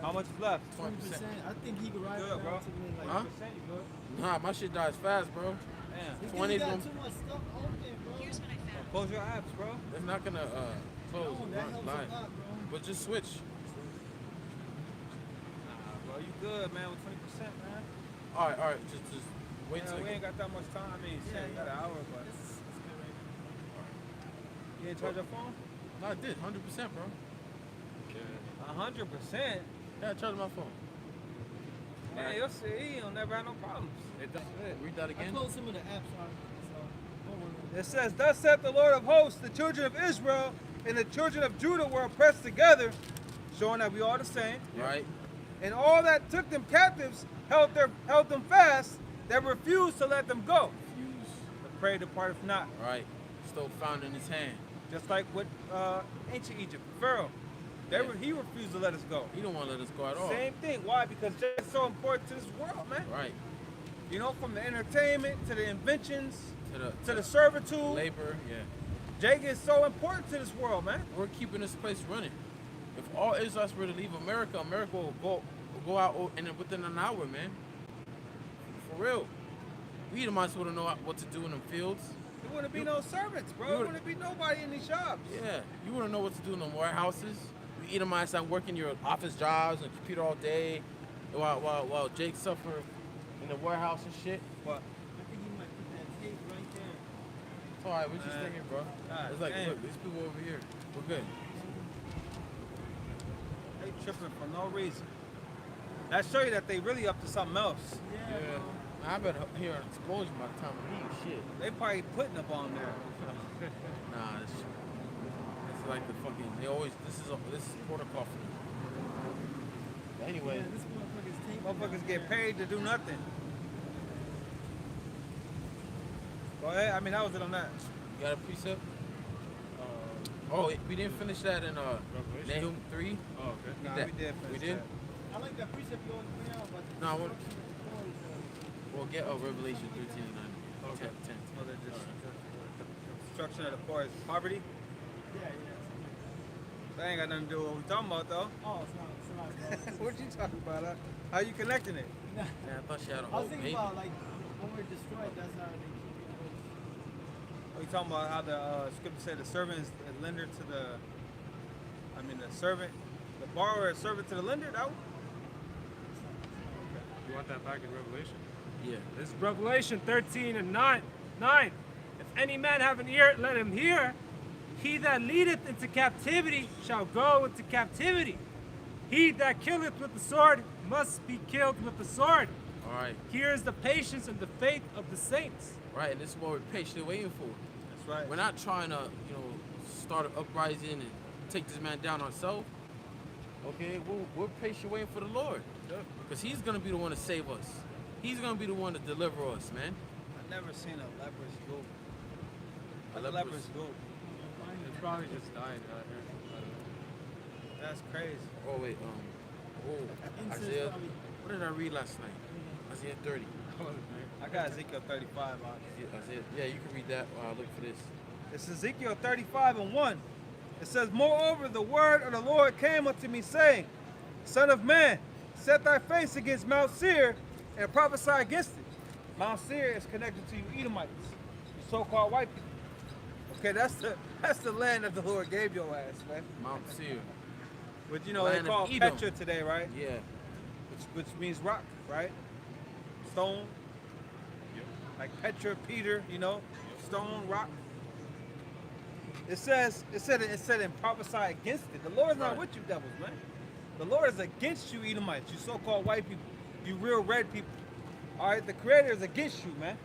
How much is left? 20%. I think he could ride Good, around bro. to me like Huh? You good? Nah, my shit dies fast, bro. Damn. 20 is got gonna. too much stuff open, bro. Here's what I found. Close your apps, bro. It's not gonna close No, that helps live. a lot, bro. But just switch. Nah, bro, you good, man, with 20%, man. All right. Just wait till. We ain't got that much time. I mean, shit, we got an hour, but you didn't charge your phone? No, I did 100%, bro. 100%. Yeah, I charged my phone. Man, you'll see, you'll never have no problems. Read that I again. closed some of the apps, so don't worry. It says, "Thus saith the Lord of hosts, the children of Israel and the children of Judah were oppressed together," showing that we are the same. Right. "And all that took them captives held them fast, that refused to let them go. Refuse. The prey departeth not." Right. Still found in his hand. Just like with ancient Egypt, Pharaoh. He refused to let us go. He don't want to let us go at all. Same thing. Why? Because it's so important to this world, man. Right. You know, from the entertainment to the inventions To to the servitude. labor. Yeah. Jake is so important to this world, man. We're keeping this place running. If all Israelites were to leave America, America will go out and within an hour, man. For real. We might as well know what to do in them fields. There wouldn't be no servants, bro. you There would- wouldn't be nobody in these shops. Yeah. You wouldn't know what to do in them warehouses. We Edomites that work in your office jobs and computer all day, while Jake suffer in the warehouse and shit. What? I think you might put that tape right there. It's alright, we're just thinking, bro. God It's like, damn. look, these people over here. We're good. They tripping for no reason. That show you that they really up to something else. Yeah. I bet hear an explosion by the time we leave. Shit. They probably putting a bomb there. Nah, it's like the fucking. They always. This is protocol for them. But anyway, Yeah, this motherfucker's tape. Motherfuckers get paid to do nothing. Go ahead. I mean, that was it on that. you got a precept? We didn't finish that in Nahum 3. Oh, okay. Nah, That- we did finish we did? that. I like that precept you always bring out about the No, I want- destruction of the poor. We'll get Revelation 13 and 9. Okay. 10. Oh, the destruction of the poor is poverty. Yeah, yeah. That ain't got nothing to do with what we talking about, though. Oh, it's not. What you talking about? Huh? How you connecting it? Man, I thought she had a I whole was thinking baby. about like when we're destroyed, that's how they keep it going. Are you talking about how the scripture said the servant is a lender to the? I mean, the servant, the borrower is servant to the lender. That one? You want that back in Revelation? Yeah. This is Revelation 13 and 9. If any man have an ear, let him hear. He that leadeth into captivity shall go into captivity. He that killeth with the sword must be killed with the sword. All right. Here is the patience and the faith of the saints. Right, and this is what we're patiently waiting for. That's right. We're not trying to, start an uprising and take this man down ourselves. Okay, we're patient waiting for the Lord. Because he's going to be the one to save us. He's going to be the one to deliver us, man. I've never seen a leprous goat. A A leprous- leprous goat. It's probably just dying out here. I don't know. That's crazy. Oh, wait. Incest Isaiah. probably. What did I read last night? Isaiah 30. I got Ezekiel 35 on it. Isaiah. Yeah, you can read that while I look for this. It's Ezekiel 35 and 1. It says, Moreover, the word of the Lord came unto me, saying, Son of man, set thy face against Mount Seir and prophesy against it. Mount Seir is connected to you Edomites, you so-called white people. Okay, that's the land that the Lord gave your ass, man. Mount Seir. But you know, Land they of call Edom. Petra today, right? Yeah. Which means rock, right? Stone. Like Petra, Peter, stone, rock. It said and prophesy against it. The Lord's not Right. with you devils, man. The Lord is against you Edomites, you so-called white people, you real red people. All right, the Creator is against you, man.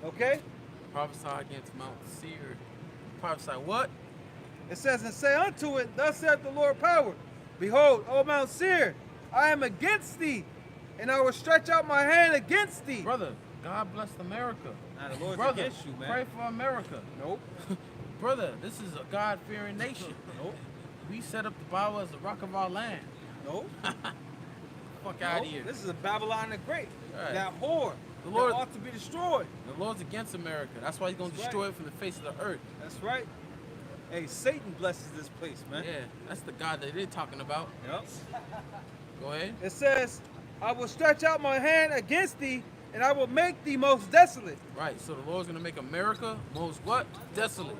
Okay? Prophesy against Mount Seir. Prophesy what? It says, and say unto it, thus saith the Lord power, Behold, O Mount Seir, I am against thee, and I will stretch out my hand against thee. Brother, God bless America. Nah, the Lord's Brother, against you, man. pray for America. Nope. Brother, this is a God-fearing nation. Nope. We set up the Bible as the rock of our land. Nope. Fuck out of here. This is a Babylon the Great. Right. That whore. The Lord- that ought to be destroyed. The Lord's against America. That's why he's going to That's destroy right. it from the face of the earth. That's right. Hey, Satan blesses this place, man. Yeah, that's the God that they're talking about. Yep. Go ahead. It says, I will stretch out my hand against thee, and I will make thee most desolate. Right, so the Lord's going to make America most what? Desolate.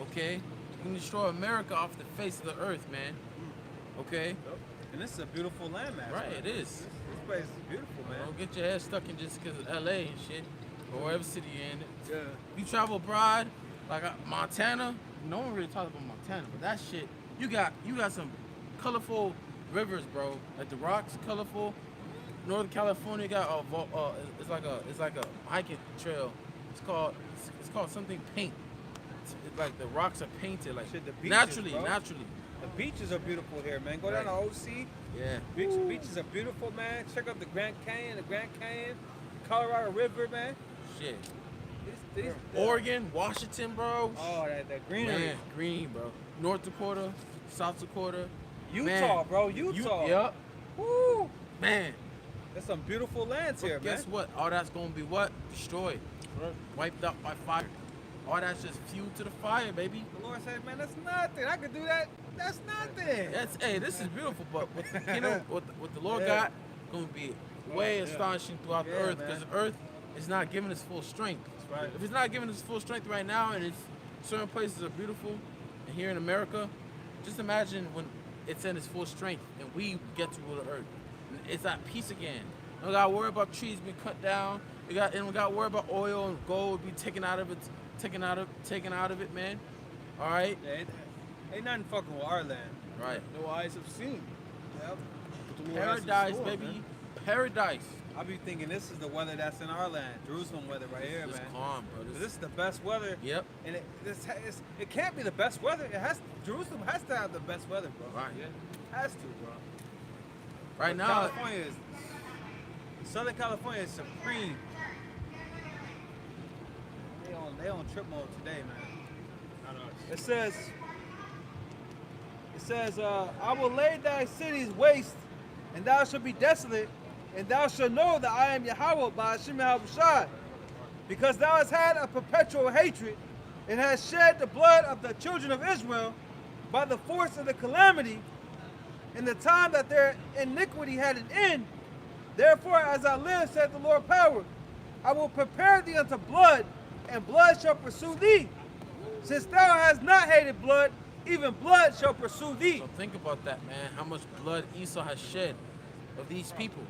Okay? He's going to destroy America off the face of the earth, man. Okay? And this is a beautiful landmass. Right, man. it is. This place is beautiful, man. Don't get your head stuck in just because of LA and shit, or wherever city you're in. Yeah. You travel abroad, like Montana. No one really talks about Montana, but that shit, you got some colorful rivers, bro. Like the rocks, colorful. Northern California got it's like a hiking trail. It's called something paint. It's like the rocks are painted like Shit, the beaches, naturally. bro. Naturally. The beaches are beautiful here, man. Go down to Right. OC. Yeah. Beaches are beautiful, man. Check out the Grand Canyon, Colorado River, man. Shit. These- Oregon, Washington, bro. Oh, that greenery. Man, green, bro. North Dakota, South Dakota. Utah, Man. bro. Utah. Yep. Woo. Man. There's some beautiful lands But here, guess man. what? All that's gonna be what? Destroyed. Wiped out by fire. All that's just fuel to the fire, baby. The Lord said, man, that's nothing. I could do that. That's nothing. Hey, this is beautiful, but what the kingdom, what the Lord Yeah. got, gonna be way Yeah. astonishing throughout the Yeah, earth, man. because the earth is not giving us full strength. That's right. If it's not giving us full strength right now, and it's certain places are beautiful, and here in America, Just imagine when it's in its full strength and we get to rule the earth. It's at peace again. We got to worry about trees being cut down. We got to worry about oil and gold being taken out of it, man. All right. Yeah, ain't nothing fucking with our land. Right. No eyes have seen. Yep. But the Lord has in Paradise, store, baby. man. Paradise. I be thinking this is the weather that's in our land, Jerusalem weather right here, It's man. calm, bro. This is the best weather. Yep. And it can't be the best weather. Jerusalem has to have the best weather, bro. Right. Has to, bro. Right But now, California is Southern California is supreme. They on trip mode today, man. It says, I will lay thy cities waste, and thou shalt be desolate, and thou shalt know that I am Yahweh by Hashem Yahushua, because thou hast had a perpetual hatred, and hast shed the blood of the children of Israel by the force of the calamity, in the time that their iniquity had an end. Therefore, as I live, saith the Lord power, I will prepare thee unto blood, and blood shall pursue thee. Since thou hast not hated blood, even blood shall pursue thee. so think about that, man. How much blood Esau has shed of these people.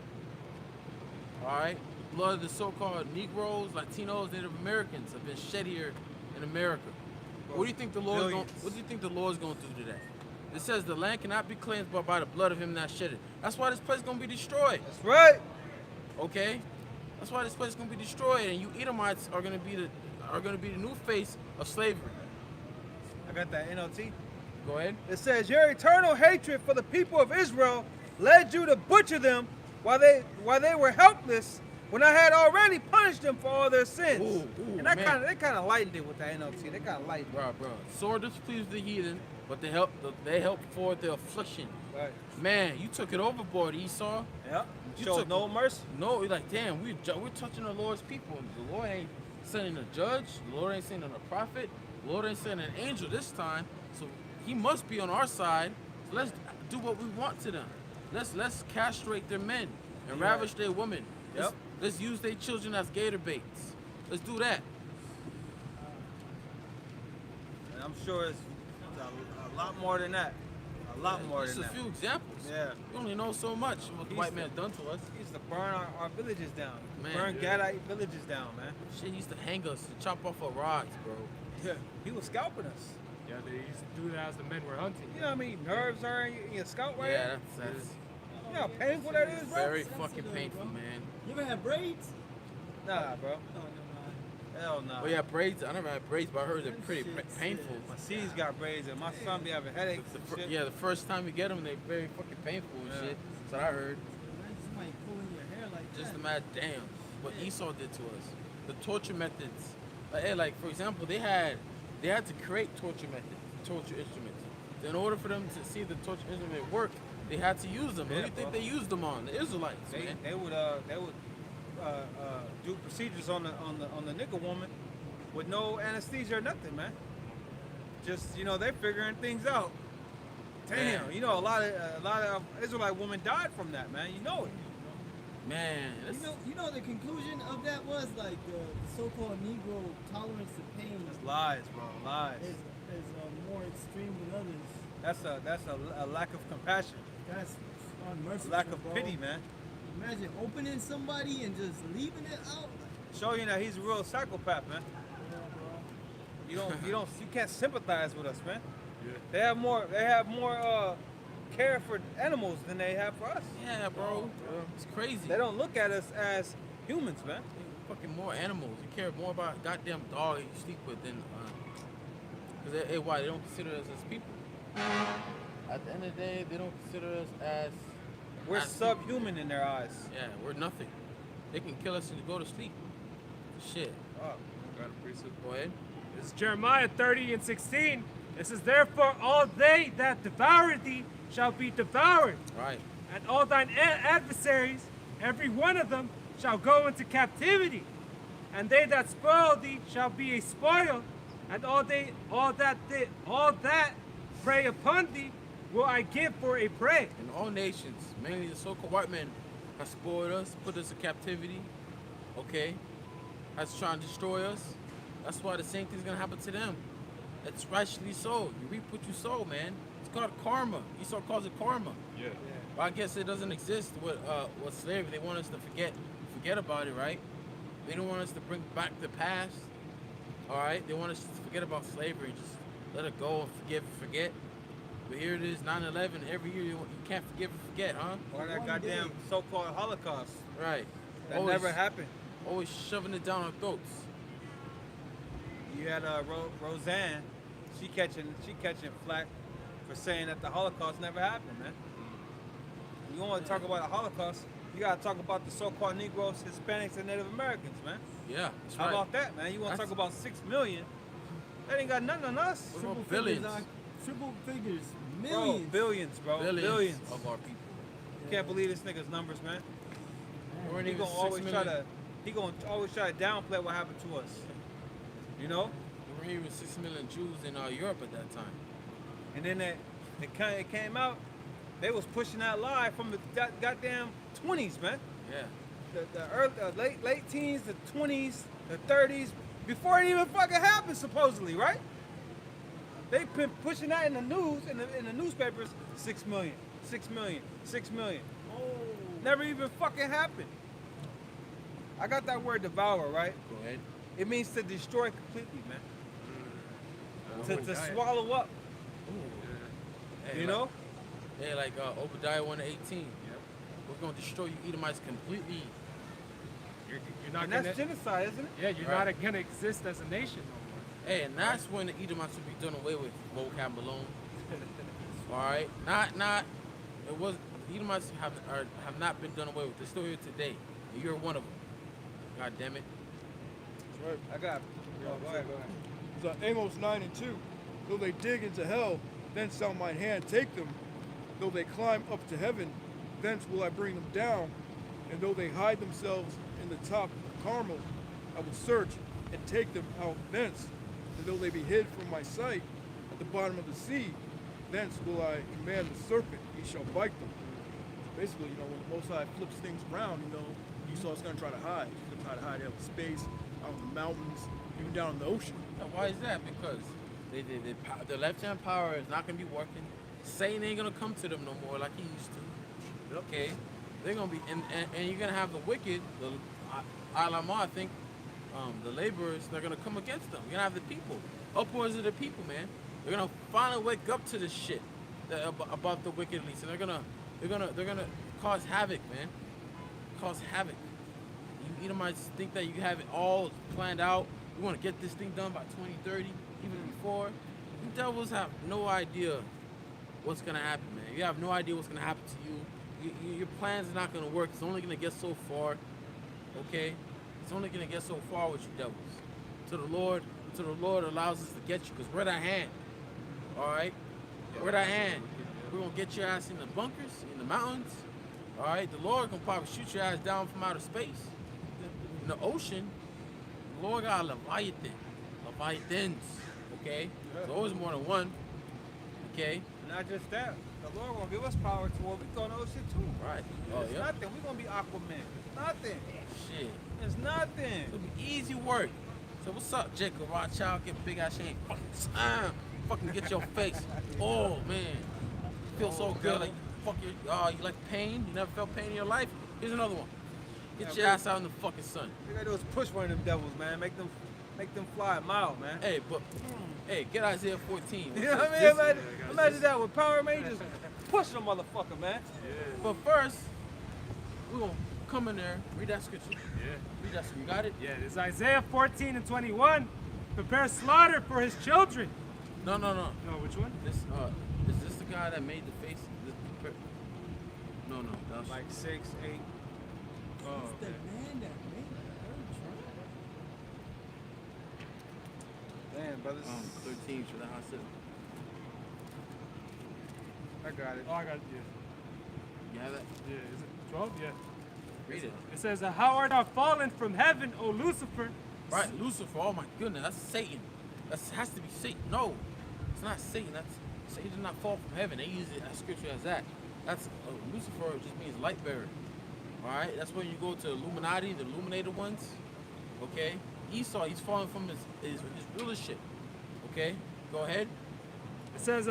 All right? Blood of the so-called Negroes, Latinos, Native Americans have been shed here in America. What do you think the Lord is going to do today? It says the land cannot be cleansed but by the blood of him that shed it. That's why this place is going to be destroyed. That's right. Okay? That's why this place is going to be destroyed, and you Edomites are going to be the new face of slavery. I got that NLT. Go ahead. It says, your eternal hatred for the people of Israel led you to butcher them while they were helpless, when I had already punished them for all their sins. Ooh, and they man. kind of lightened it with that NLT. They kind of lightened it. Bro. Sword displeased the heathen, but they help for the affliction. Right. Man, you took it overboard, Esau. Yep. You Showed took- no mercy. No, you're like, damn, we're touching the Lord's people. The Lord ain't sending a judge. The Lord ain't sending a prophet. The Lord ain't sending an angel this time. So he must be on our side. So let's do what we want to them. Let's castrate their men and ravish their women. Yep. Let's use their children as gator baits. Let's do that. And I'm sure it's a lot more than that. A lot more Just than a that. few examples. Yeah. We only know so much what the white man done to us. He used to burn our villages down. Man, Burn yeah. Gadite villages down, man. Shit, he used to hang us and chop off our rods, bro. Yeah. He was scalping us. Yeah, they used to do that as the men were hunting. You know how many nerves are in your scalp right Yeah, here? that's You know how painful that is, bro? very fucking painful, man. You ever had braids? Nah, bro. Oh, no, Hell no. Oh yeah, braids. I never had braids, but I heard they're pretty painful. My C's got braids and my son be having headaches and shit. Yeah, the first time you get them, they're very fucking painful and Yeah. shit. That's what I heard. man. Somebody pulling your hair like Just that. imagine, damn, what Esau did to us. The torture methods. Like for example, they had to create torture instruments. In order for them to see the torture instrument work, they had to use them. Yeah, Who do you think bro. they used them on? The Israelites, man. They would do procedures on the nigga woman with no anesthesia or nothing, man. Just they're figuring things out. Damn, Man. a lot of Israelite women died from that, man. You know it. Man, that's, You know the conclusion of that was like the so-called Negro tolerance to pain That's lies, bro. Lies. is more extreme than others. That's a lack of compassion, That's unmerciful. lack of bro. pity, man. Imagine opening somebody and just leaving it out. Showing you that he's a real psychopath, man. You can't sympathize with us, man. Yeah. They have more care for animals than they have for us. yeah, bro. It's crazy. They don't look at us as humans, man. Fucking more animals. You care more about a goddamn dog you sleep with than because why they don't consider us as people. At the end of the day, they don't consider us as We're as subhuman in their eyes. people. Yeah, we're nothing. They can kill us and go to sleep. Shit. Oh. Got a priesthood. Go ahead. This is Jeremiah 30:16. It says, therefore all they that devour thee shall be devoured, Right. and all thine adversaries, every one of them, shall go into captivity. And they that spoil thee shall be a spoil, and all that prey upon thee will I give for a prey. And all nations, mainly the so-called white men, have spoiled us, put us in captivity. Okay. Has trying to destroy us. That's why the same thing's gonna happen to them. It's rightfully so. You reap what you sow, man. It's called karma. Esau calls it karma. Yeah. Well, I guess it doesn't exist with slavery. They want us to forget about it, right? They don't want us to bring back the past. All right, they want us to forget about slavery, just let it go and forget. But here it is, 9/11. Every year you can't forgive and forget, huh? Or that goddamn so-called Holocaust Right. that never happened. Always shoving it down our throats. You had Roseanne, she catching flack for saying that the Holocaust never happened, man. You want to talk about the Holocaust, you got to talk about the so-called Negroes, Hispanics, and Native Americans, man. Yeah, that's How right. about that, man? You want to talk about 6 million? That ain't got nothing on us. What about billions? Triple figures. Bro, Millions. billions, bro. Billions of our people. Can't believe this nigga's numbers, man. We weren't He even gonna 6 always try to downplay what happened to us. You know? There weren't even 6 million Jews in Europe at that time. And then it came out, they was pushing that lie from the goddamn 20s, man. Yeah. The late teens, the 20s, the 30s, before it even fucking happened, supposedly, right? They've been pushing that in the news, in the newspapers, 6 million, 6 million, 6 million. Oh. Never even fucking happened. I got that word devour, right? Go ahead. It means to destroy completely, man. To swallow up, Hey, you like, know? Yeah, like Obadiah 1:18. We're gonna destroy you Edomites completely. You're not And gonna. that's genocide, isn't it? Yeah, you're Right. not gonna exist as a nation no more. Hey, and that's when the Edomites will be done away with. Vocab Malone. All right, not. It was the Edomites have not been done away with. They're still here today. And you're one of them. God damn it. That's right. I got. Go ahead. It's Amos 9:2. Though they dig into hell, thence shall mine hand take them. Though they climb up to heaven, thence will I bring them down. And though they hide themselves in the top of Carmel, I will search and take them out thence. And though they be hid from my sight at the bottom of the sea, thence will I command the serpent, he shall bite them. Basically, when the Most High flips things around, Esau's going to try to hide. He's going to try to hide out in space, out in the mountains, even down in the ocean. Now, why is that? Because the left-hand power is not gonna be working. Satan ain't gonna come to them no more like he used to. Okay, they're gonna be, and you're gonna have the wicked, the Alama, I think, the laborers. They're gonna come against them. You're gonna have the people, upwards of the people, man. They're gonna finally wake up to this shit about the wicked elites, and they're gonna cause havoc, man. Cause havoc. You Edomites think that you have it all planned out. You want to get this thing done by 2030, even before. You devils have no idea what's gonna happen, man. You have no idea what's gonna happen to you. Your plan's not gonna work. It's only gonna get so far. Okay, it's only gonna get so far with you devils. Until the Lord allows us to get you, because we're that hand. All right, we're that hand. We're gonna get your ass in the bunkers, in the mountains. All right, the Lord can probably shoot your ass down from outer space. In the ocean, the Lord got a Leviathans, okay? There's always more than one, okay? Not just that. The Lord gonna give us power to where we go in the ocean too. Right. Oh, It's yeah. nothing. We're gonna be Aquaman. It's nothing. Shit. It's nothing. It'll be easy work. So what's up, Jacob Rothschild? Get big ass chain. Fucking get your face. Oh, man. Feel so good. Like, you like pain? You never felt pain in your life? Here's another one. Get your ass out in the fucking sun. All you gotta do is push one of them devils, man. Make them fly a mile, man. Hey, get Isaiah 14. You know what I mean? Imagine that with Power Rangers. Push them motherfucker, man. But first, we're going to come in there, read that scripture. Yeah. Read that scripture. You got it? Yeah, it's Isaiah 14:21. Prepare slaughter for his children. No. No, which one? This is this the guy that made the face? No, that's Like 6, 8. Oh, The okay. man that made the third trial. Damn, brothers. 13 for the hospital. I got it. Oh, I got it. You have that? Yeah. Is it 12? Yeah. Read it. It says, "How art thou fallen from heaven, O Lucifer?" Right, Lucifer. Oh my goodness, that's Satan. That has to be Satan. No, it's not Satan. Satan did not fall from heaven. They use it as scripture as that. That's Lucifer just means light bearer. All right, that's when you go to Illuminati, the illuminated ones. Okay, Esau, he's falling from his rulership. Okay, go ahead. It says,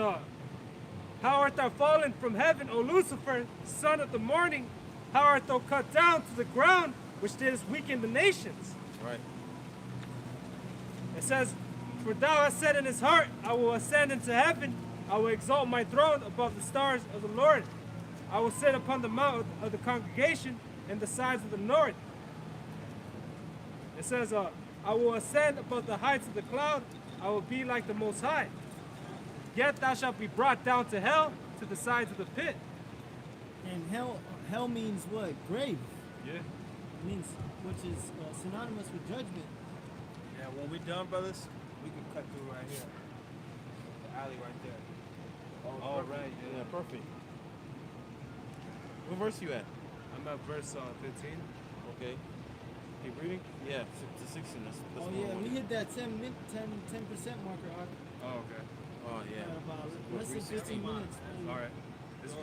How art thou fallen from heaven, O Lucifer, son of the morning? How art thou cut down to the ground, which didst weaken the nations? Right. It says, for thou hast said in his heart, I will ascend into heaven. I will exalt my throne above the stars of the Lord. I will sit upon the mount of the congregation in the sides of the north. It says, I will ascend above the heights of the cloud. I will be like the Most High. Yet thou shalt be brought down to hell, to the sides of the pit. And hell means what? Grave. Yeah. It means, which is synonymous with judgment. Yeah, when we done, brothers, we can cut through right here. The alley right there. Oh, right. Yeah, perfect. What verse you at? I'm at verse 15. Okay. Keep reading? Yeah, to 16. That's Oh more yeah, what we it- hit that 10% marker. Oh, okay. Oh, yeah. About less than 15 minutes. All right. This is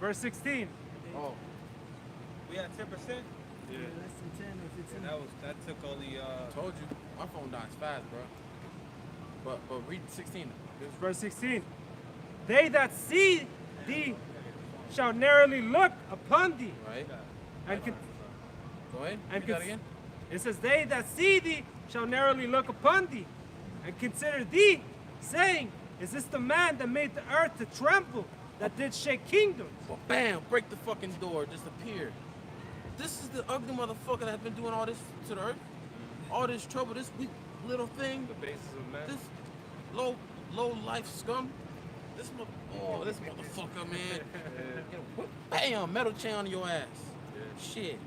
verse 16. Oh, We had 10%. Yeah. Less than 10 or 15. And that took only told you. My phone dies fast, bro. But read 16. This is verse 16. They that see thee shall narrowly look upon thee. Right? And Go ahead. And Read that again. It says, they that see thee shall narrowly look upon thee, and consider thee, saying, is this the man that made the earth to tremble, that did shake kingdoms? Well, bam, break the fucking door, disappeared. This is the ugly motherfucker that's been doing all this to the earth. All this trouble, this weak little thing, The basis of man. this low life scum. This motherfucker, man. Bam, metal chain on your ass. Shit.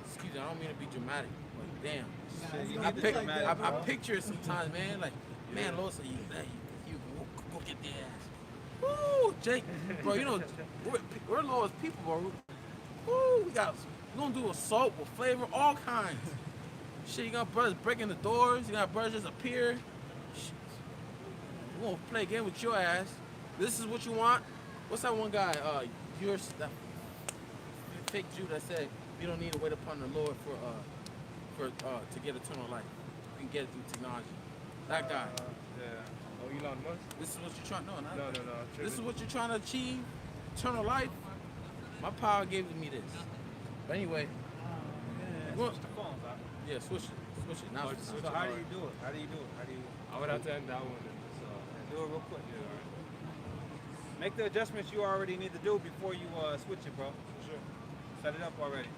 Excuse me, I don't mean to be dramatic, but damn. I picture it sometimes, man. Like, man, Lord, say you go get their ass. Woo, Jake, bro, you know, we're Lord's people, bro. Woo, we gonna do assault with flavor, all kinds. Shit, you got brothers breaking the doors, you got brothers just appear. Shit. We're gonna play a game with your ass. This is what you want. What's that one guy? That fake Jew that said you don't need to wait upon the Lord to get eternal life. You can get it through technology. That guy. Yeah. Oh, Elon Musk? This is what you're trying. No. No. This is what you're trying to achieve. Eternal life. My power gave me this. But anyway. switch the phones out. Yeah, switch it. Now it's So how do you do it? How do you do it? How do you I would have to end that one. do it real quick? Make the adjustments you already need to do before you switch it, bro. For sure. Set it up already.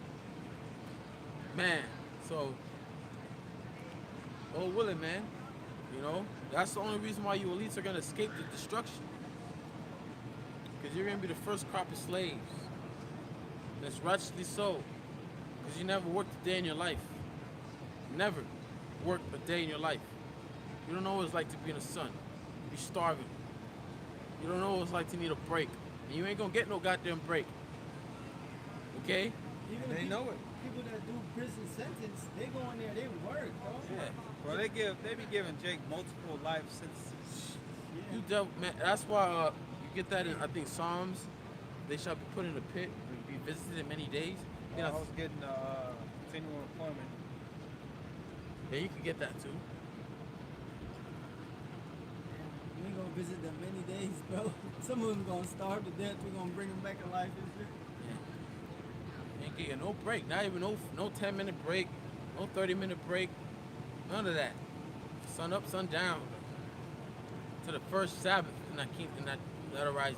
Man, so oh willing, man. You know, that's the only reason why you elites are gonna escape the destruction. Because you're gonna be the first crop of slaves. That's righteously so. Because you never worked a day in your life. Never worked a day in your life. You don't know what it's like to be in the sun. You're starving. You don't know what it's like to need a break. And you ain't gonna get no goddamn break. Okay? Even They know it. People that do prison sentence, they go in there, they work, bro. Yeah. Bro, they be giving Jake multiple life sentences. You dealt, man. That's why you get that in, I think, Psalms. They shall be put in a pit and be visited in many days. You I know, was getting continual employment. yeah, you can get that too. We ain't gonna visit them many days, bro. Some of them gonna starve to death. We're gonna bring them back to life and shit. Yeah. Ain't getting no break. Not even no 10-minute break, no 30-minute break. None of that. Sun up, sun down. To the first Sabbath, and that arises.